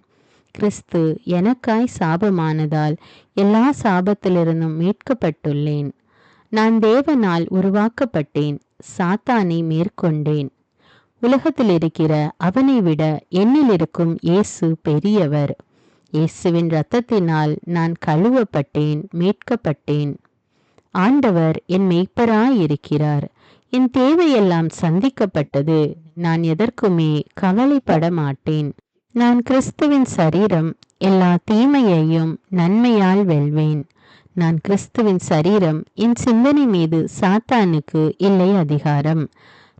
கிறிஸ்து எனக்காய் சாபமானதால் எல்லா சாபத்திலிருந்தும் மீட்கப்பட்டுள்ளேன். நான் தேவனால் உருவாக்கப்பட்டேன், சாத்தானை மேற்கொண்டேன். உலகத்தில் இருக்கிற அவனை விட என்னில் இருக்கும் இயேசு பெரியவர். இயேசுவின் இரத்தத்தினால் நான் கழுவப்பட்டேன், மீட்கப்பட்டேன். ஆண்டவர் என் மெய்ப்பராயிருக்கிறார். என் தேவையெல்லாம் சந்திக்கப்பட்டது. நான் எதற்குமே கவலைப்பட மாட்டேன். நான் கிறிஸ்துவின் சரீரம், எல்லா தீமையையும் நன்மையால் வெல்வேன். நான் கிறிஸ்துவின் சரீரம், என் சிந்தனை மீது சாத்தானுக்கு இல்லை அதிகாரம்.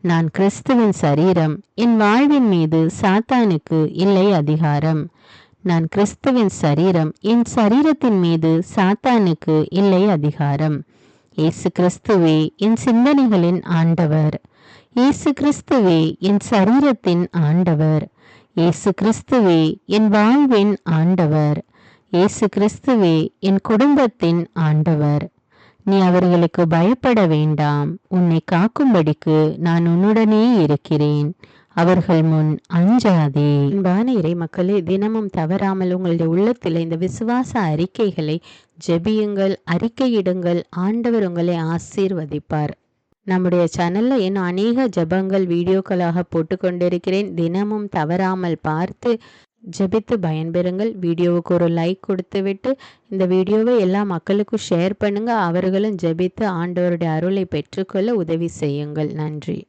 நான் கிறிஸ்துவின் சரீரம், என் வாழ்வின் மீது சாத்தானுக்கு இல்லை அதிகாரம். நான் கிறிஸ்துவின் சரீரம், என் சரீரத்தின் மீது சாத்தானுக்கு இல்லை அதிகாரம். இயேசு கிறிஸ்துவே என் சிந்தனைகளின் ஆண்டவர். இயேசு கிறிஸ்துவே என் சரீரத்தின் ஆண்டவர். இயேசு கிறிஸ்துவே என் வாழ்வின் ஆண்டவர். இயேசு கிறிஸ்துவே என் குடும்பத்தின் ஆண்டவர். நீ அவர்களுக்கு பயப்பட வேண்டாம். உன்னை காக்கும்படிக்கு நான் உன்னுடனே இருக்கிறேன். அவர்கள் முன் அஞ்சாதே. அன்பான இறை மக்களே, தினமும் தவறாமல் உங்களுடைய உள்ளத்தில் இந்த விசுவாச அறிக்கைகளை ஜெபியுங்கள், அறிக்கையிடுங்கள். ஆண்டவர் உங்களை ஆசீர்வதிப்பார். நம்முடைய சேனல்ல இன்னும் அநேக ஜெபங்கள் வீடியோக்களாக போட்டுக்கொண்டிருக்கிறேன். தினமும் தவறாமல் பார்த்து ஜெபித்து பயன்பெறுங்கள். வீடியோவுக்கு ஒரு லைக் கொடுத்து விட்டு இந்த வீடியோவை எல்லா மக்களுக்கும் ஷேர் பண்ணுங்க. அவர்களும் ஜெபித்து ஆண்டவருடைய அருளை பெற்றுக்கொள்ள உதவி செய்யுங்கள். நன்றி.